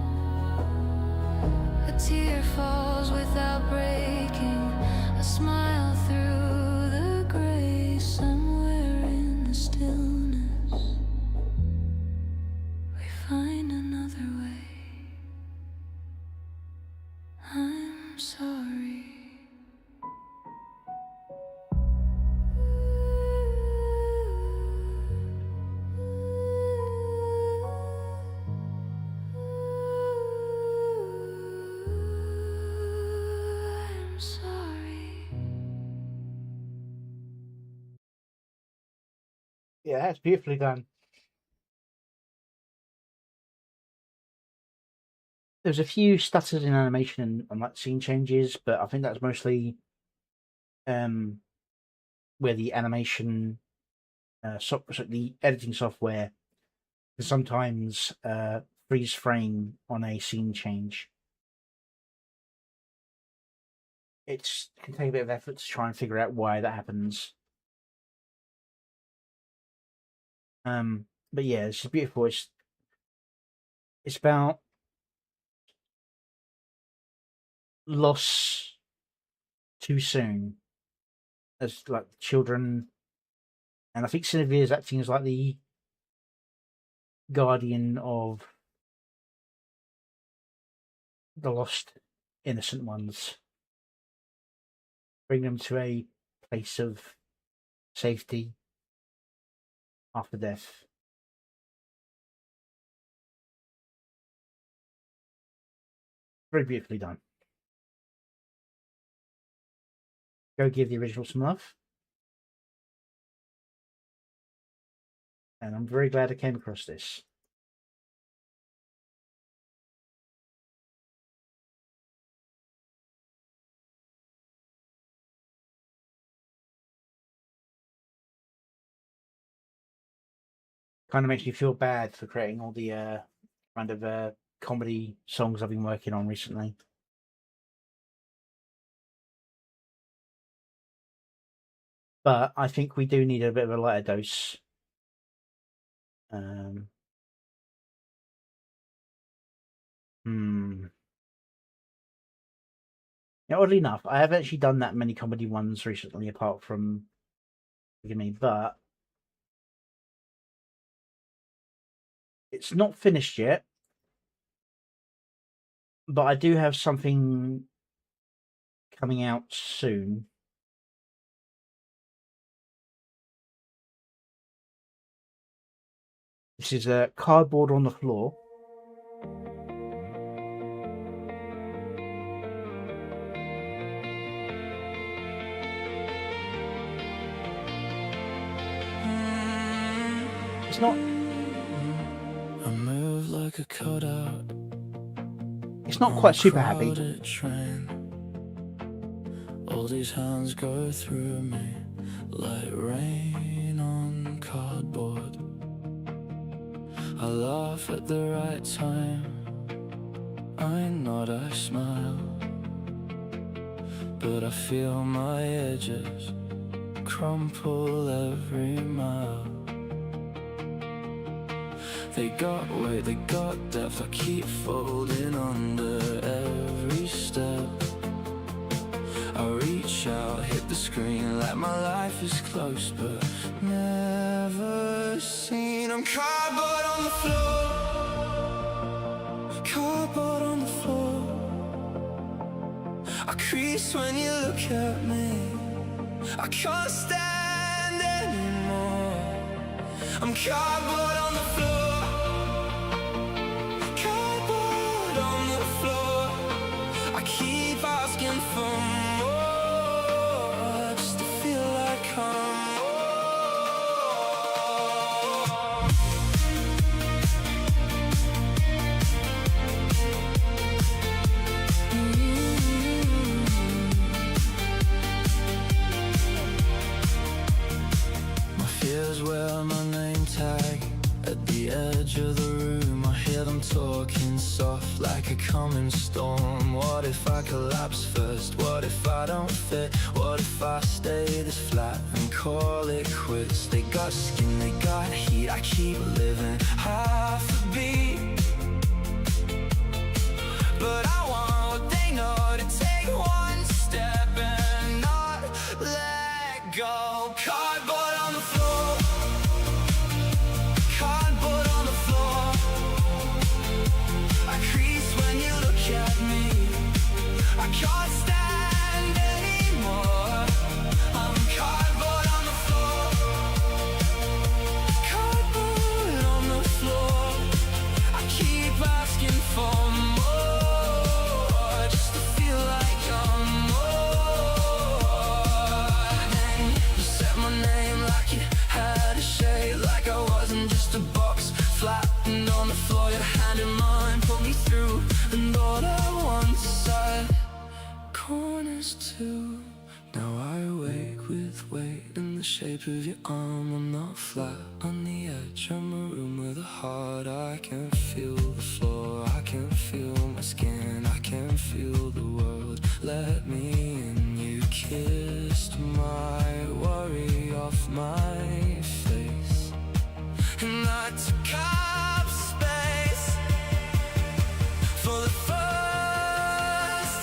A tear falls without breaking, a smile through the gray. Somewhere in the stillness, we find another way. I'm sorry. I'm sorry. Yeah, that's beautifully done. There's a few stutters in animation and like scene changes, but I think that's mostly where the animation the editing software can sometimes freeze frame on a scene change. It can take a bit of effort to try and figure out why that happens. But yeah, it's beautiful. It's about loss too soon, as like children, and I think Sylvia is acting as like the guardian of the lost innocent ones, bring them to a place of safety after death. Very beautifully done. Go give the original some love. And I'm very glad I came across this. Kind of makes me feel bad for creating all the kind of comedy songs I've been working on recently. But I think we do need a bit of a lighter dose. Yeah, oddly enough, I haven't actually done that many comedy ones recently, apart from Forgive Me, but it's not finished yet. But I do have something coming out soon. This is a Cardboard on the Floor. It's not. I move like a cutout. It's not quite super happy. All these hands go through me like rain on cardboard. I laugh at the right time, I nod, I smile, but I feel my edges crumple every mile. They got weight, they got depth, I keep folding under every step. I reach out, hit the screen like my life is close, but never seen I'm cardboard on the floor. Cardboard on the floor. I crease when you look at me. I can't stand anymore. I'm cardboard on the floor. Cardboard on the floor. I keep asking for more, just to feel like I'm wear my name tag at the edge of the room. I hear them talking soft like a coming storm. What if I collapse first? What if I don't fit? What if I stay this flat and call it quits? They got skin, they got heat. I keep living half a beat, but I want what they know, to take one step and not let go. Cardboard on the floor. Cardboard on the floor. I crease when you look at me. I can't stand anymore. I'm cardboard on the floor. Cardboard on the floor. I keep asking for more, just to feel like I'm more. Then you said my name like you had a shade, like I wasn't just a box flattened on the floor. Your hand in mine pulled me through, and all at once I corners too. Now I wake with weight in the shape of your arm. I'm not flat on the edge. I'm a room with a heart. I can feel the floor. I can feel my skin. I can feel the world. Let me in. You kissed my worry off my face, and I took up space for the first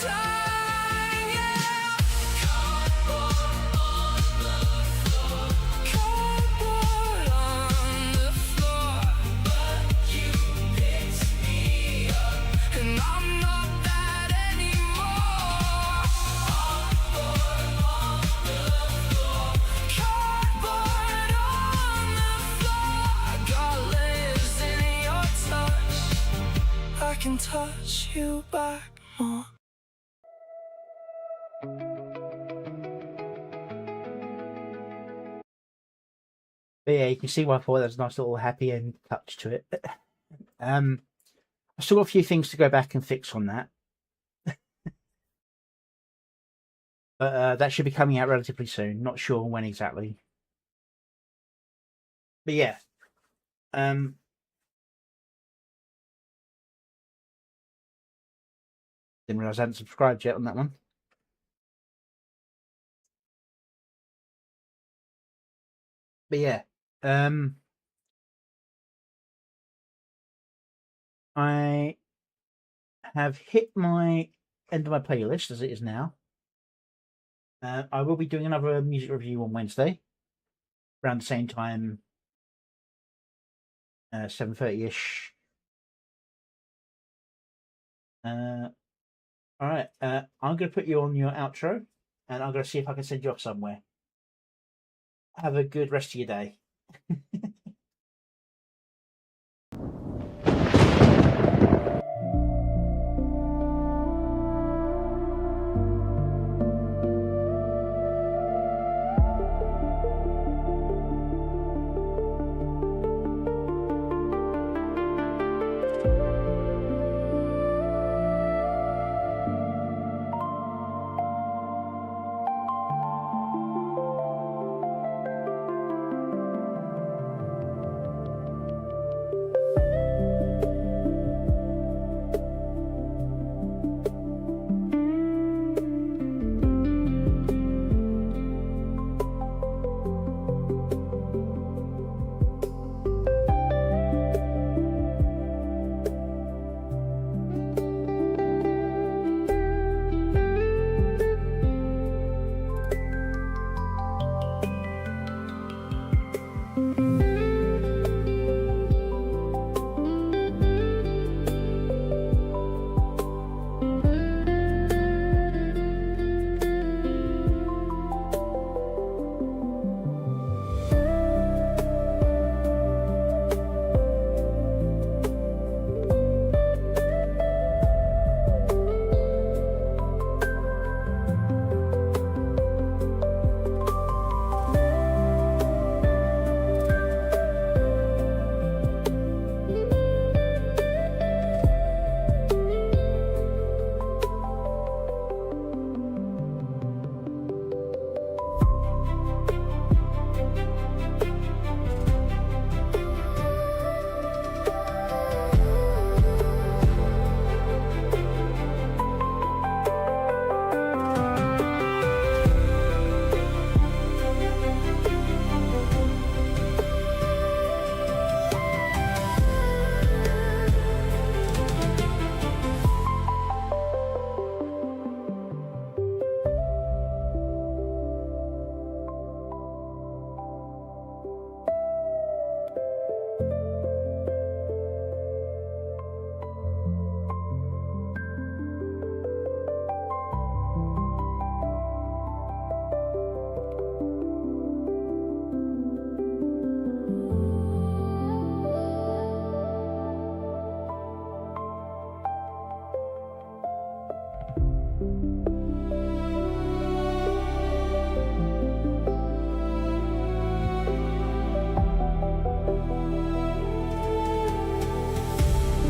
time, yeah. Cardboard on the floor. Cardboard on the floor. But you picked me up, and I'm not that anymore. Cardboard on the floor. Cardboard on the floor. I got layers in your touch. I can touch you back more. But yeah, you can see why I thought there was a nice little happy end touch to it. I've still got a few things to go back and fix on that. But that should be coming out relatively soon. Not sure when exactly. But yeah. Didn't realise I hadn't subscribed yet on that one. But yeah. I have hit my end of my playlist as it is now. I will be doing another music review on Wednesday around the same time, 7:30ish. All right, I'm going to put you on your outro, and I'm going to see if I can send you off somewhere. Have a good rest of your day.